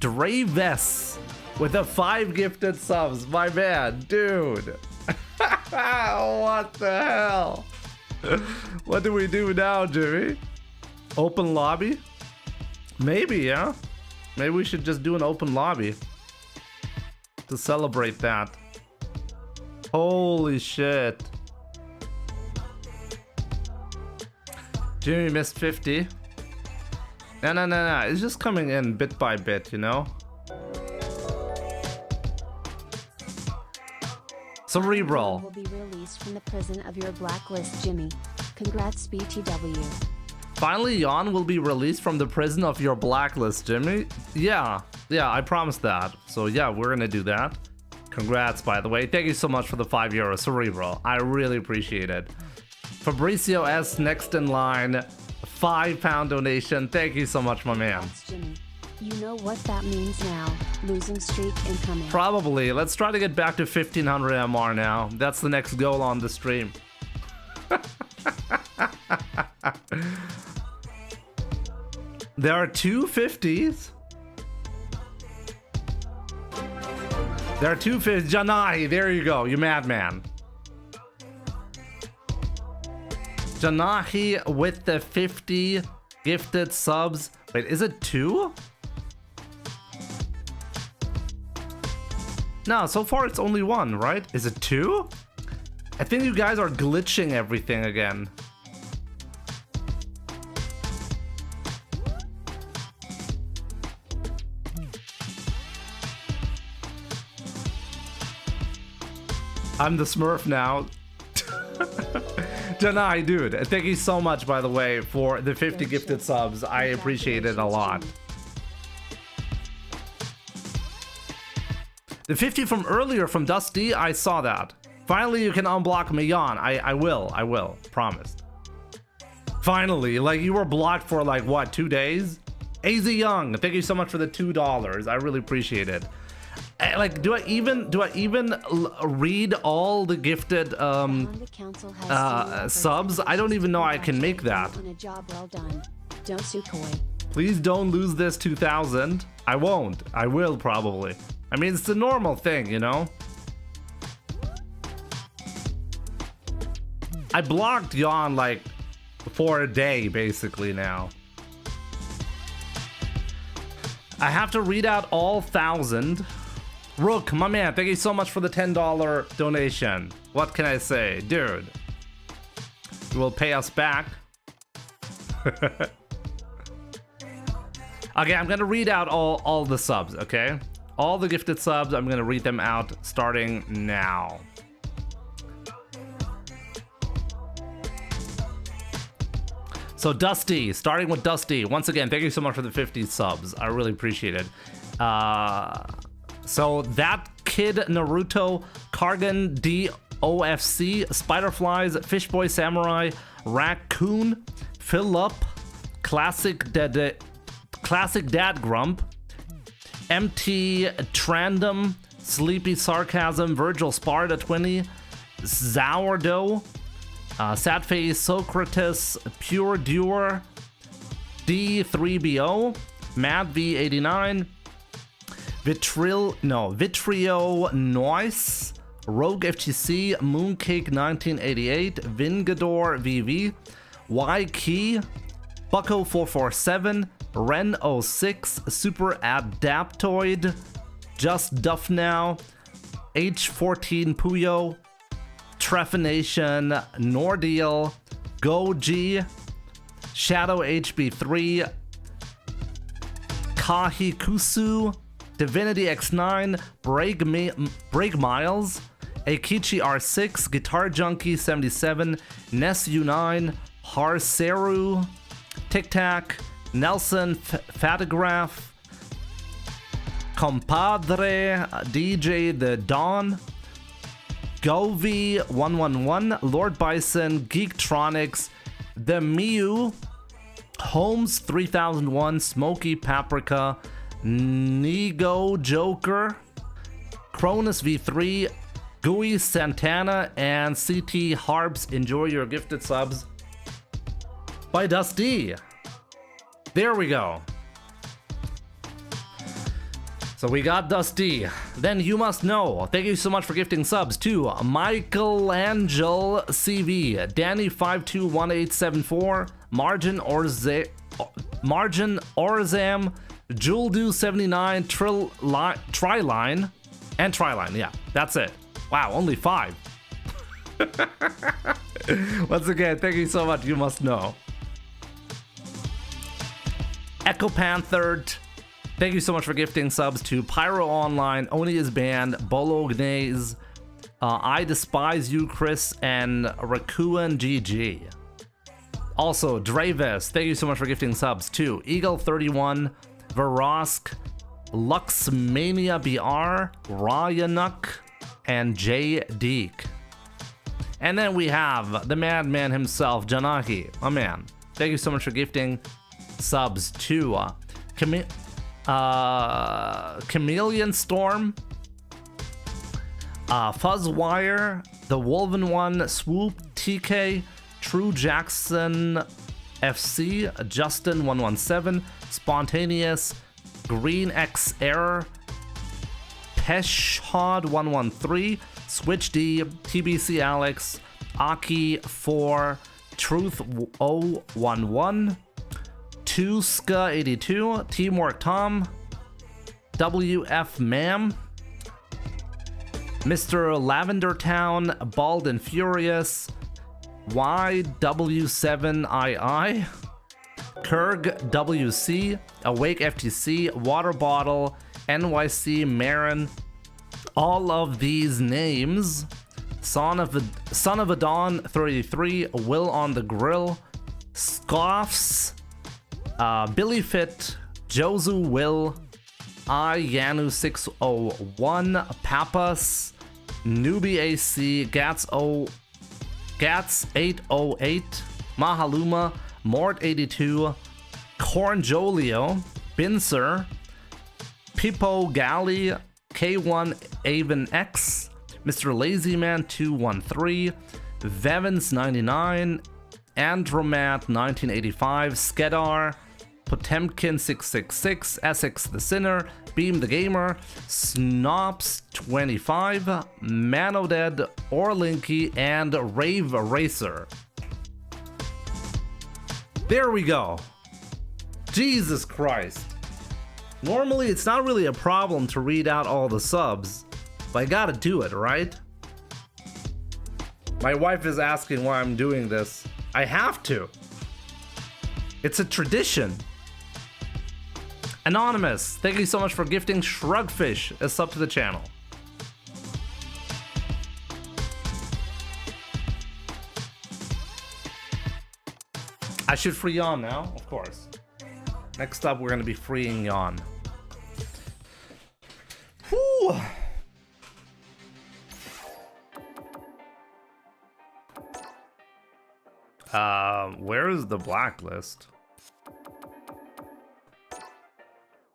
Draves with the 5 gifted subs. My man, dude. What the hell? What do we do now, Jimmy? Open lobby? Maybe, yeah. Maybe we should just do an open lobby to celebrate that. Holy shit. Jimmy missed 50. No. It's just coming in bit by bit, you know? Cerebral. Will be released from the prison of your blacklist, Jimmy. Congrats, BTW. Finally, Jan will be released from the prison of your blacklist, Jimmy. Yeah, I promised that. So yeah, we're gonna do that. Congrats, by the way. Thank you so much for the €5, Cerebral. I really appreciate it. Fabricio S, next in line. £5 donation. Thank you so much, my man. Congrats, Jimmy. You know what that means now. Losing streak incoming. Probably. Let's try to get back to 1500 MR now. That's the next goal on the stream. There are two 50s. There are two 50s. Janai, there you go. You madman. Janahi with the 50 gifted subs. Wait, is it 2? No, so far it's only 1, right? Is it 2? I think you guys are glitching everything again. I'm the Smurf now. Janai, dude, thank you so much, by the way, for the 50 gifted subs. I appreciate it a lot. The 50 from earlier from Dusty, I saw that. Finally, you can unblock Mian. I will, promised. Finally, like you were blocked for like what, 2 days? AZ Young, thank you so much for the $2. I really appreciate it. Like, do I even read all the gifted subs? I don't even know I can make that. Please don't lose this 2000. I won't. I will probably. I mean, it's the normal thing, you know? I blocked Yon like for a day basically now. I have to read out all 1,000. Rook, my man, thank you so much for the $10 donation. What can I say? Dude, you will pay us back. Okay, I'm gonna read out all the subs, okay? All the gifted subs, I'm gonna read them out starting now. So Dusty, starting with Dusty. Once again, thank you so much for the 50 subs. I really appreciate it. So that kid Naruto, Kargan DOFC, Spiderflies, Fishboy Samurai, Raccoon, Philip, Classic Dad Grump, MT Trandom, Sleepy Sarcasm, Virgil Sparta 20, Sourdough, Sadface Socrates, Pure Dure, D3BO, Mad V89, Vitrio Noise, Rogue FTC, Mooncake 1988, Vingador VV, Y Key, Bucko 447, Ren 06, Super Adaptoid, Just Duff Now, H14 Puyo, Trephination, Nordeal, Goji, Shadow HB3, Kahikusu, Divinity X9, Break Miles, Akichi R6, Guitar Junkie 77, Ness U9, Harseru, Tic Tac, Nelson Fatograph, Compadre, DJ The Dawn, Govi 111, Lord Bison, Geektronics, The Miu, Holmes 3001, Smoky Paprika, Nego Joker, Cronus V3, Gooey Santana, and CT Harps. Enjoy your gifted subs by Dusty. There we go. So we got Dusty. Then You Must Know. Thank you so much for gifting subs to Michelangelo CV, Danny521874, Margin Orzam, Juldu79, Triline, and Triline. Yeah, that's it. Wow, only 5. Once again, thank you so much. You Must Know. Echo Panther, thank you so much for gifting subs to Pyro Online, Oni is Banned, Bolognese, I Despise You, Chris, and Raccoon GG. Also, Dravis, thank you so much for gifting subs to Eagle31, Verosk, Luxmania BR, Ryanuk, and J Deek. And then we have the madman himself, Janaki, my man. Thank you so much for gifting subs to Chameleon Storm, Fuzzwire, the Wolven One, Swoop, TK, True Jackson, FC, Justin 117, Spontaneous, Green X Error, Peshhod 113, Switch D, TBC Alex, Aki 4, Truth 011, 2ska 82, Teamwork Tom, WF Mam, Mr. Lavender Town, Bald and Furious, YW7II, Kurg WC, Awake FTC, Water Bottle, NYC Marin. All of these names: Son of a Dawn 33, Will on the Grill, Scoffs, Billy Fit, Jozu Will, Yanu 601, Papas, Newbie AC, Gats 808, Mahaluma, Mort 82, Cornjolio, Binser, Pipo Galley, K1 Avon X, Mr. Lazyman 213, Vevins 99, Andromat 1985, Skedar, Potemkin 666, Essex the Sinner, Beam the Gamer, Snops 25, Manoded, Orlinky, and Rave Racer. There we go. Jesus Christ. Normally it's not really a problem to read out all the subs, but I gotta do it, right? My wife is asking why I'm doing this. I have to. It's a tradition. Anonymous, thank you so much for gifting Shrugfish a sub to the channel. I should free Yawn now, of course. Next up, we're gonna be freeing Yawn. Whew. Where is the blacklist?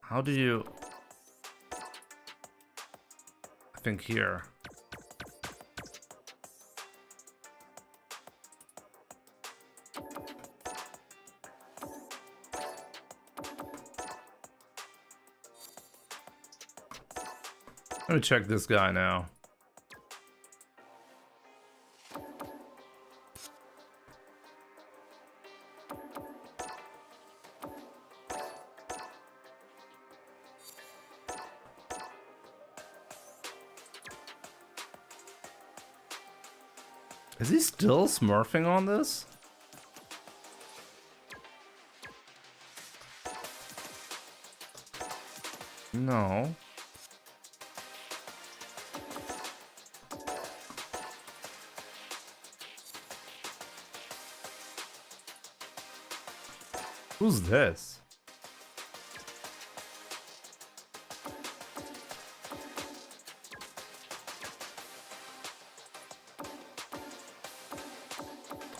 How do you... I think here. Let me check this guy now. Is he still smurfing on this? No. Who's this?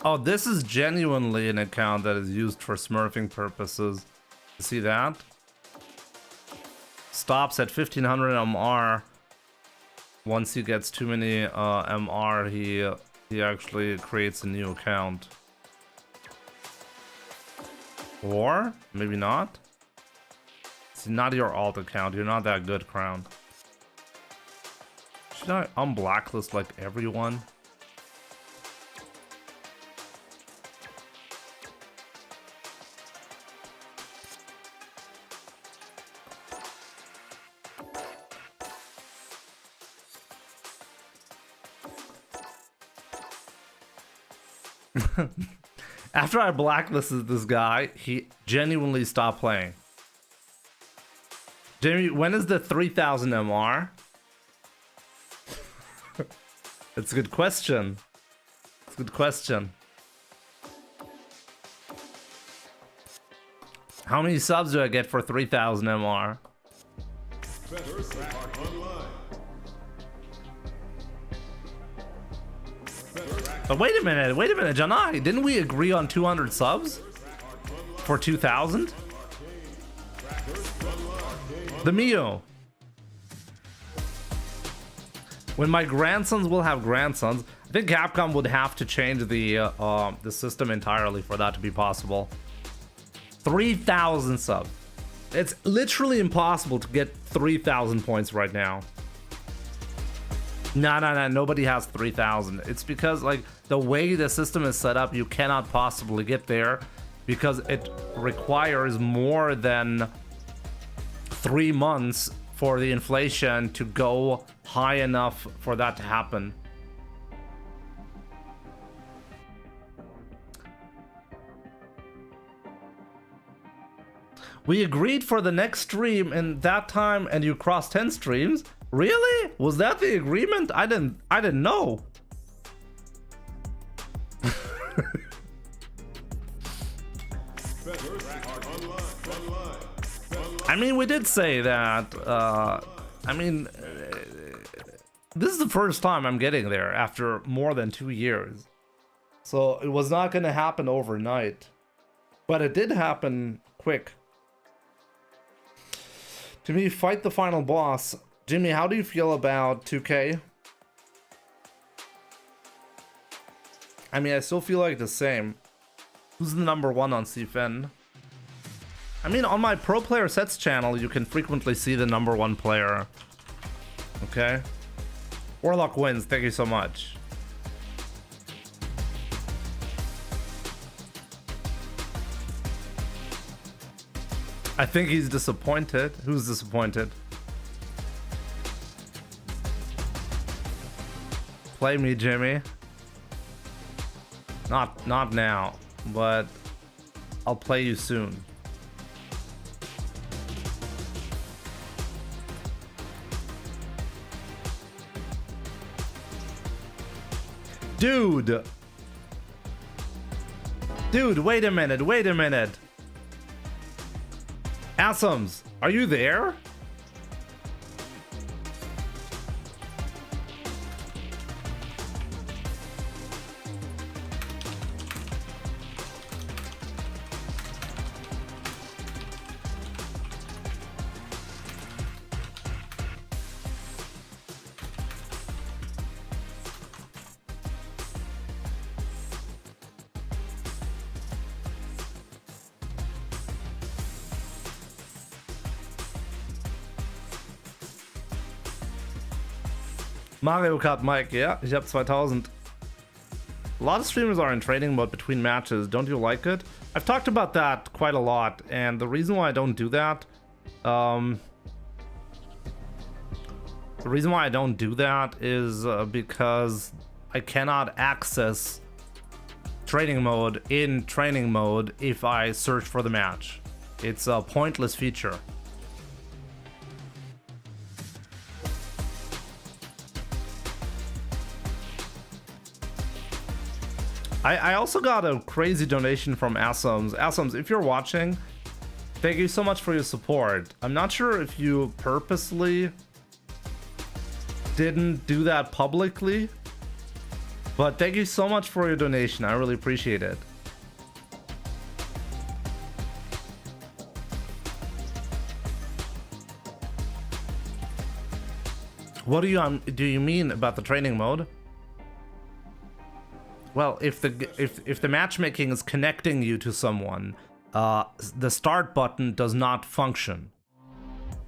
Oh, this is genuinely an account that is used for smurfing purposes. See that? Stops at 1500 MR. Once he gets too many MR, he actually creates a new account. Or maybe not. It's not your alt account. You're not that good, Crown. Should I unblacklist like everyone? After I blacklisted this guy, he genuinely stopped playing. Jamie, when is the 3000 MR? It's a good question. It's a good question. How many subs do I get for 3000 MR? But wait a minute, Janai, didn't we agree on 200 subs? For 2000? The Mio. When my grandsons will have grandsons, I think Capcom would have to change the system entirely for that to be possible. 3,000 subs. It's literally impossible to get 3,000 points right now. No, nobody has 3,000. It's because, like, the way the system is set up, you cannot possibly get there because it requires more than 3 months for the inflation to go high enough for that to happen. We agreed for the next stream in that time and you crossed 10 streams? Really? Was that the agreement? I didn't know. I mean, we did say that. This is the first time I'm getting there after more than 2 years. So it was not gonna happen overnight. But it did happen quick. To me, fight the final boss. Jimmy, how do you feel about 2K? I mean, I still feel like the same. Who's the number 1 on CFN? I mean, on my Pro Player Sets channel, you can frequently see the number 1 player. Okay? Warlock wins, thank you so much. I think he's disappointed. Who's disappointed? Play me, Jimmy. Not now, but I'll play you soon. Dude, wait a minute. Awesomes, are you there? Mario Kart Mike, ja, ich habe 2000. A lot of streamers are in training mode between matches. Don't you like it? I've talked about that quite a lot, and the reason why I don't do that, is because I cannot access training mode in training mode if I search for the match. It's a pointless feature. I also got a crazy donation from Awesomes. Awesomes, if you're watching, thank you so much for your support. I'm not sure if you purposely didn't do that publicly, but thank you so much for your donation. I really appreciate it. What do you mean about the training mode? Well, if the matchmaking is connecting you to someone, the start button does not function.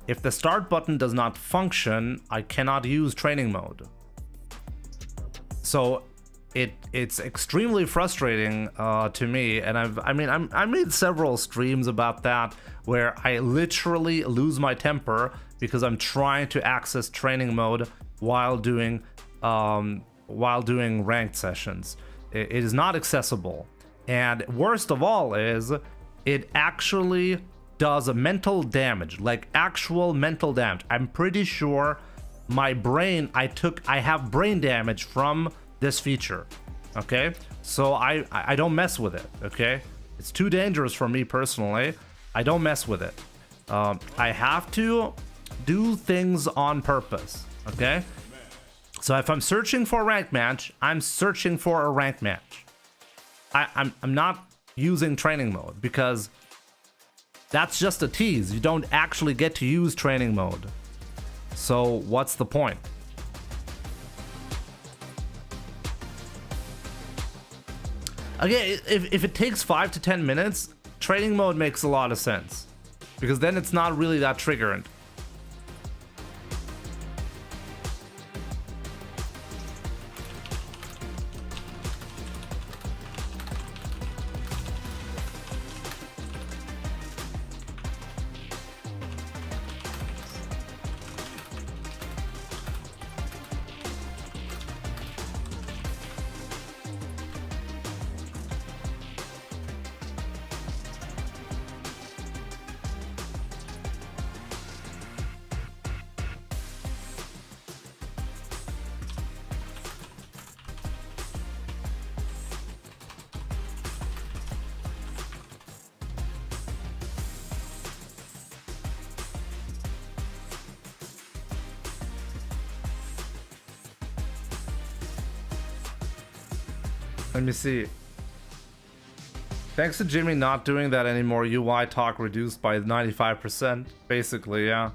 If the start button does not function, I cannot use training mode. So it's extremely frustrating to me, and I made several streams about that where I literally lose my temper because I'm trying to access training mode while doing ranked sessions. It is not accessible, and worst of all is it actually does a mental damage, like actual mental damage. I'm pretty sure my brain, I have brain damage from this feature. Okay, so I don't mess with it. Okay, it's too dangerous for me personally. I don't mess with it. I have to do things on purpose. Okay. So if I'm searching for a ranked match, I'm searching for a ranked match. I'm not using training mode because That's just a tease. You don't actually get to use training mode. So what's the point? Again, if it takes 5 to 10 minutes, training mode makes a lot of sense. Because then it's not really that triggerant. Let me see. Thanks to Jimmy not doing that anymore, UI talk reduced by 95%. Basically, yeah.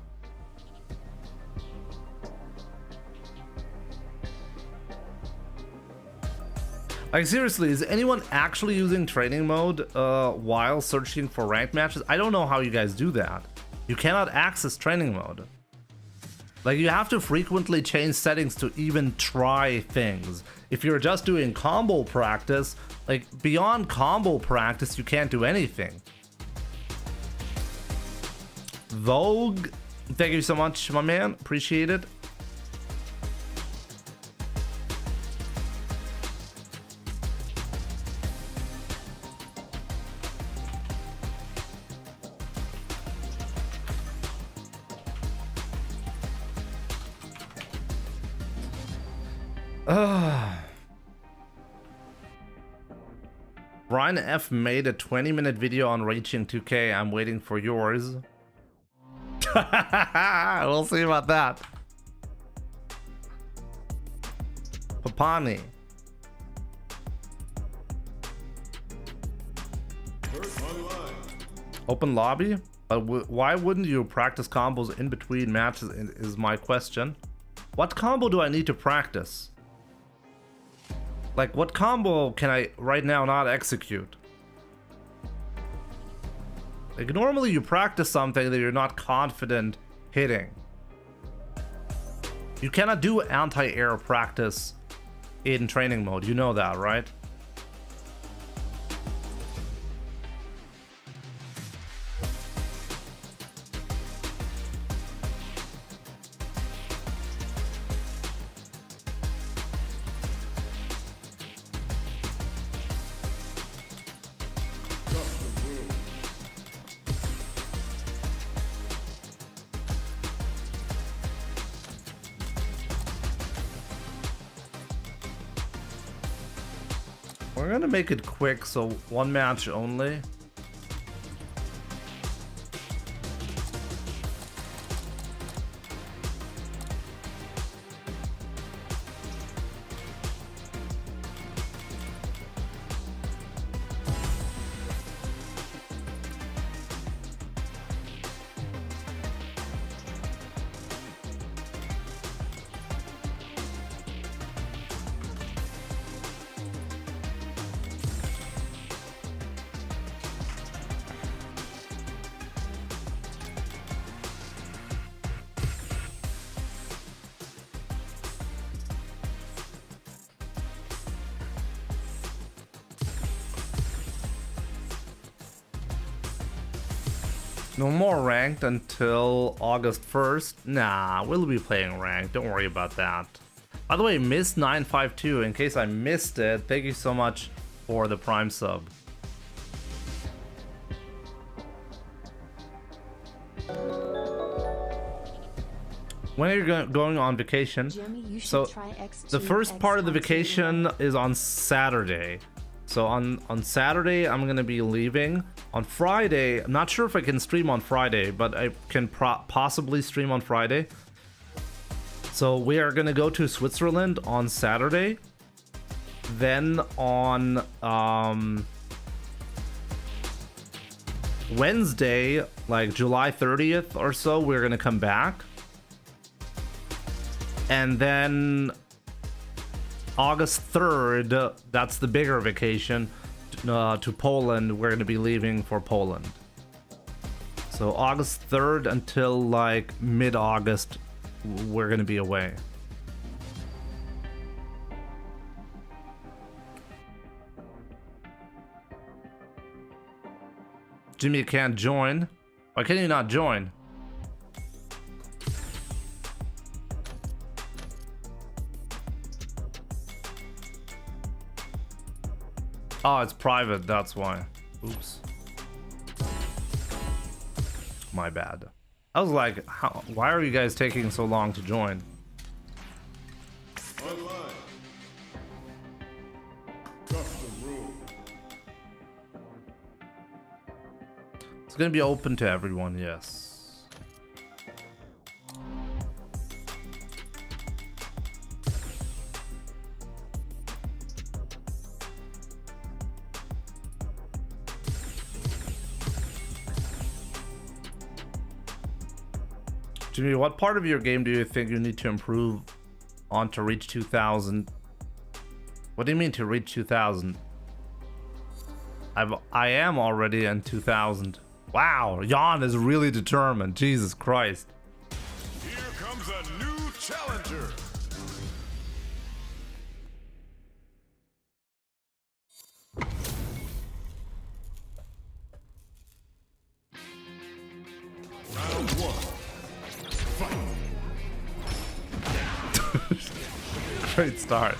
Like, seriously, is anyone actually using training mode while searching for ranked matches? I don't know how you guys do that. You cannot access training mode. Like, you have to frequently change settings to even try things. If you're just doing combo practice, like, beyond combo practice, you can't do anything. Vogue, thank you so much, my man. Appreciate it. Brian F made a 20-minute video on reaching 2K. I'm waiting for yours. We'll see about that. Papani. Open lobby? But why wouldn't you practice combos in between matches is my question. What combo do I need to practice? Like, what combo can I right now not execute? Like, normally you practice something that you're not confident hitting. You cannot do anti-air practice in training mode. You know that, right? We're gonna make it quick, so one match only. No more ranked until August 1st. Nah, we'll be playing ranked. Don't worry about that. By the way, Miss952, in case I missed it, thank you so much for the Prime sub. When are you going on vacation? Jimmy, so the first part of the vacation is on Saturday. So on Saturday, I'm going to be leaving. On Friday, I'm not sure if I can stream on Friday, but I can possibly stream on Friday. So we are going to go to Switzerland on Saturday. Then on Wednesday, like July 30th or so, we're gonna come back. And then August 3rd, that's the bigger vacation, to Poland. We're gonna be leaving for Poland. So August 3rd until like mid-August, we're gonna be away. Jimmy can't join. Why can you not join? Oh, it's private, that's why. Oops. My bad. I was like, why are you guys taking so long to join? Online. Custom room. It's gonna be open to everyone, yes. Jimmy, what part of your game do you think you need to improve on to reach 2000? What do you mean to reach 2000? I am already in 2000. Wow, Jan is really determined. Jesus Christ. Here comes a new challenger. Round one. Fight. Great start.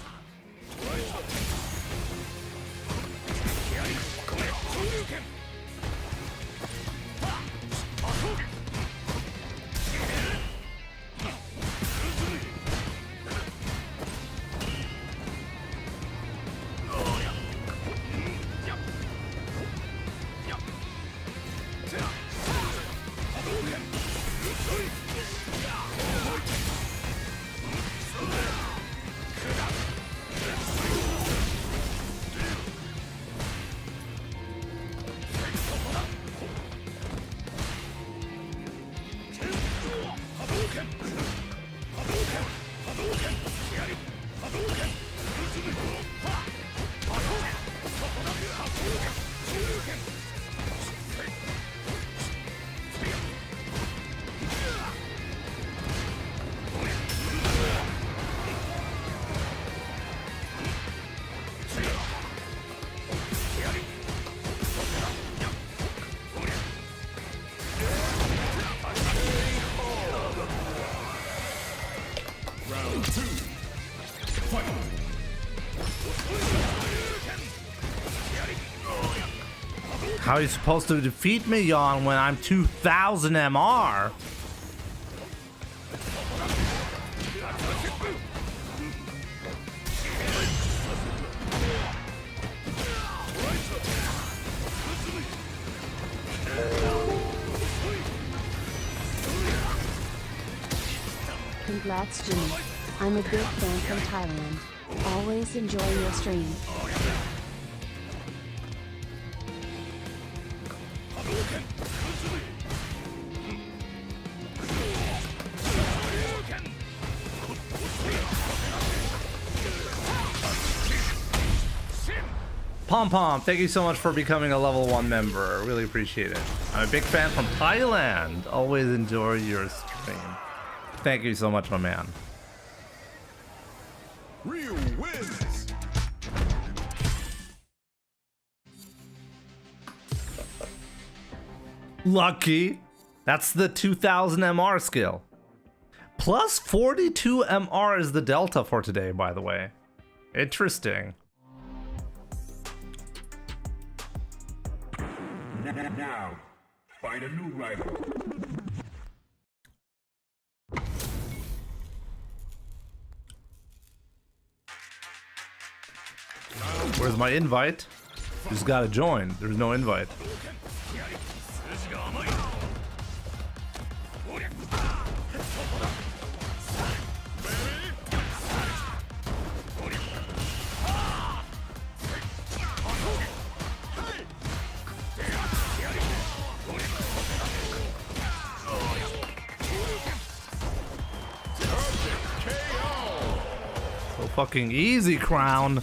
Round two. Fight. How are you supposed to defeat me, Jan, when I'm 2000 MR? Congrats, Jimmy. I'm a big fan from Thailand. Always enjoy your stream. Pom Pom, thank you so much for becoming a level 1 member. Really appreciate it. I'm a big fan from Thailand. Always enjoy your stream. Thank you so much, my man. Real wins. Lucky. That's the 2000 MR skill. Plus 42 MR is the delta for today, by the way. Interesting. Now, find a new rival. Where's my invite? Just gotta join. There's no invite. fucking easy, Crown.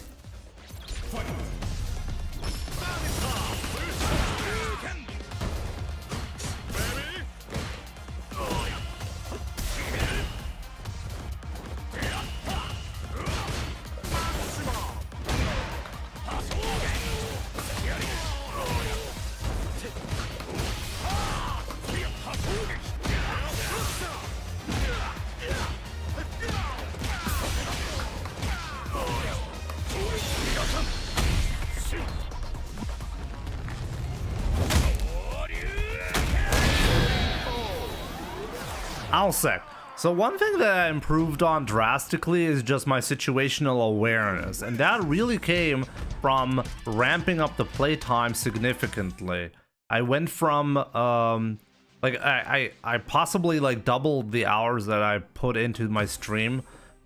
Alsec. So one thing that I improved on drastically is just my situational awareness, and that really came from ramping up the playtime significantly. I went from like I possibly like doubled the hours that I put into my stream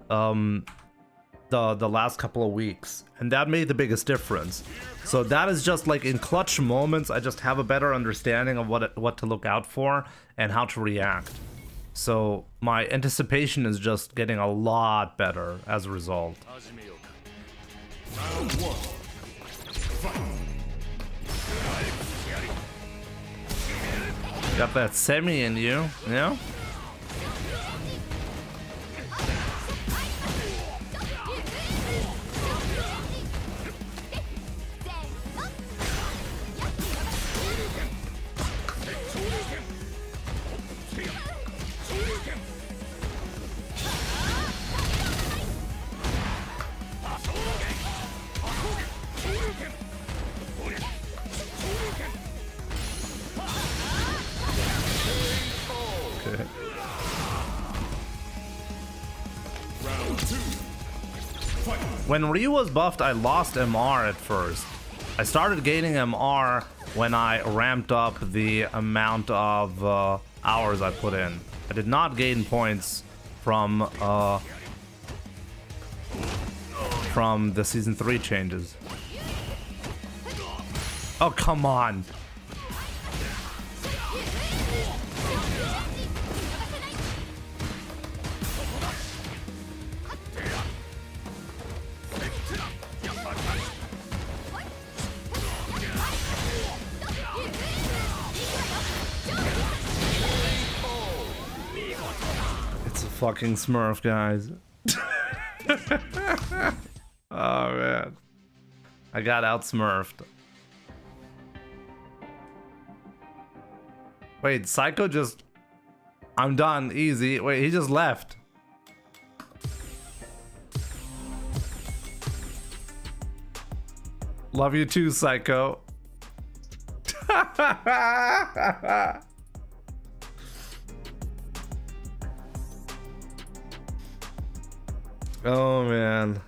the last couple of weeks, and that made the biggest difference. So that is just like in clutch moments, I just have a better understanding of what to look out for and how to react. So my anticipation is just getting a lot better as a result. Round one. Fight. Got that semi in you, you know? When Ryu was buffed, I lost MR at first. I started gaining MR when I ramped up the amount of hours I put in. I did not gain points from the Season 3 changes. Oh, come on. Fucking Smurf, guys. Oh man, I got out Smurfed. Wait, Psycho just... I'm done, easy. Wait, he just left. Love you too, Psycho. Oh man.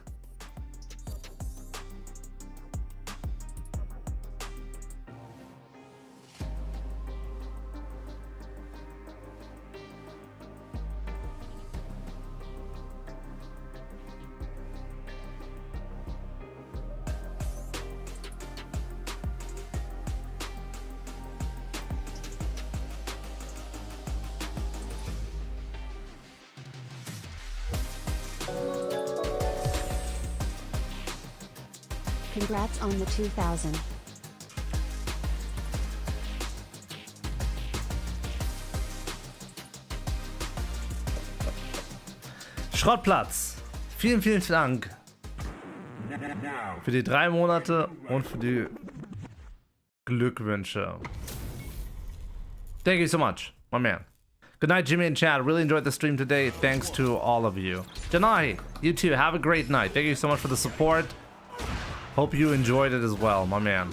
Congrats on the 2000. Schrottplatz. Vielen, vielen Dank für die 3 Monate und für die Glückwünsche. Thank you so much, my man. Good night, Jimmy and Chad. Really enjoyed the stream today. Thanks to all of you. Janai, you too. Have a great night. Thank you so much for the support. Hope you enjoyed it as well, my man.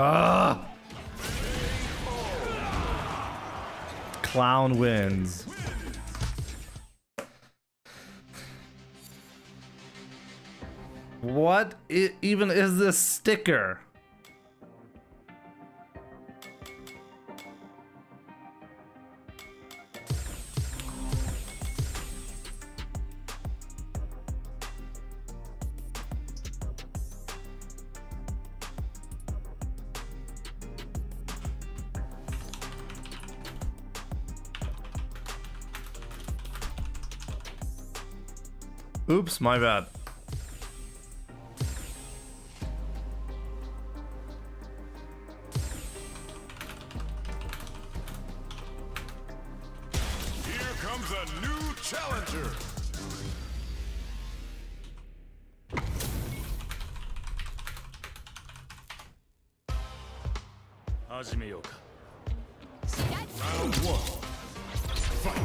Ah! Clown wins. What even is this sticker? Oops, my bad. Here comes a new challenger. Round one. Fight.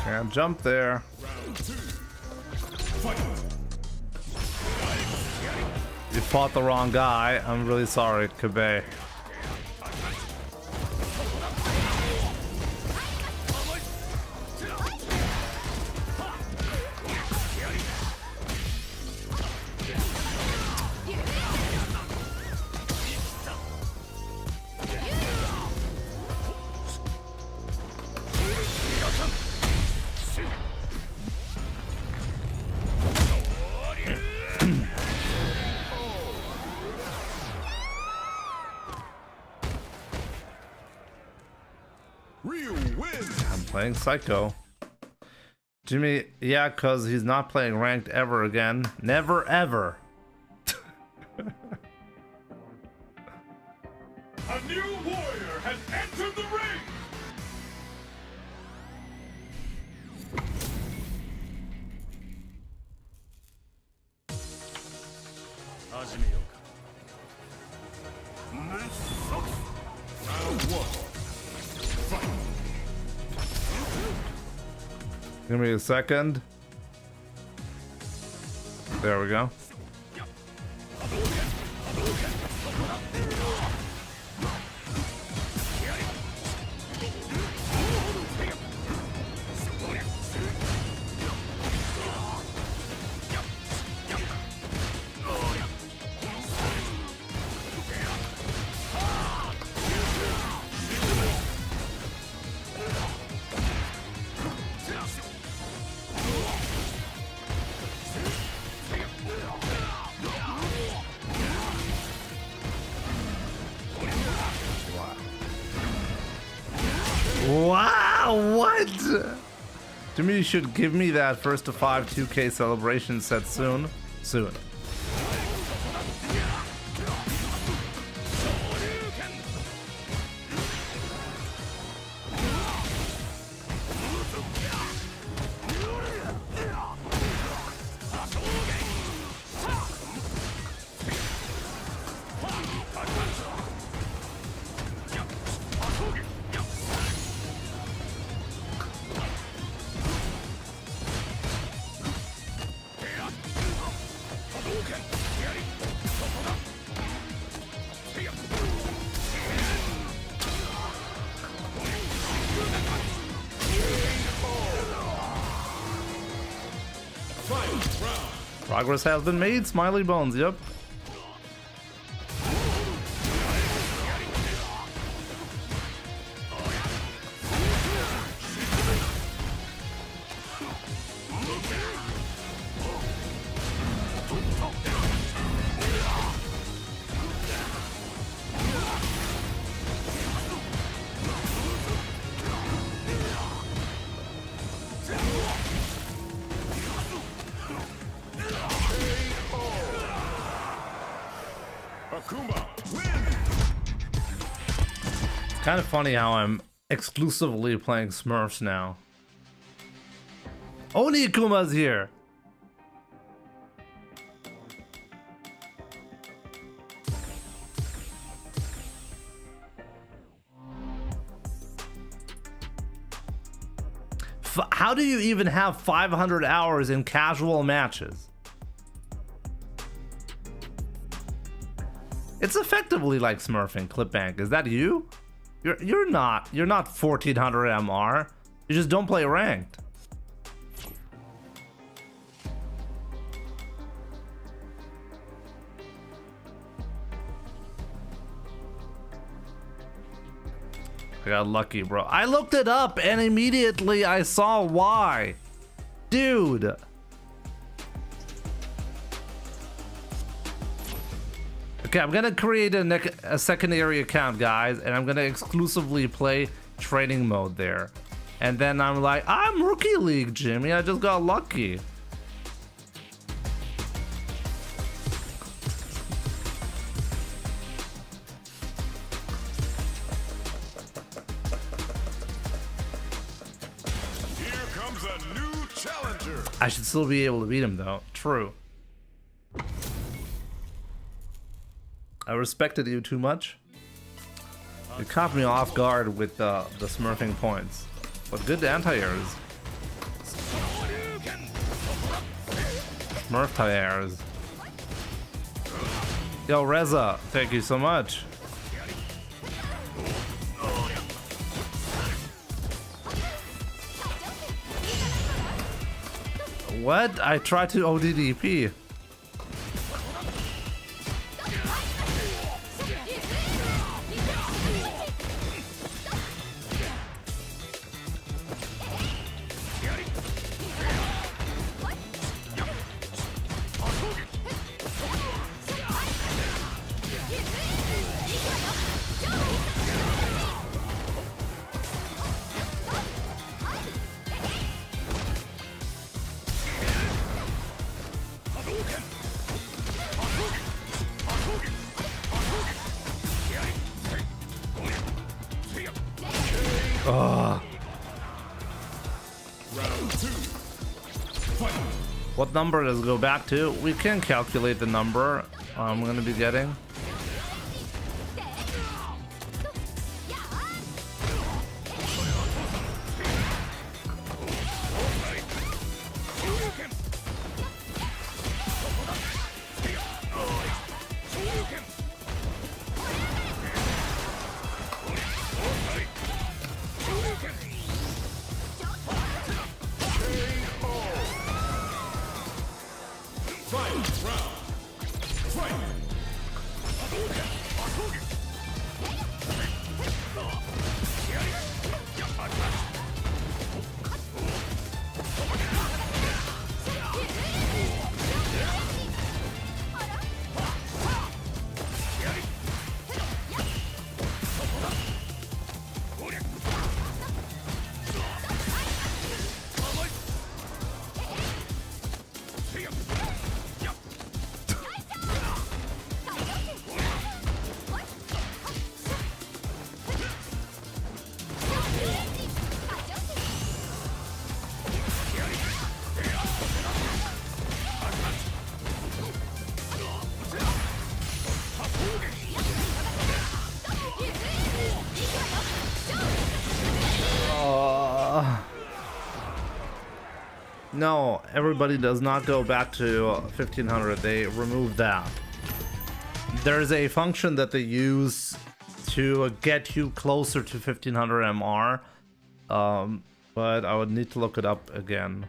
Can't jump there. You fought the wrong guy. I'm really sorry, Kabe. Ryu wins. I'm playing Psycho. Jimmy, yeah, cause he's not playing ranked ever again. Never ever. A new warrior has entered the ring! Round one. Fight. Give me a second. There we go. Wow, what? Jimmy, you should give me that first to 5 2K celebration set soon. Soon. Progress has been made, smiley bones, yep. Kind of funny how I'm exclusively playing Smurfs now. Onikuma's here. How do you even have 500 hours in casual matches? It's effectively like smurfing, Clipbank. Is that you? You're not 1400 MR. You just don't play ranked. I got lucky, bro. I looked it up and immediately I saw why. Dude. Okay, I'm gonna create a secondary account, guys, and I'm gonna exclusively play training mode there. And then I'm like, I'm Rookie League, Jimmy. I just got lucky. I should still be able to beat him, though. True. I respected you too much. You caught me off guard with the smurfing points. But good anti-airs. Smurf tires. Yo, Reza, thank you so much. What? I tried to ODDP. What number does it go back to? We can calculate the number I'm gonna be getting. No, everybody does not go back to 1500. They removed that. There's a function that they use to get you closer to 1500 MR, but I would need to look it up again.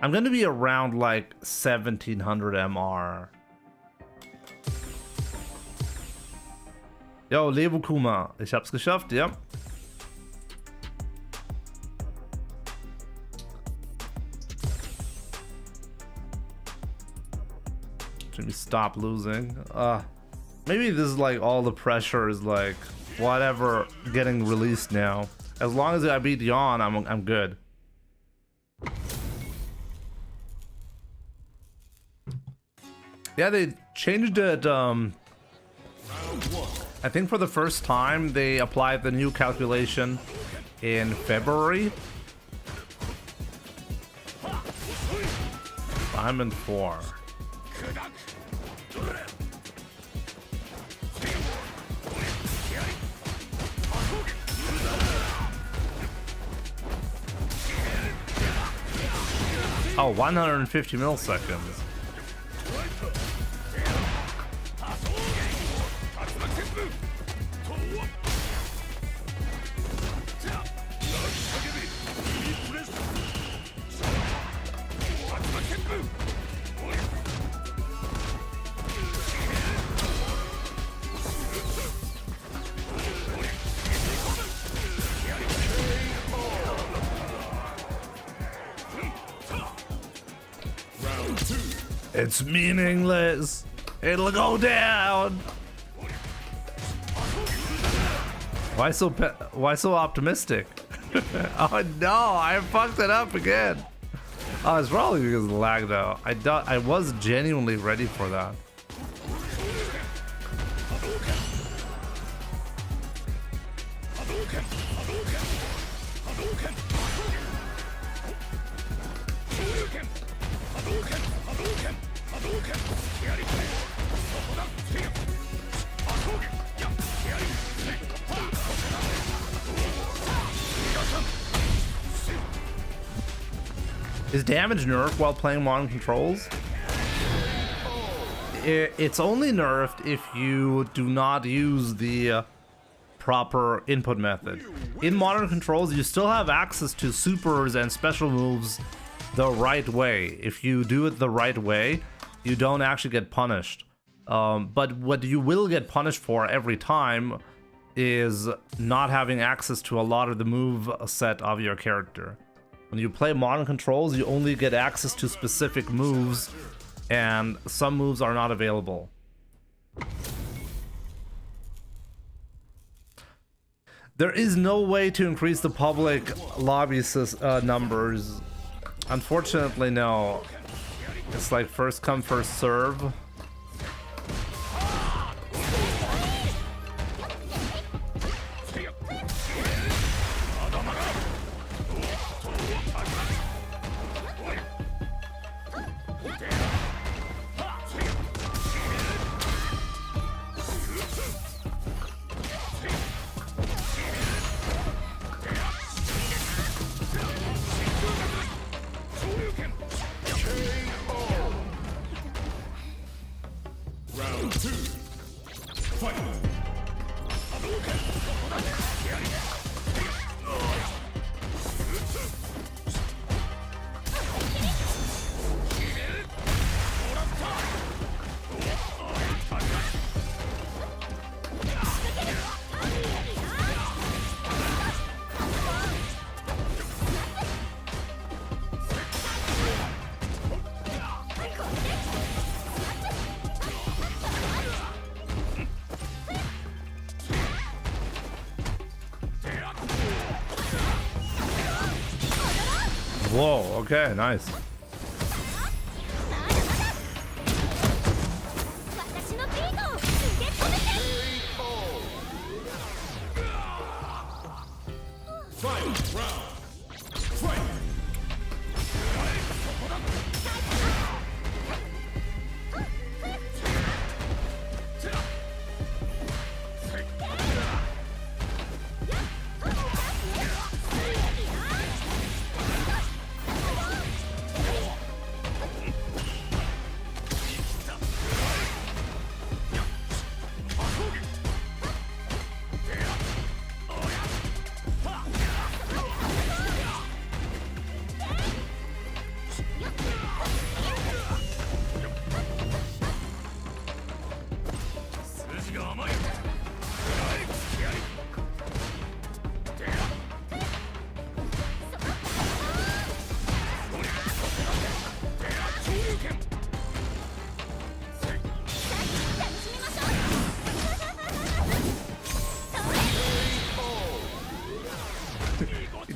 I'm gonna be around like 1700 MR. Yo, Lebukuma, ich hab's geschafft, ja. Jimmy, stop losing. Maybe this is like all the pressure is like whatever getting released now. As long as I beat Yawn, I'm good. Yeah, they changed it I think for the first time they applied the new calculation in February. Diamond 4. Oh, 150 milliseconds. It's meaningless. It'll go down. Why so optimistic? Oh no, I fucked it up again. Oh, it's probably because of the lag though. I was genuinely ready for that. Is damage nerfed while playing modern controls? It's only nerfed if you do not use the proper input method. In modern controls, you still have access to supers and special moves the right way. If you do it the right way, you don't actually get punished. But what you will get punished for every time is not having access to a lot of the move set of your character. When you play modern controls, you only get access to specific moves, and some moves are not available. There is no way to increase the public lobby numbers. Unfortunately, no. It's like first come, first serve. Whoa, okay, nice.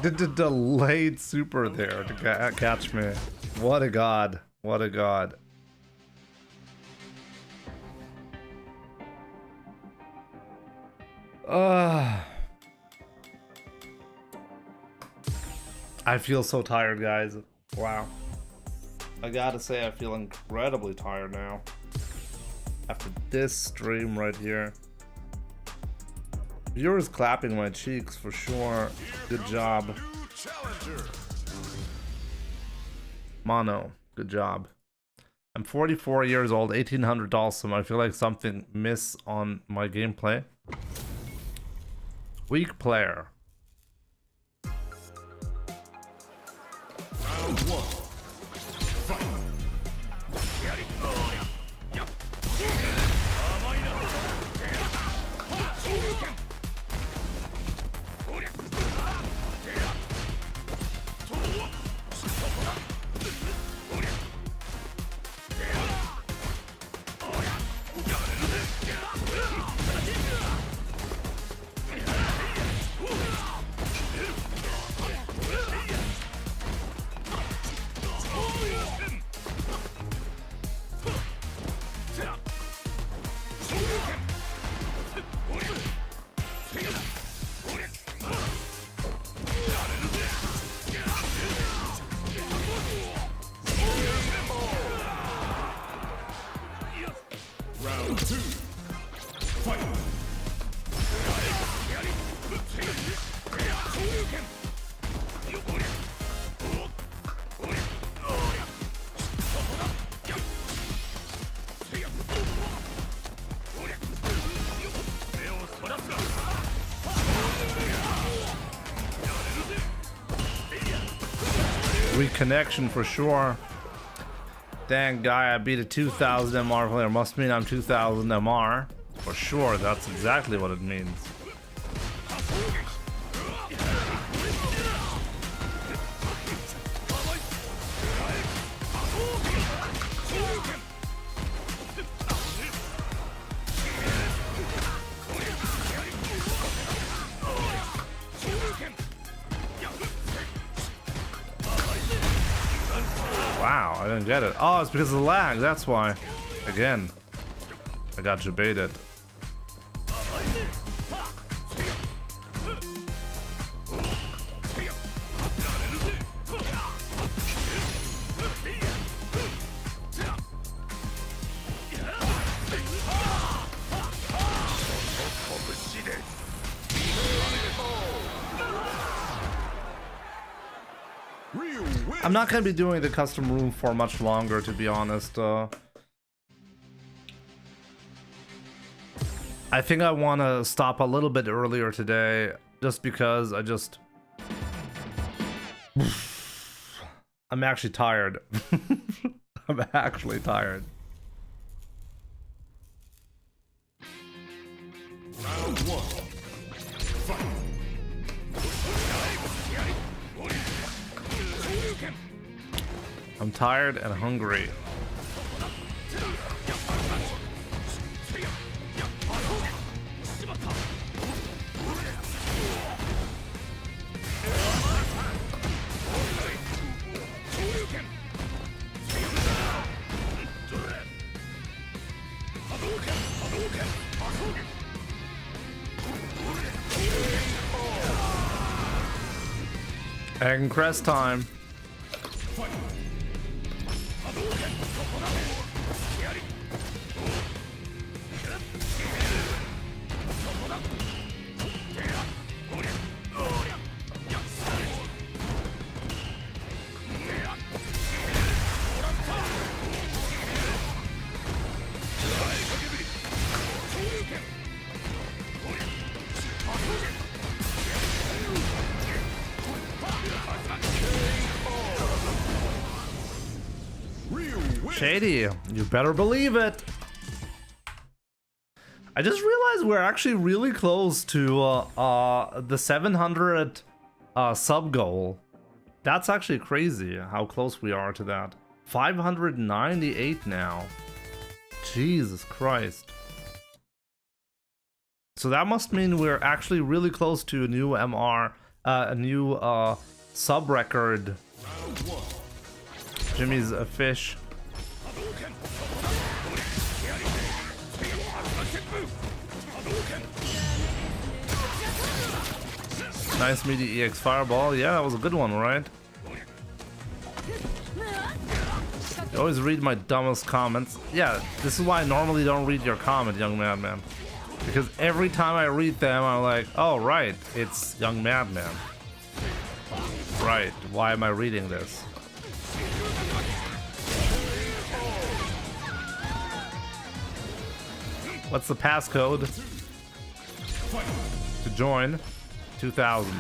Did the delayed super there to catch me. What a god. What a god. I feel so tired, guys. Wow. I gotta say, I feel incredibly tired now. After this stream right here. Viewers clapping my cheeks for sure. Good job. Mono, good job. I'm 44 years old, 1800 awesome. I feel like something miss on my gameplay. Weak player. Round one. Fight. Round two. Fight. Reconnection for sure. Dang guy, I beat a 2000 MR player. Must mean I'm 2000 MR. For sure, that's exactly what it means. Wow, I didn't get it. Oh, it's because of the lag, that's why. Again, I got debated. I'm not gonna be doing the custom room for much longer, to be honest. I think I want to stop a little bit earlier today, just because I'm actually tired. I'm actually tired. Round one. Fight. I'm tired and hungry. Egg and crest time. Shady, you better believe it. I just realized we're actually really close to the 700 sub goal. That's actually crazy how close we are to that. 598 now. Jesus Christ. So that must mean we're actually really close to a new MR, a new sub record. Jimmy's a fish. Nice meaty EX fireball. Yeah, that was a good one, right? You always read my dumbest comments. Yeah, this is why I normally don't read your comment, young madman. Because every time I read them, I'm like, oh, right, it's young madman. Right, why am I reading this? What's the passcode to join? 2000.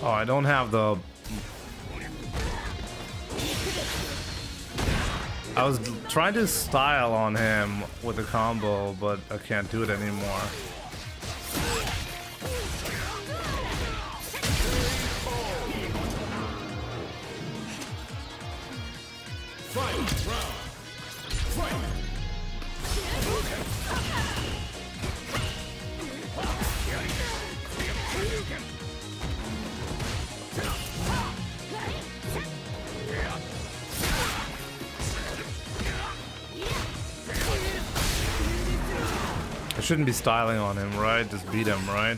Oh, I don't have the... I was trying to style on him with a combo, but I can't do it anymore. I shouldn't be styling on him, right? Just beat him, right?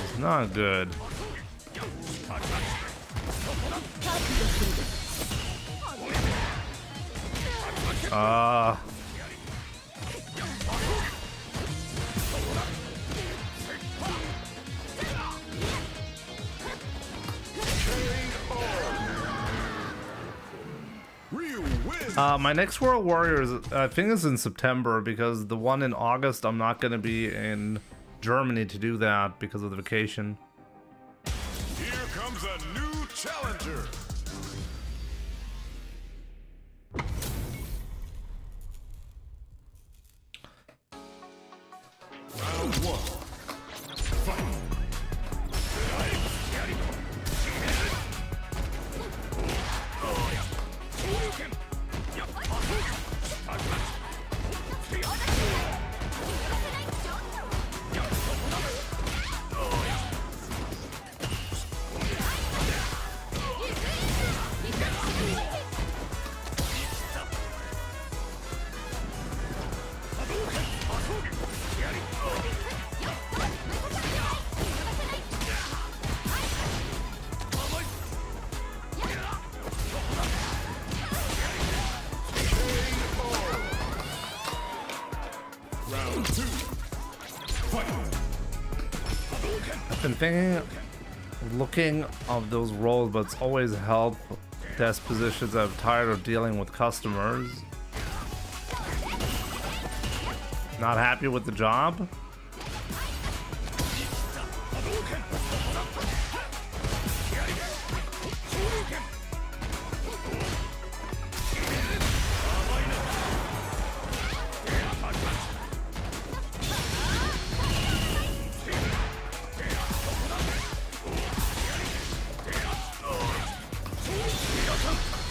It's not good. My next World Warriors, I think, is in September, because the one in August, I'm not going to be in Germany to do that because of the vacation. Here comes a new challenger. Round one. Fight. I've been thinking, looking of those roles, but it's always help desk positions. I'm tired of dealing with customers. Not happy with the job?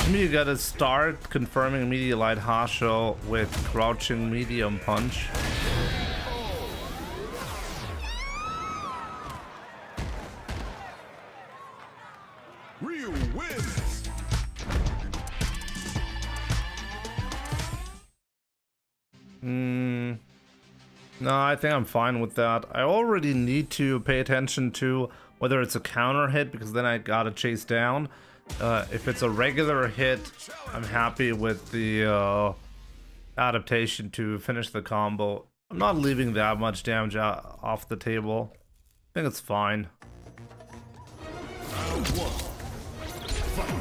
Maybe you gotta start confirming immediate light Hasho with crouching medium punch. Ryu wins. No, I think I'm fine with that. I already need to pay attention to whether it's a counter hit, because then I gotta chase down. If it's a regular hit, I'm happy with the adaptation to finish the combo. I'm not leaving that much damage off the table. I think it's fine. Round one. Fight.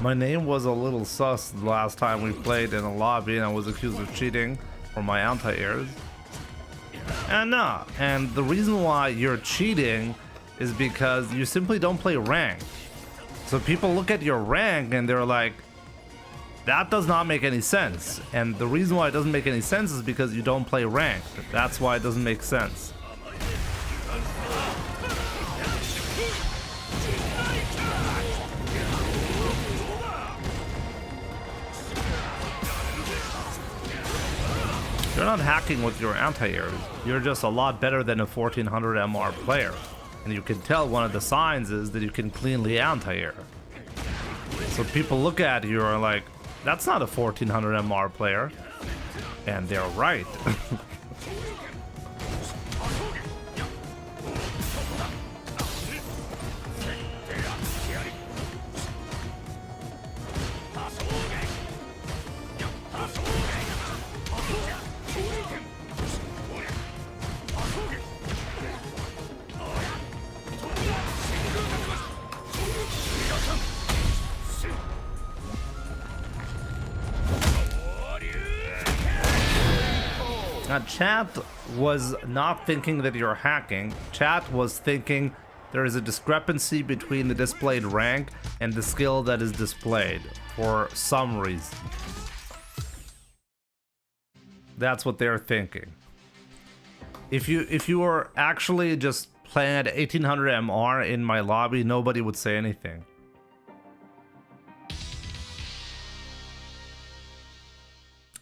My name was a little sus the last time we played in a lobby and I was accused of cheating for my anti-airs. And no, and the reason why you're cheating is because you simply don't play ranked. So people look at your rank and they're like, that does not make any sense. And the reason why it doesn't make any sense is because you don't play ranked. That's why it doesn't make sense. You're not hacking with your anti-airs. You're just a lot better than a 1400 MR player. And you can tell one of the signs is that you can cleanly anti-air. So people look at you and are like, that's not a 1400 MR player. And they're right. Now, chat was not thinking that you're hacking. Chat was thinking there is a discrepancy between the displayed rank and the skill that is displayed for some reason. That's what they're thinking. If you were actually just playing at 1800 MR in my lobby, nobody would say anything.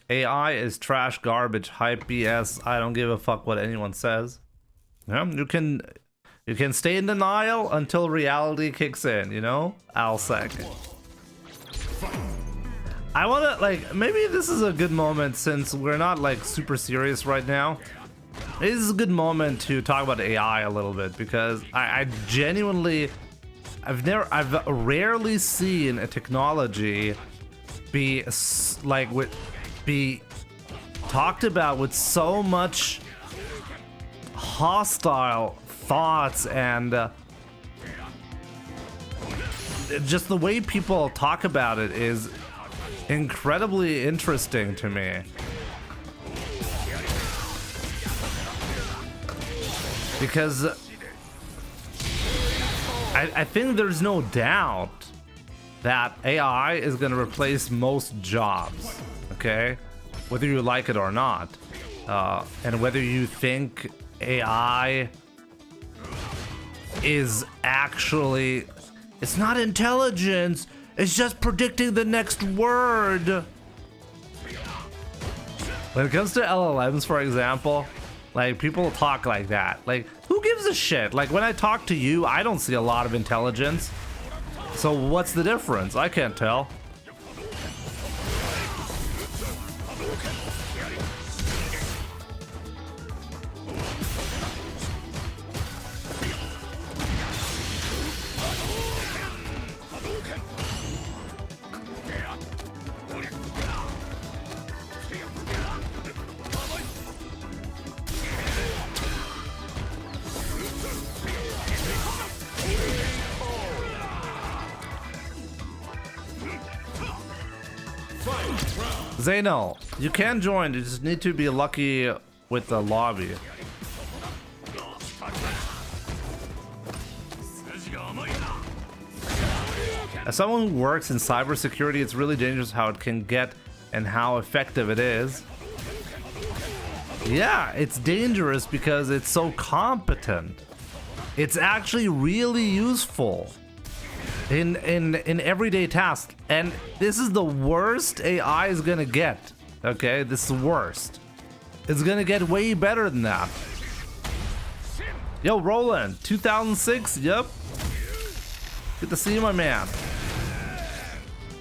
AI is trash, garbage, hype, BS. I don't give a fuck what anyone says. Yeah, you can stay in denial until reality kicks in, you know? I'll second. I wanna, like, maybe this is a good moment since we're not like super serious right now. This is a good moment to talk about AI a little bit because I genuinely, I've rarely seen a technology be talked about with so much hostile thoughts and just the way people talk about it is incredibly interesting to me. Because I think there's no doubt that AI is going to replace most jobs, okay? Whether you like it or not. And whether you think AI is actually... It's not intelligence, it's just predicting the next word. When it comes to LLMs, for example, like, people talk like that. Like, who gives a shit? Like, when I talk to you, I don't see a lot of intelligence. So what's the difference? I can't tell. Zeno, you can join, you just need to be lucky with the lobby. As someone who works in cybersecurity, it's really dangerous how it can get and how effective it is. Yeah, it's dangerous because it's so competent. It's actually really useful in everyday tasks, and this is the worst AI is gonna get. Okay, this is the worst. It's gonna get way better than that. Yo, Roland, 2006. Yep. Good to see you, my man.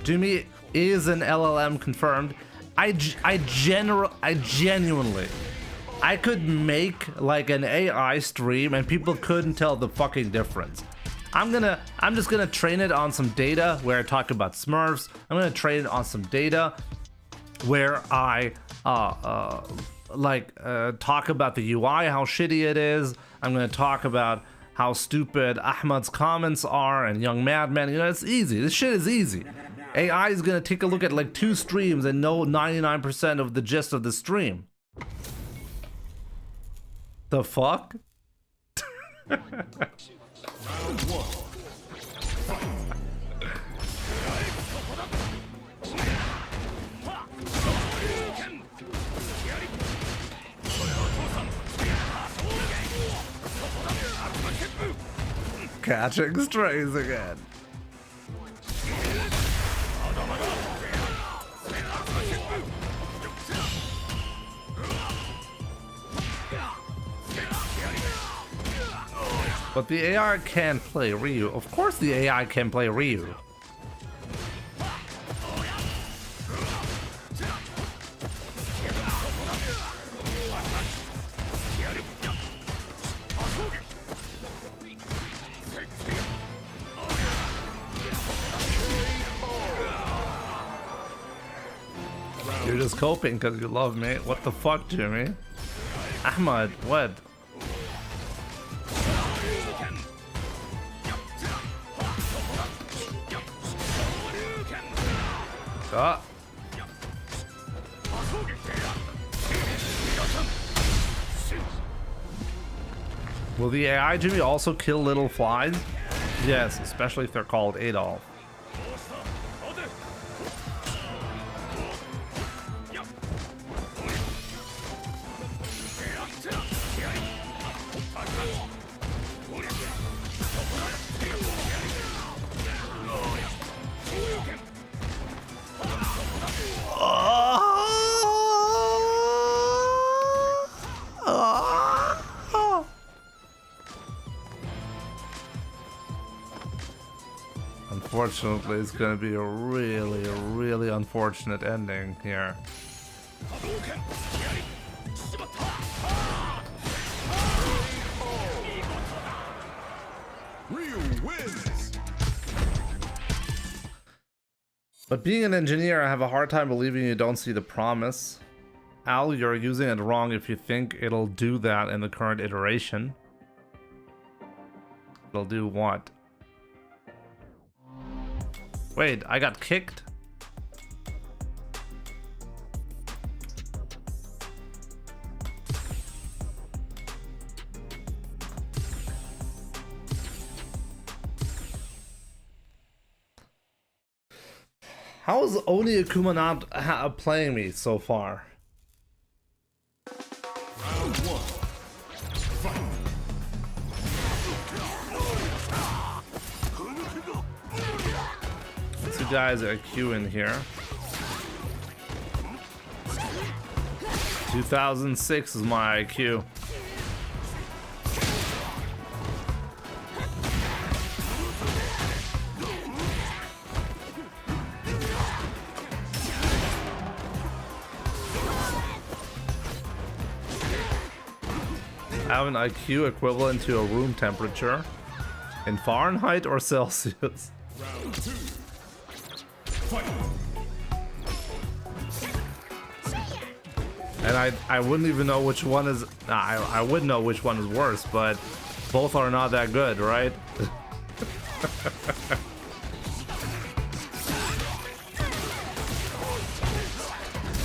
Jimmy is an LLM confirmed. I genuinely, I could make like an AI stream and people couldn't tell the fucking difference. I'm just gonna train it on some data where I talk about Smurfs. I'm gonna train it on some data where I talk about the UI, how shitty it is. I'm gonna talk about how stupid Ahmad's comments are and Young Madman. You know, it's easy. This shit is easy. AI is gonna take a look at like 2 streams and know 99% of the gist of the stream. The fuck? Catching strays again. But the AI can't play Ryu. Of course the AI can play Ryu. You're just coping because you love me. What the fuck, Jimmy? Ahmad, what? Ah. Will the AI Jimmy also kill little flies? Yes, especially if they're called Adolf. Unfortunately, it's gonna be a really unfortunate ending here. Ryu wins. But being an engineer, I have a hard time believing you don't see the promise. Al, you're using it wrong if you think it'll do that in the current iteration. It'll do what? Wait, I got kicked? How is Oni Akuma not playing me so far? Round 1. Fight. Two guys are queuing here. 2006 is my IQ. I have an IQ equivalent to a room temperature in Fahrenheit or Celsius. Round 2. Fight. And I wouldn't even know which one is... I would know which one is worse, but both are not that good, right?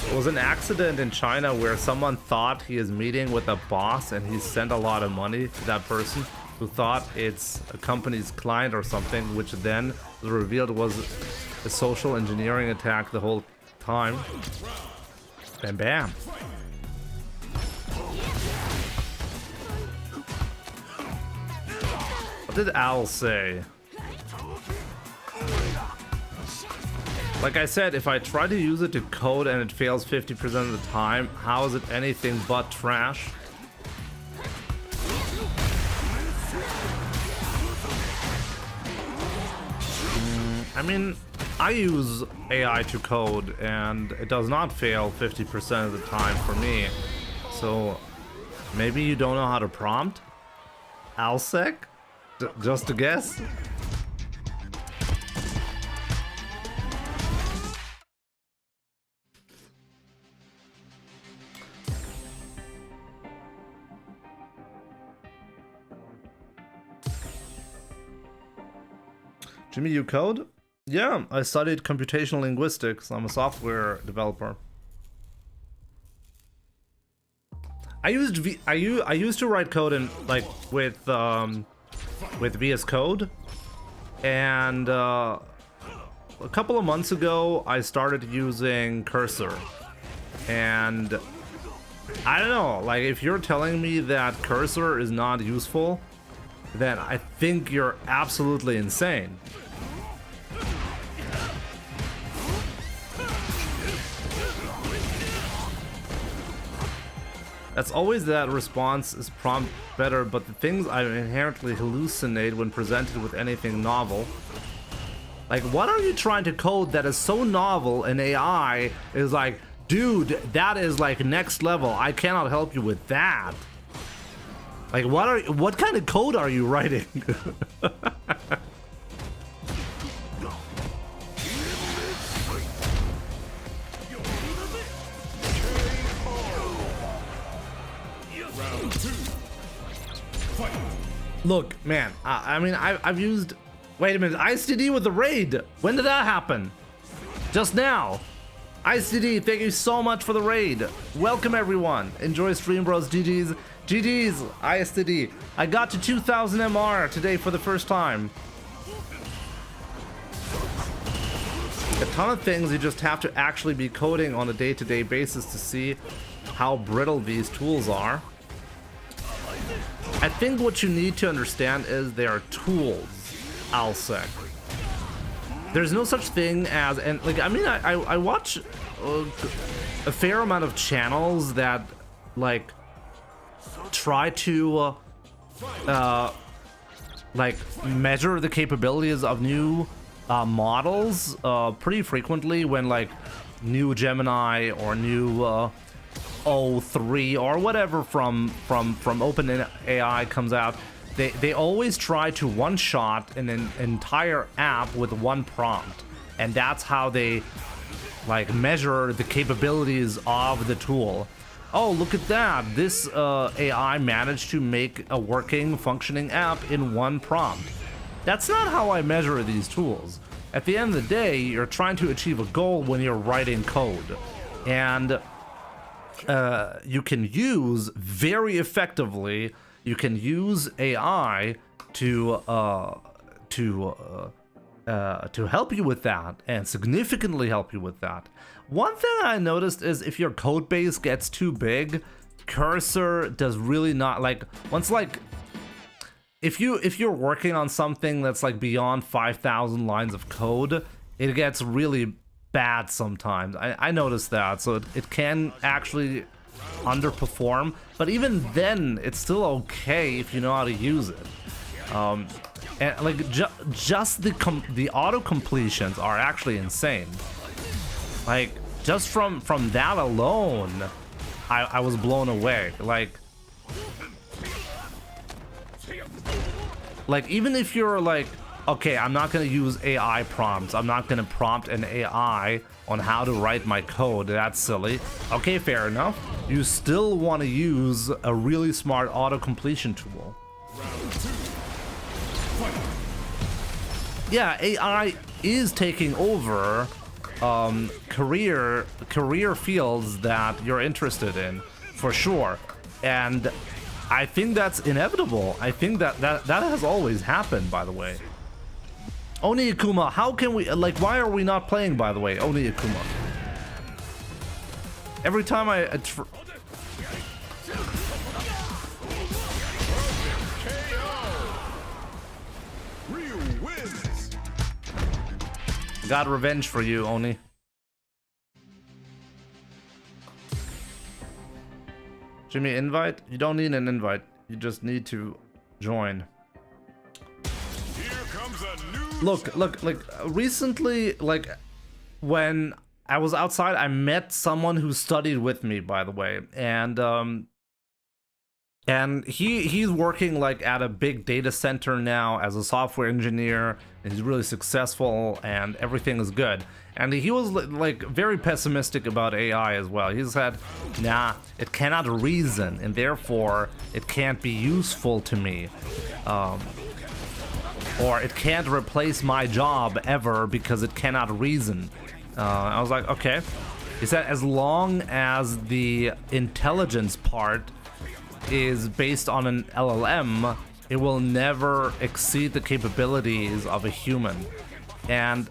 It was an accident in China where someone thought he is meeting with a boss and he sent a lot of money to that person who thought it's a company's client or something, which then was revealed was a social engineering attack the whole time. Bam bam. What did Al say? Like I said, if I try to use it to code and it fails 50% of the time, how is it anything but trash? I mean, I use AI to code and it does not fail 50% of the time for me. So maybe you don't know how to prompt? Alsec? Just a guess? Jimmy, you code? Yeah, I studied computational linguistics. I'm a software developer. I used to write code in like with VS Code, and a couple of months ago I started using Cursor, and I don't know, like if you're telling me that Cursor is not useful, then I think you're absolutely insane. That's always that response is prompt better, but the things I inherently hallucinate when presented with anything novel. Like, what are you trying to code that is so novel and AI is like, dude, that is like next level. I cannot help you with that. Like, what kind of code are you writing? Look, man, I mean, I've used... Wait a minute, ICD with the raid! When did that happen? Just now! ICD, thank you so much for the raid! Welcome everyone! Enjoy stream, bros. GG's. GG's, ICD. I got to 2000 MR today for the first time. A ton of things you just have to actually be coding on a day-to-day basis to see how brittle these tools are. I think what you need to understand is they are tools, I'll say. There's no such thing as, and like, I mean, I watch a fair amount of channels that like try to like measure the capabilities of new models pretty frequently when like new Gemini or new O3 or whatever from OpenAI comes out. They always try to one-shot an entire app with one prompt, and that's how they like measure the capabilities of the tool. Oh, look at that! This AI managed to make a working, functioning app in one prompt. That's not how I measure these tools. At the end of the day, you're trying to achieve a goal when you're writing code, and you can use very effectively. You can use AI to help you with that, and significantly help you with that. One thing I noticed is if your code base gets too big, Cursor does really not like once like if you're working on something that's like beyond 5,000 lines of code, it gets really bad sometimes. I noticed that, so it can actually underperform, but even then it's still okay if you know how to use it. And like just the auto completions are actually insane. Like just from that alone, I was blown away. Like even if you're like, okay, I'm not gonna use AI prompts, I'm not gonna prompt an AI on how to write my code, that's silly. Okay, fair enough. You still want to use a really smart auto completion tool. Yeah, AI is taking over career fields that you're interested in, for sure. And I think that's inevitable. I think that has always happened, by the way. Oni Akuma, how can we, like, why are we not playing, by the way, Oni Akuma? Every time got revenge for you, Oni. Jimmy, invite? You don't need an invite. You just need to join. Here comes a new Look, like recently, like when I was outside, I met someone who studied with me, by the way, and he's working like at a big data center now as a software engineer, and he's really successful, and everything is good. And he was like very pessimistic about AI as well. He said, nah, it cannot reason, and therefore it can't be useful to me. or it can't replace my job ever because it cannot reason. I was like, okay. He said as long as the intelligence part is based on an LLM, it will never exceed the capabilities of a human. And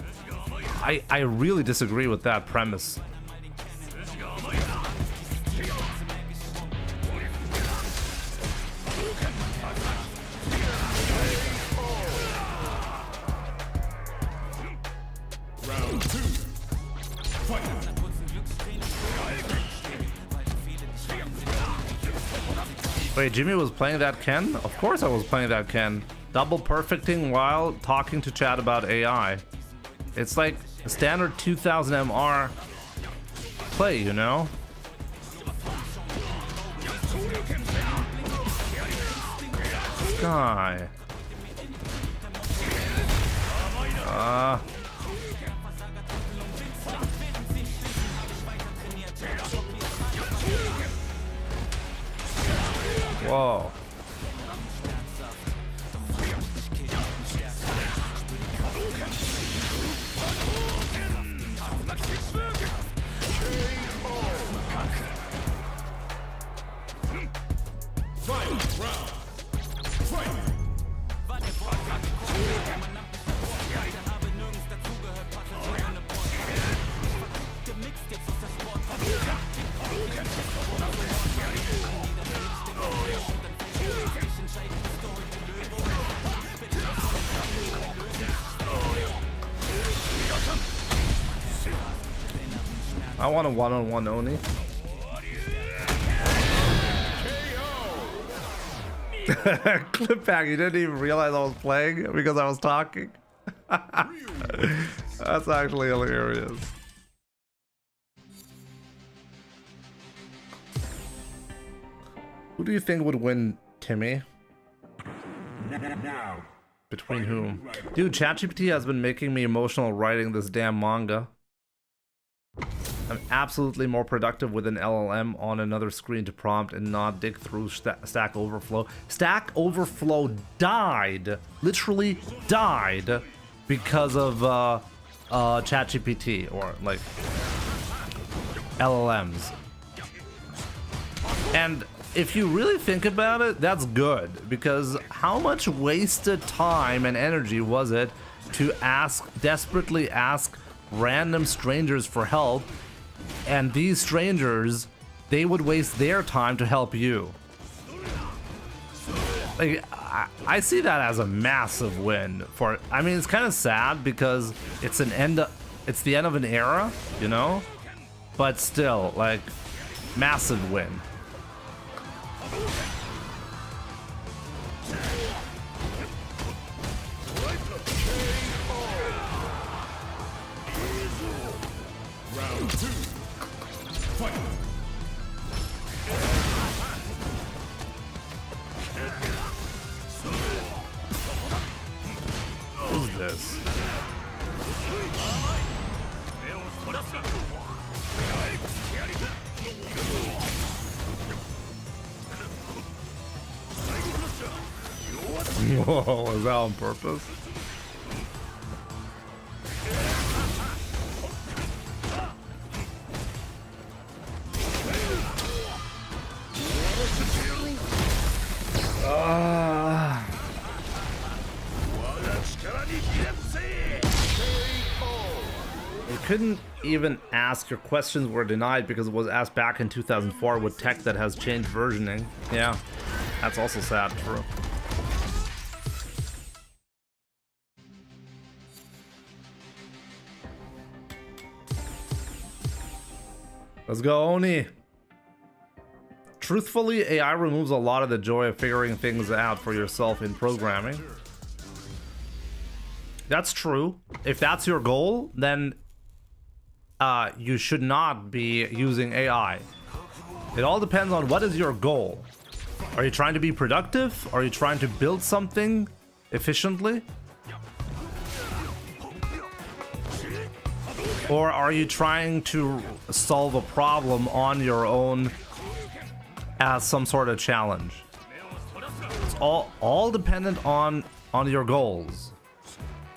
I really disagree with that premise. Wait, Jimmy was playing that Ken? Of course I was playing that Ken. Double perfecting while talking to chat about AI. It's like a standard 2000 MR play, you know? Guy. Whoa. I want a one-on-one Oni. Clip back, you didn't even realize I was playing because I was talking. That's actually hilarious. Who do you think would win, Timmy? Between whom? Dude, ChatGPT has been making me emotional writing this damn manga. I'm absolutely more productive with an LLM on another screen to prompt and not dig through Stack Overflow. Stack Overflow died, literally died, because of ChatGPT or like LLMs. And if you really think about it, that's good, because how much wasted time and energy was it to desperately ask random strangers for help, and these strangers, they would waste their time to help you. Like, I see that as a massive win for, I mean, it's kind of sad because it's the end of an era, you know, but still, like, massive win. Round 2. Fight. Who's this? Whoa, was that on purpose? You couldn't even ask, your questions were denied because it was asked back in 2004 with tech that has changed versioning. Yeah, that's also sad, true. Let's go, Oni. Truthfully, AI removes a lot of the joy of figuring things out for yourself in programming. That's true. If that's your goal, then you should not be using AI. It all depends on what is your goal. Are you trying to be productive? Are you trying to build something efficiently? Or are you trying to solve a problem on your own as some sort of challenge? It's all dependent on your goals.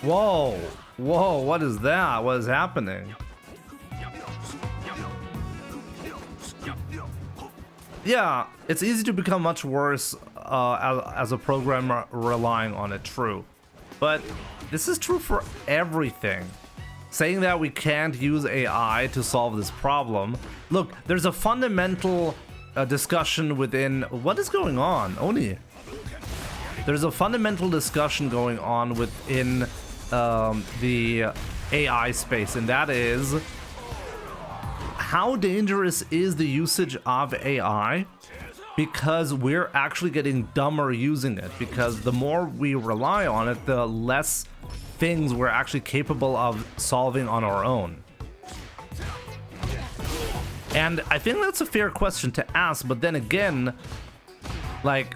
Whoa, whoa, what is that? What is happening? Yeah, it's easy to become much worse as a programmer relying on it, true. But this is true for everything. Saying that we can't use AI to solve this problem. Look, there's a fundamental discussion within... What is going on? Oni. There's a fundamental discussion going on within the AI space, and that is... How dangerous is the usage of AI? Because we're actually getting dumber using it. Because the more we rely on it, the less things we're actually capable of solving on our own. And I think that's a fair question to ask, but then again, like,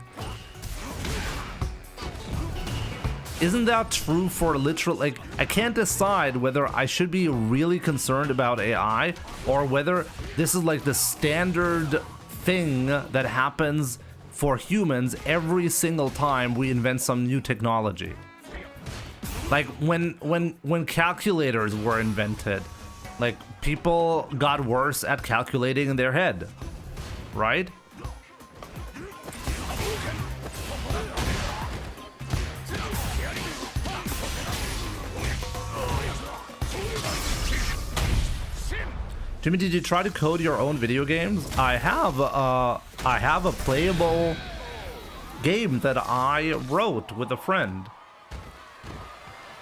isn't that true for literal, like, I can't decide whether I should be really concerned about AI or whether this is like the standard thing that happens for humans every single time we invent some new technology. Like when calculators were invented, like people got worse at calculating in their head, right? Jimmy, did you try to code your own video games? I have a playable game that I wrote with a friend,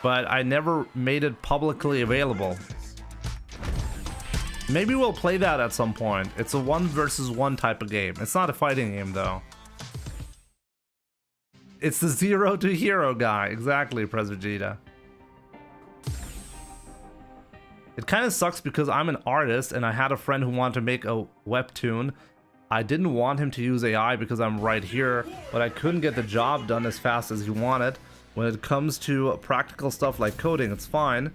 but I never made it publicly available. Maybe we'll play that at some point. It's a 1 versus 1 type of game. It's not a fighting game though. It's the 0 to hero guy. Exactly, Pres Vegeta. It kind of sucks because I'm an artist and I had a friend who wanted to make a webtoon. I didn't want him to use AI because I'm right here, but I couldn't get the job done as fast as he wanted. When it comes to practical stuff like coding, it's fine.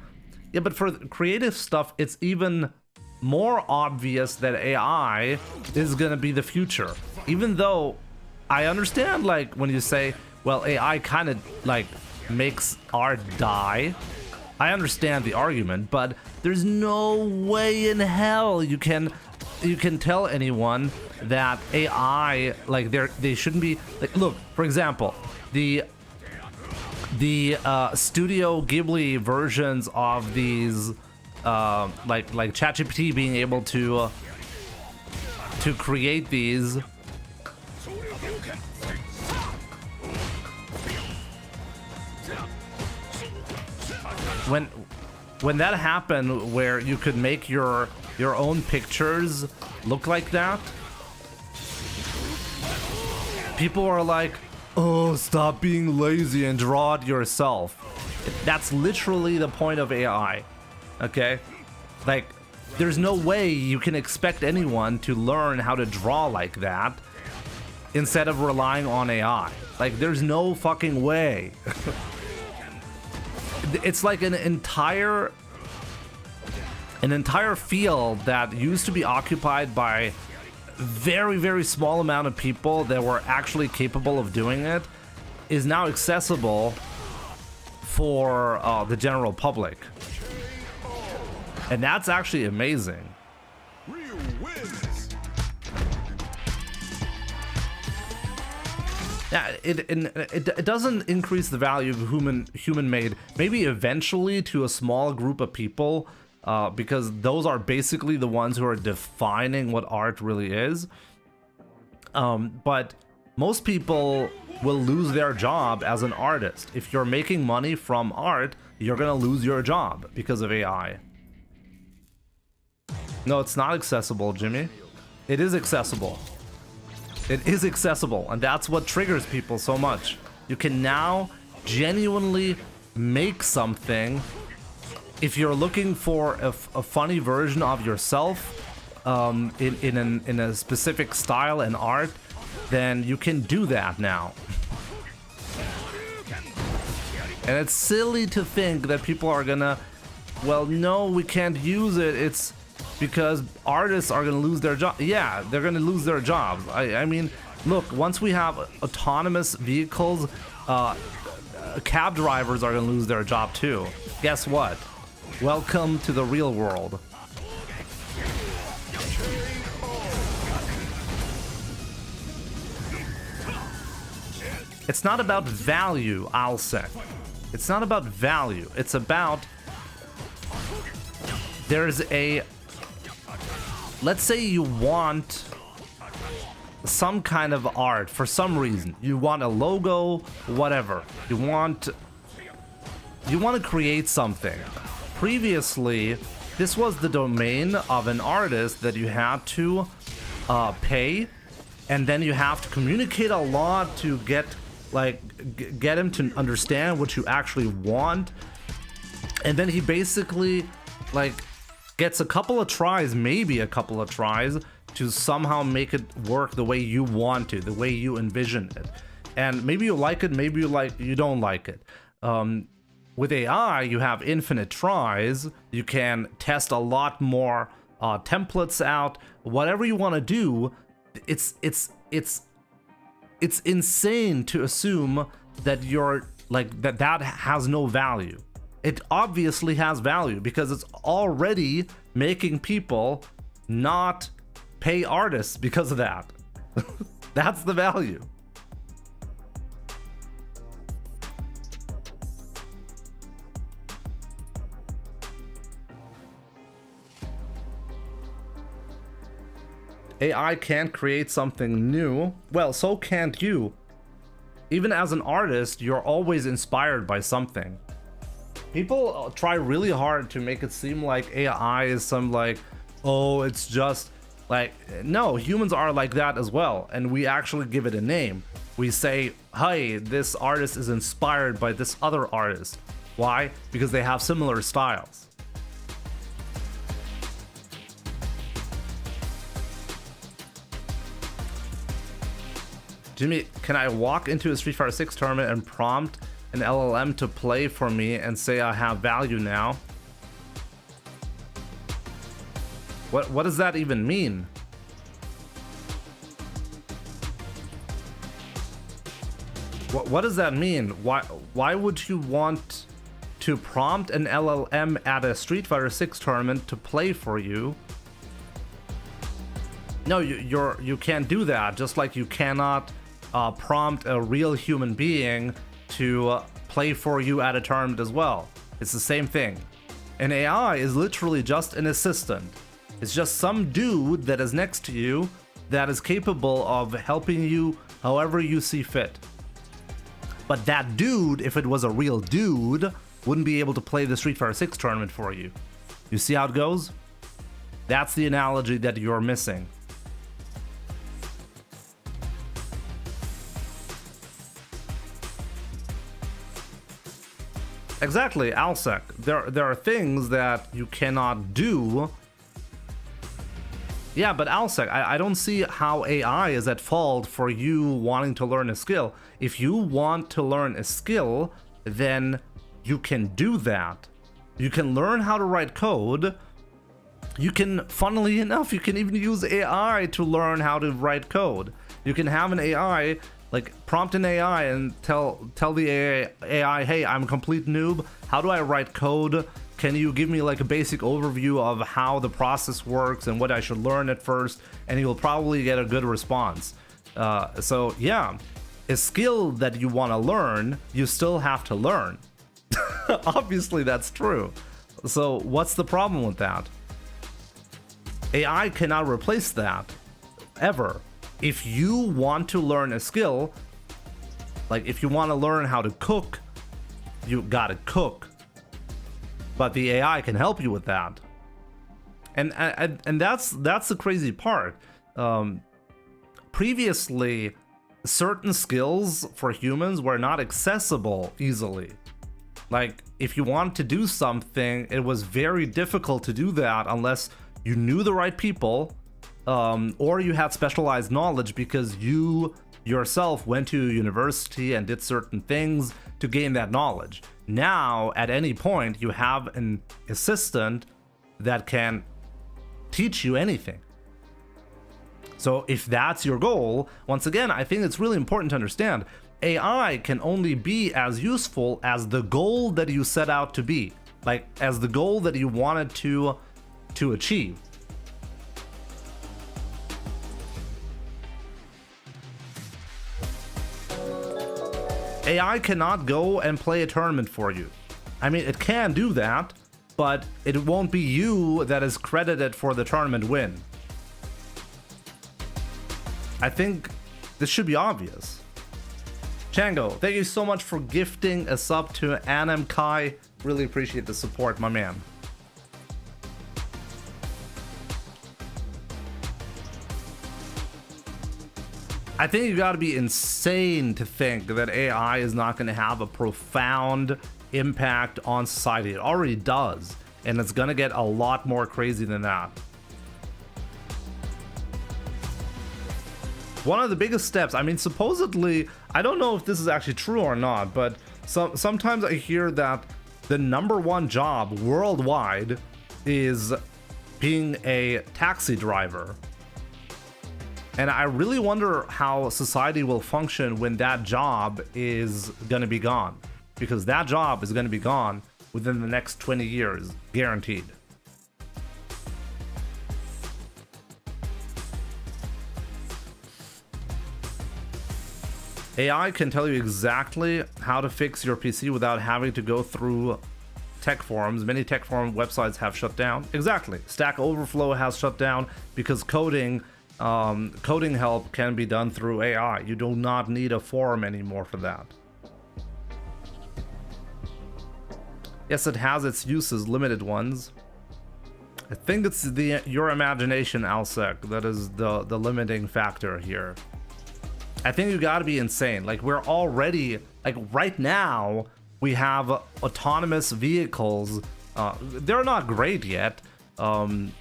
Yeah, but for creative stuff, it's even more obvious that AI is gonna be the future. Even though I understand, like, when you say, well, AI kind of like makes art die. I understand the argument, but there's no way in hell you can tell anyone that AI, like, they shouldn't be, like, look, for example, the Studio Ghibli versions of these like ChatGPT being able to create these when that happened, where you could make your own pictures look like that, people are like, oh, stop being lazy and draw it yourself. That's literally the point of AI, okay? Like, there's no way you can expect anyone to learn how to draw like that instead of relying on AI. Like, there's no fucking way. It's like an entire field that used to be occupied by very, very small amount of people that were actually capable of doing it is now accessible for the general public. And that's actually amazing. Ryu wins. Yeah, it doesn't increase the value of human made. Maybe eventually to a small group of people, because those are basically the ones who are defining what art really is. But most people will lose their job as an artist. If you're making money from art, you're gonna lose your job because of AI. No, it's not accessible, Jimmy. It is accessible. It is accessible, and that's what triggers people so much. You can now genuinely make something. If you're looking for a funny version of yourself in a specific style and art, then you can do that now. And it's silly to think that people are gonna, well, no, we can't use it. It's because artists are gonna lose their job. Yeah, they're gonna lose their jobs. I mean, look, once we have autonomous vehicles cab drivers are gonna lose their job too. Guess what? Welcome to the real world. It's not about value, I'll say. It's not about value. It's about there's a, let's say you want some kind of art for some reason. You want a logo, whatever. You want to create something. Previously, this was the domain of an artist that you had to pay, and then you have to communicate a lot to get him to understand what you actually want, and then he basically gets a couple of tries, maybe a couple of tries, to somehow make it work the way you want to, the way you envision it. And maybe you like it, maybe you don't like it. With AI, you have infinite tries. You can test a lot more templates out. Whatever you want to do, it's insane to assume that you're that has no value. It obviously has value because it's already making people not pay artists because of that. That's the value. AI can't create something new. Well, so can't you. Even as an artist, you're always inspired by something. People try really hard to make it seem like AI is some oh, it's just no, humans are like that as well, and we actually give it a name. We say, hey, this artist is inspired by this other artist. Why? Because they have similar styles. Jimmy, can I walk into a Street Fighter 6 tournament and prompt an LLM to play for me and say I have value now? What does that even mean? What does that mean? Why would you want to prompt an LLM at a Street Fighter 6 tournament to play for you? No, you can't do that. Just like you cannot prompt a real human being to play for you at a tournament as well. It's the same thing. An AI is literally just an assistant. It's just some dude that is next to you that is capable of helping you however you see fit. But that dude, if it was a real dude, wouldn't be able to play the Street Fighter 6 tournament for you. You see how it goes? That's the analogy that you're missing. Exactly, Alsec. There are things that you cannot do. Yeah, but Alsec, I don't see how AI is at fault for you wanting to learn a skill. If you want to learn a skill, then you can do that. You can learn how to write code. You can, funnily enough, you can even use AI to learn how to write code. You can have an AI, prompt an AI and tell the AI, hey, I'm a complete noob. How do I write code? Can you give me a basic overview of how the process works and what I should learn at first? And you'll probably get a good response. So yeah, a skill that you want to learn, you still have to learn. Obviously that's true. So what's the problem with that? AI cannot replace that, ever. If you want to learn a skill, if you want to learn how to cook, you gotta cook. But the AI can help you with that. And that's the crazy part. Previously, certain skills for humans were not accessible easily. If you wanted to do something, it was very difficult to do that unless you knew the right people, or you had specialized knowledge because you yourself went to university and did certain things to gain that knowledge. Now, at any point, you have an assistant that can teach you anything. So if that's your goal, once again, I think it's really important to understand AI can only be as useful as the goal that you set out to be, like as the goal that you wanted to achieve. AI cannot go and play a tournament for you. I mean, it can do that, but it won't be you that is credited for the tournament win. I think this should be obvious. Chango, thank you so much for gifting a sub to Anem Kai. Really appreciate the support, my man. I think you gotta be insane to think that AI is not gonna have a profound impact on society. It already does, and it's gonna get a lot more crazy than that. One of the biggest steps, I mean, supposedly, I don't know if this is actually true or not, but sometimes I hear that the #1 job worldwide is being a taxi driver. And I really wonder how society will function when that job is gonna be gone. Because that job is gonna be gone within the next 20 years, guaranteed. AI can tell you exactly how to fix your PC without having to go through tech forums. Many tech forum websites have shut down. Exactly. Stack Overflow has shut down because coding help can be done through AI. You do not need a forum anymore for that. Yes, it has its uses, limited ones. I think it's your imagination, Alsec, that is the limiting factor here. I think you gotta be insane. Like, we're already, like, right now, we have autonomous vehicles. They're not great yet. And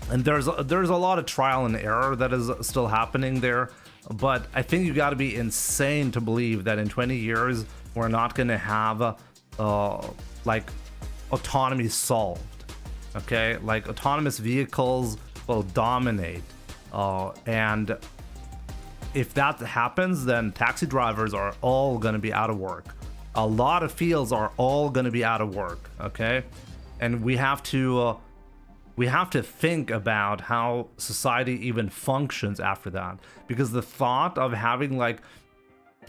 there's a lot of trial and error that is still happening there. But I think you gotta be insane to believe that in 20 years, we're not gonna have, like, autonomy solved. Okay? Like, autonomous vehicles will dominate. And if that happens, then taxi drivers are all going to be out of work. A lot of fields are all going to be out of work, okay? And we have to think about how society even functions after that. Because the thought of having, like,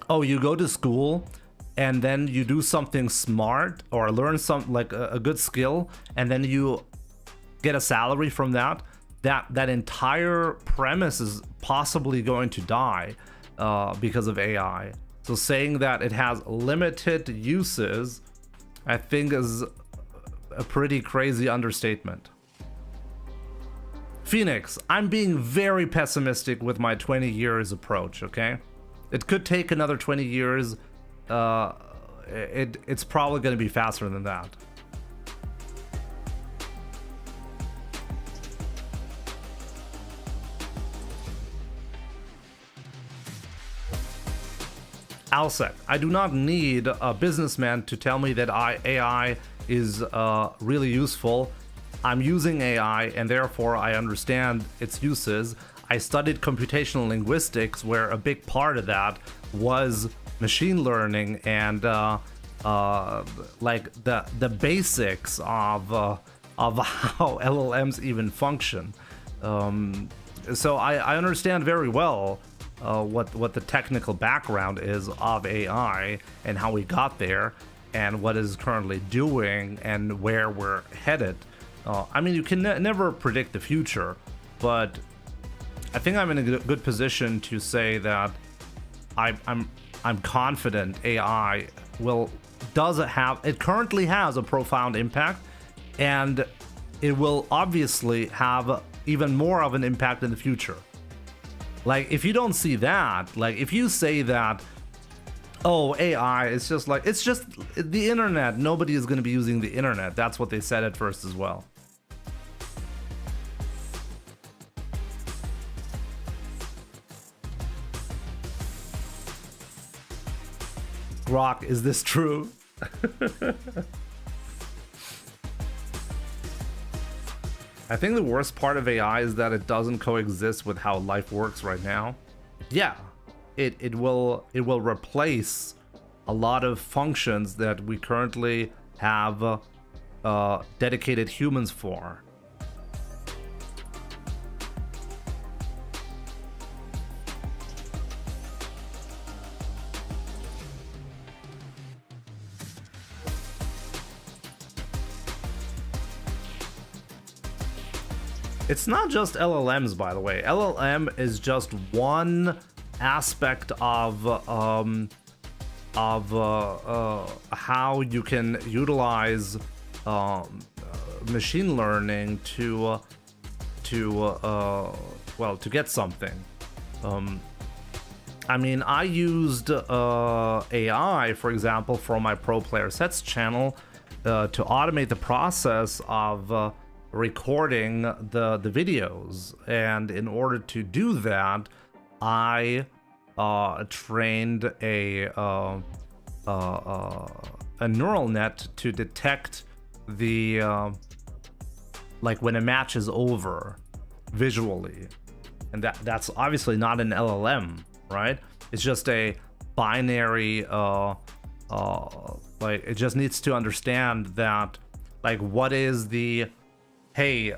oh, you go to school and then you do something smart or learn some, like, a good skill, and then you get a salary from that, that entire premise is possibly going to die because of AI. So saying that it has limited uses, I think, is a pretty crazy understatement. Phoenix, I'm being very pessimistic with my 20 years approach, okay? It could take another 20 years. It's probably going to be faster than that. Alsec, I do not need a businessman to tell me that AI is really useful. I'm using AI and therefore I understand its uses. I studied computational linguistics, where a big part of that was machine learning and like the basics of how LLMs even function. So I understand very well what the technical background is of AI and how we got there and what is currently doing and where we're headed. I mean, you can never predict the future, but I think I'm in a good position to say that I'm confident AI it currently has a profound impact, and it will obviously have even more of an impact in the future. Like, if you don't see that, like, if you say that, oh, AI, it's just the internet, nobody is going to be using the internet. That's what they said at first as well. Grok, is this true? I think the worst part of AI is that it doesn't coexist with how life works right now. Yeah, it will replace a lot of functions that we currently have dedicated humans for. It's not just LLMs, by the way. LLM is just one aspect of how you can utilize machine learning to get something. I mean, I used AI, for example, for my Pro Player Sets channel to automate the process of recording the videos, and in order to do that, I trained a neural net to detect the like when a match is over visually, and that's obviously not an LLM, right? It's just a binary like it just needs to understand that, like, what is the hey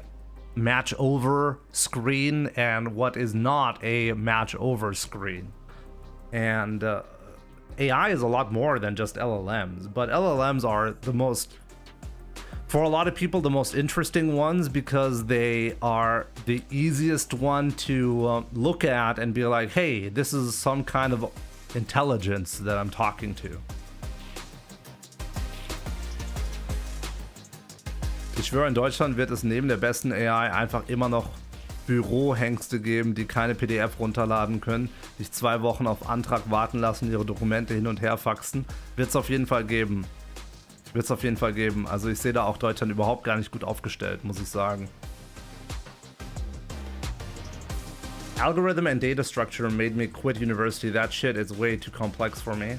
match over screen and what is not a match over screen. And AI is a lot more than just LLMs, but LLMs are the most, for a lot of people, the most interesting ones, because they are the easiest one to look at and be like, hey, this is some kind of intelligence that I'm talking to. Ich schwöre, in Deutschland wird es neben der besten AI einfach immer noch Bürohengste geben, die keine PDF runterladen können, sich 2 Wochen auf Antrag warten lassen, ihre Dokumente hin und her faxen. Wird es auf jeden Fall geben. Also ich sehe da auch Deutschland überhaupt gar nicht gut aufgestellt, muss ich sagen. Algorithm and data structure made me quit university. That shit is way too complex for me.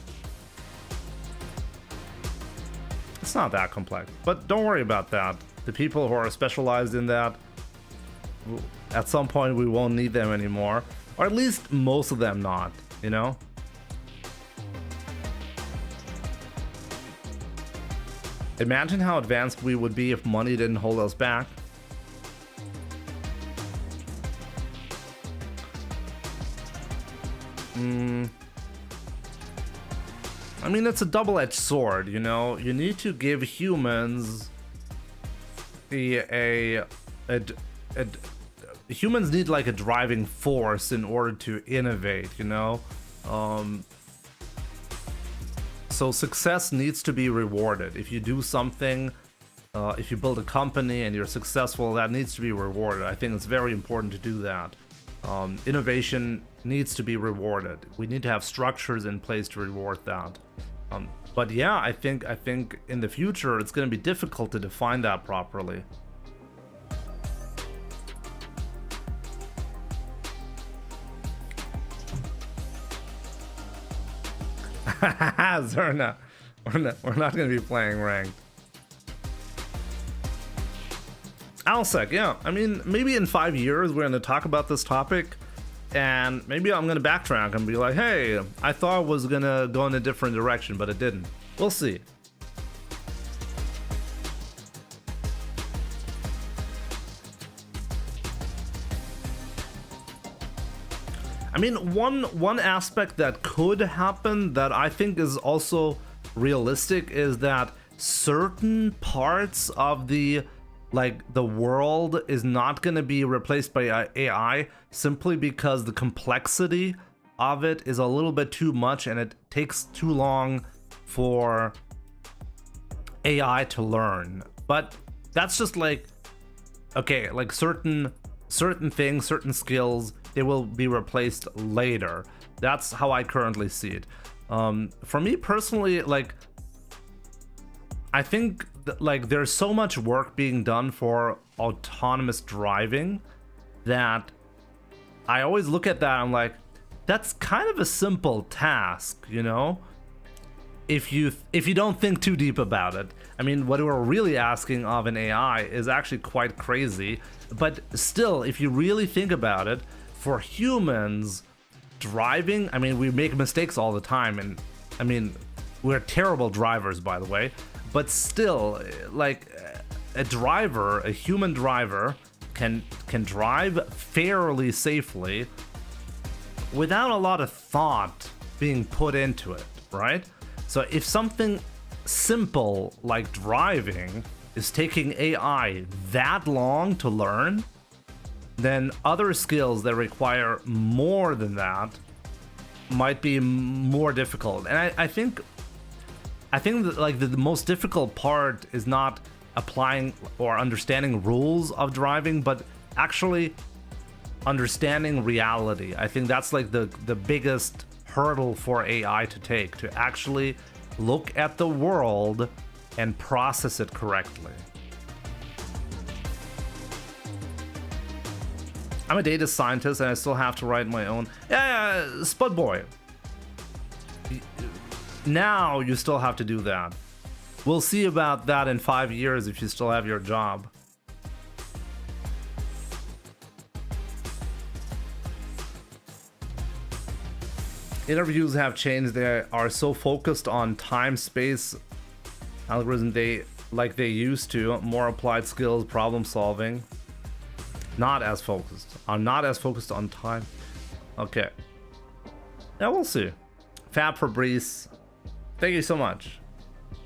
It's not that complex, but don't worry about that. The people who are specialized in that, at some point we won't need them anymore, or at least most of them not, you know? Imagine how advanced we would be if money didn't hold us back. I mean, it's a double-edged sword, you know? You need to give humans humans need like a driving force in order to innovate, you know? So success needs to be rewarded. If you do something, if you build a company and you're successful, that needs to be rewarded. I think it's very important to do that. Innovation needs to be rewarded. We need to have structures in place to reward that. But yeah, I think in the future it's going to be difficult to define that properly. Zerna, we're not going to be playing ranked. Alsec, yeah. I mean, maybe in 5 years we're going to talk about this topic, and maybe I'm going to backtrack and be like, hey, I thought it was going to go in a different direction, but it didn't. We'll see. I mean, one aspect that could happen that I think is also realistic is that certain parts of the world is not going to be replaced by AI simply because the complexity of it is a little bit too much and it takes too long for AI to learn. But that's just like, okay, like certain things, certain skills, they will be replaced later. That's how I currently see it. For me personally, like, I think like there's so much work being done for autonomous driving that I always look at that, I'm like, that's kind of a simple task, you know? If you don't think too deep about it. I mean, what we're really asking of an AI is actually quite crazy, but still, if you really think about it, for humans, driving, I mean, we make mistakes all the time, and I mean, we're terrible drivers, by the way, but still, like, a driver, a human driver, can drive fairly safely without a lot of thought being put into it, right? So if something simple like driving is taking AI that long to learn, then other skills that require more than that might be more difficult. And I think that, like, the most difficult part is not applying or understanding rules of driving, but actually understanding reality. I think that's like the biggest hurdle for AI to take, to actually look at the world and process it correctly. I'm a data scientist and I still have to write my own. Yeah, Spud Boy. Now you still have to do that. We'll see about that in 5 years if you still have your job. Interviews have changed. They are so focused on time-space algorithm they used to. More applied skills, problem solving. Not as focused. I'm not as focused on time. Okay. Yeah, we'll see. Fab Fabrice, thank you so much.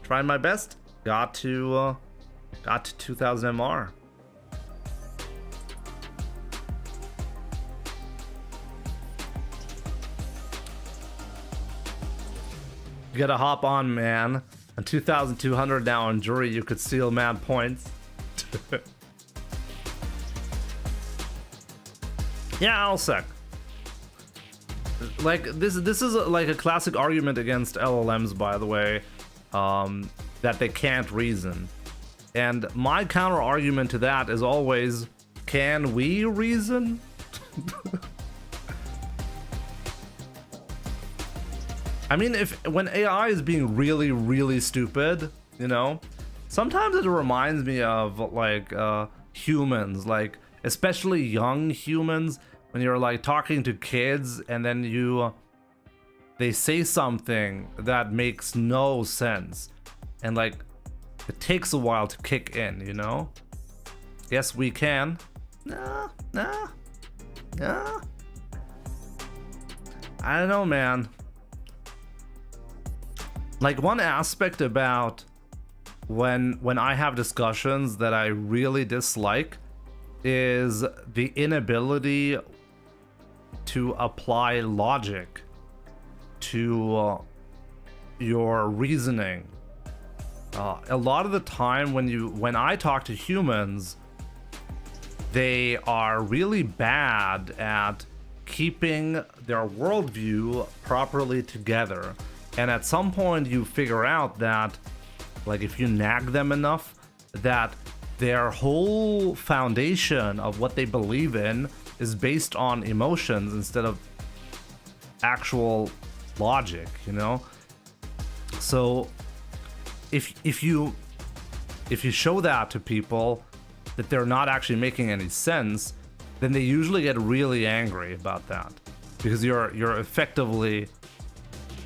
Trying my best. Got to 2000 MR. You gotta hop on, man. On 2,200 now on jury, you could steal mad points. Yeah, I'll sec. Like, this is like a classic argument against LLMs, by the way, that they can't reason. And my counter argument to that is always, can we reason? I mean, when AI is being really, really stupid, you know, sometimes it reminds me of like humans, like especially young humans, when you're like talking to kids and then they say something that makes no sense, and like it takes a while to kick in, you know? Yes, we can. Nah. I don't know, man. Like, one aspect about when I have discussions that I really dislike is the inability to apply logic to your reasoning. A lot of the time when I talk to humans, they are really bad at keeping their worldview properly together. And at some point you figure out that, like, if you nag them enough, that their whole foundation of what they believe in is based on emotions instead of actual logic, you know? So if you show that to people, that they're not actually making any sense, then they usually get really angry about that, because you're effectively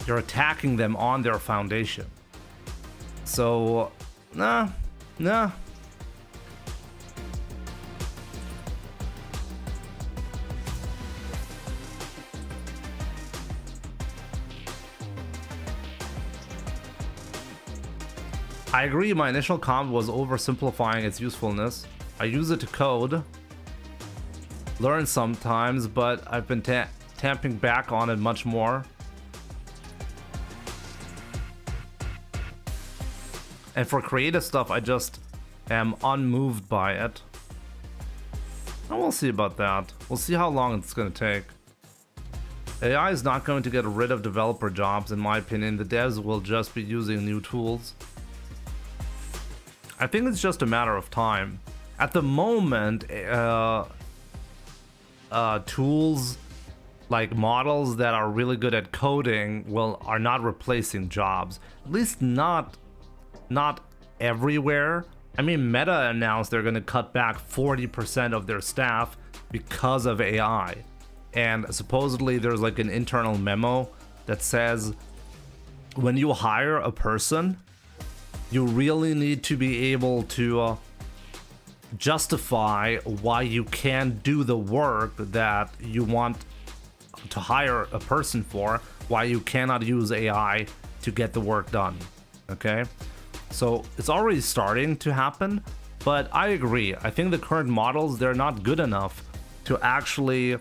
attacking them on their foundation. So nah. I agree, my initial comment was oversimplifying its usefulness. I use it to code, learn sometimes, but I've been tamping back on it much more. And for creative stuff, I just am unmoved by it. And we'll see about that. We'll see how long it's going to take. AI is not going to get rid of developer jobs, in my opinion. The devs will just be using new tools. I think it's just a matter of time. At the moment, tools like models that are really good at coding are not replacing jobs. At least not everywhere. I mean, Meta announced they're going to cut back 40% of their staff because of AI. and supposedly there's like an internal memo that says when you hire a person, you really need to be able to justify why you can do the work that you want to hire a person for, why you cannot use AI to get the work done. Okay, so it's already starting to happen, but I agree. I think the current models, they're not good enough to actually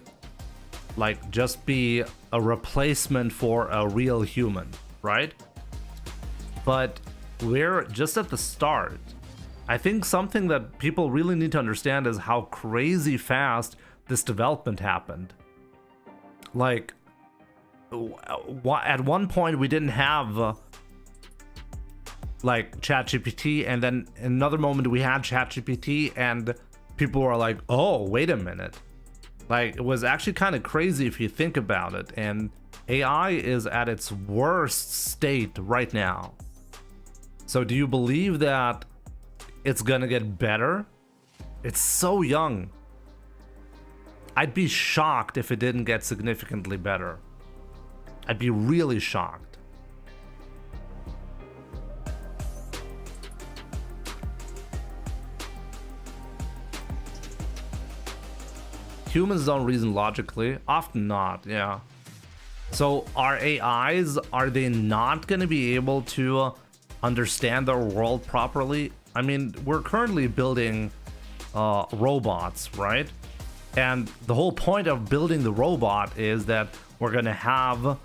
like just be a replacement for a real human, right? But we're just at the start. I think something that people really need to understand is how crazy fast this development happened. Like, at one point we didn't have like ChatGPT, and then in another moment we had ChatGPT, and people were like, oh, wait a minute. Like, it was actually kind of crazy if you think about it, and AI is at its worst state right now. So do you believe that it's gonna get better? It's so young. I'd be shocked if it didn't get significantly better. I'd be really shocked. Humans don't reason logically. Often not, yeah. So are AIs, are they not gonna be able to understand their world properly? I mean, we're currently building robots, right? And the whole point of building the robot is that we're going to have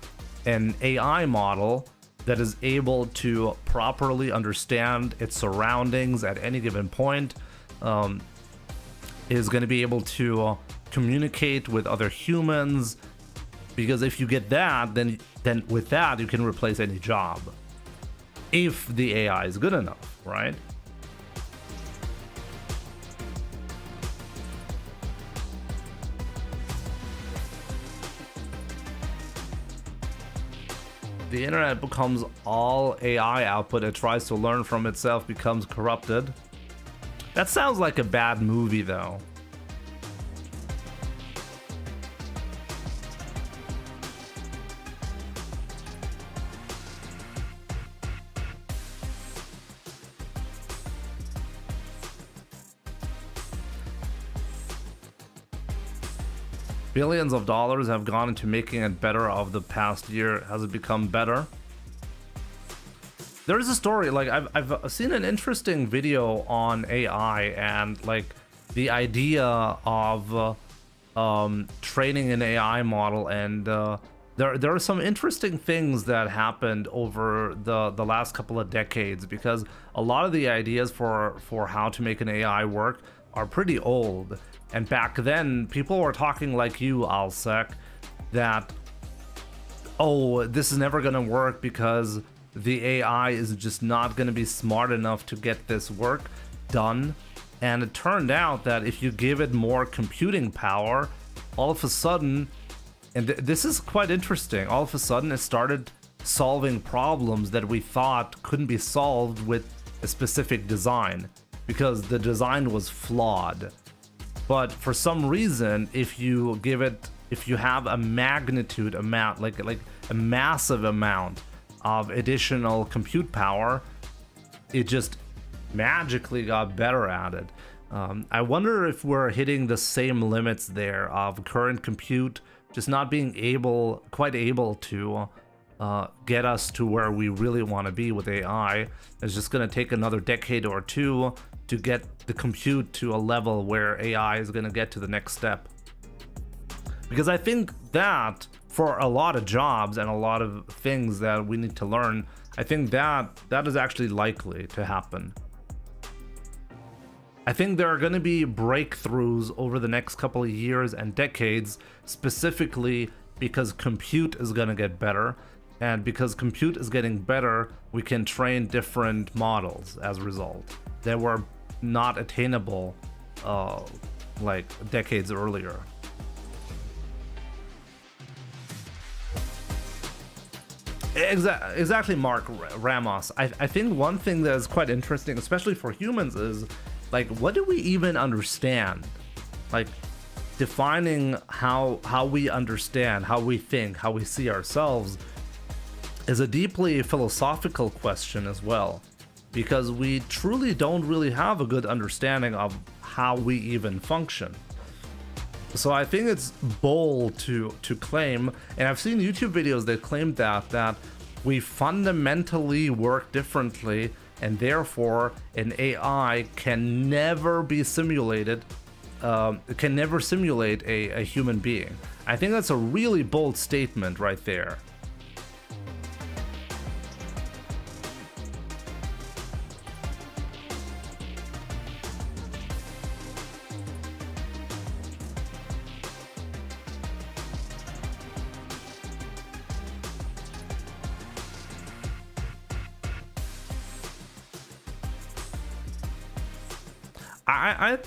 an AI model that is able to properly understand its surroundings at any given point, is going to be able to communicate with other humans, because if you get that, then with that you can replace any job, if the AI is good enough, right? The internet becomes all AI output. It tries to learn from itself, becomes corrupted. That sounds like a bad movie, though. Billions of dollars have gone into making it better of the past year. Has it become better? There is a story, like I've seen an interesting video on AI and like the idea of training an AI model, and there are some interesting things that happened over the last couple of decades, because a lot of the ideas for how to make an AI work are pretty old. And back then, people were talking like you, Alsec, that, oh, this is never going to work because the AI is just not going to be smart enough to get this work done. And it turned out that if you give it more computing power, all of a sudden, and this is quite interesting, all of a sudden it started solving problems that we thought couldn't be solved with a specific design, because the design was flawed. But for some reason, if you have a magnitude amount, like a massive amount of additional compute power, it just magically got better at it. I wonder if we're hitting the same limits there of current compute just not being quite able to get us to where we really want to be with AI. It's just going to take another decade or two to get the compute to a level where AI is going to get to the next step. Because I think that for a lot of jobs and a lot of things that we need to learn, I think that is actually likely to happen. I think there are going to be breakthroughs over the next couple of years and decades, specifically because compute is going to get better. And because compute is getting better, we can train different models as a result that were not attainable like decades earlier. Exactly, Mark Ramos. I think one thing that is quite interesting, especially for humans, is like, what do we even understand? Like, defining how we understand, how we think, how we see ourselves is a deeply philosophical question as well, because we truly don't really have a good understanding of how we even function. So I think it's bold to claim, and I've seen YouTube videos that claim that we fundamentally work differently, and therefore an AI can never be simulated, can never simulate a human being. I think that's a really bold statement right there.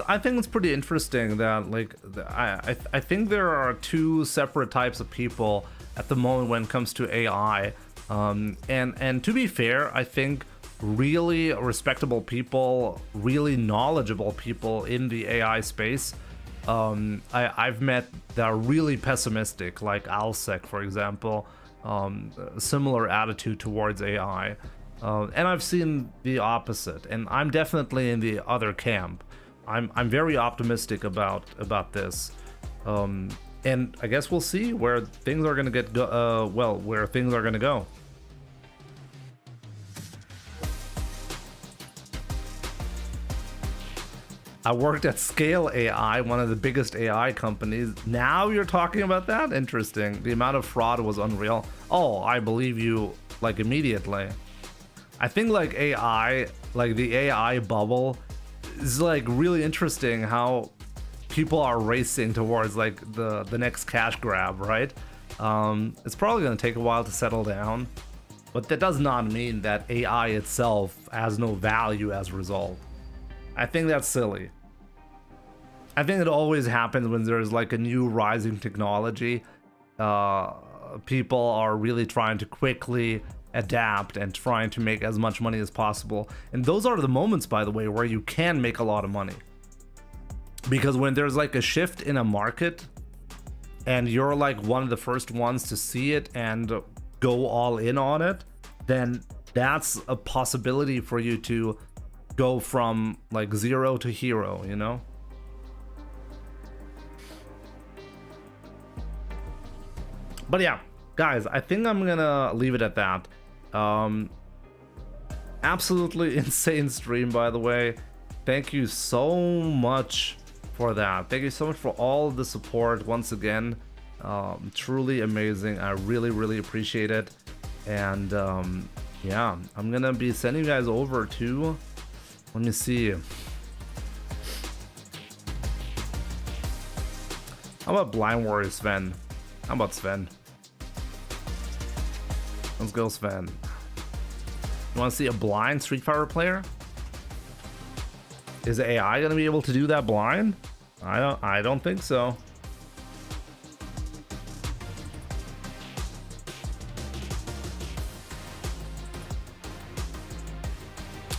I think it's pretty interesting that, like, I think there are two separate types of people at the moment when it comes to AI, and to be fair, I think really respectable people, really knowledgeable people in the AI space, I've met that are really pessimistic, like Alsec, for example, similar attitude towards AI. And I've seen the opposite, and I'm definitely in the other camp. I'm very optimistic about this, and I guess we'll see where things are gonna where things are gonna go. I worked at Scale AI, one of the biggest AI companies. Now you're talking about that? Interesting. The amount of fraud was unreal. Oh, I believe you, like, immediately. I think, like, AI, like the AI bubble is, like, really interesting how people are racing towards, like, the next cash grab, right? It's probably going to take a while to settle down, but that does not mean that AI itself has no value as a result. I think that's silly. I think it always happens when there's, like, a new rising technology. People are really trying to quickly adapt and trying to make as much money as possible, and those are the moments, by the way, where you can make a lot of money, because when there's, like, a shift in a market and you're, like, one of the first ones to see it and go all in on it, then that's a possibility for you to go from, like, zero to hero, you know? But yeah, guys, I think I'm gonna leave it at that. Absolutely insane stream, by the way. Thank you so much for that. Thank you so much for all the support once again. Truly amazing. I really appreciate it. And yeah, I'm gonna be sending you guys over to, let me see, how about Blind Warrior Sven? How about Sven? Let's go, Sven. You want to see a blind Street Fighter player? Is AI gonna be able to do that blind? I don't think so.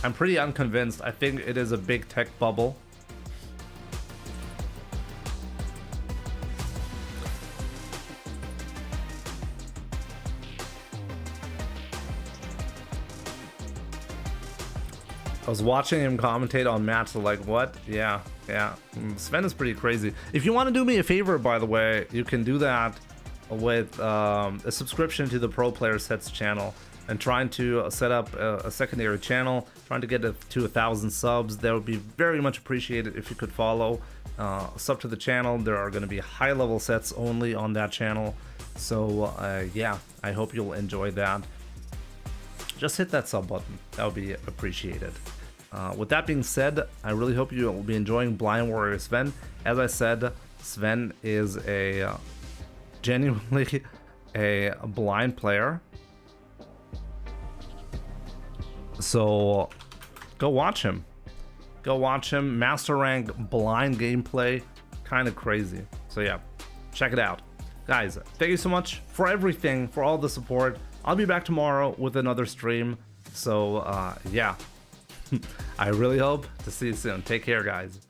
I'm pretty unconvinced. I think it is a big tech bubble. I was watching him commentate on match, so like, what? Yeah. Sven is pretty crazy. If you want to do me a favor, by the way, you can do that with a subscription to the Pro Player Sets channel and trying to set up a secondary channel, trying to get it to 1,000 subs. That would be very much appreciated if you could follow, sub to the channel. There are going to be high-level sets only on that channel. So yeah, I hope you'll enjoy that. Just hit that sub button. That would be appreciated. With that being said, I really hope you will be enjoying Blind Warrior Sven. As I said, Sven is a genuinely a blind player. So go watch him. Go watch him. Master rank blind gameplay. Kind of crazy. So yeah, check it out. Guys, thank you so much for everything, for all the support. I'll be back tomorrow with another stream. So yeah, I really hope to see you soon. Take care, guys.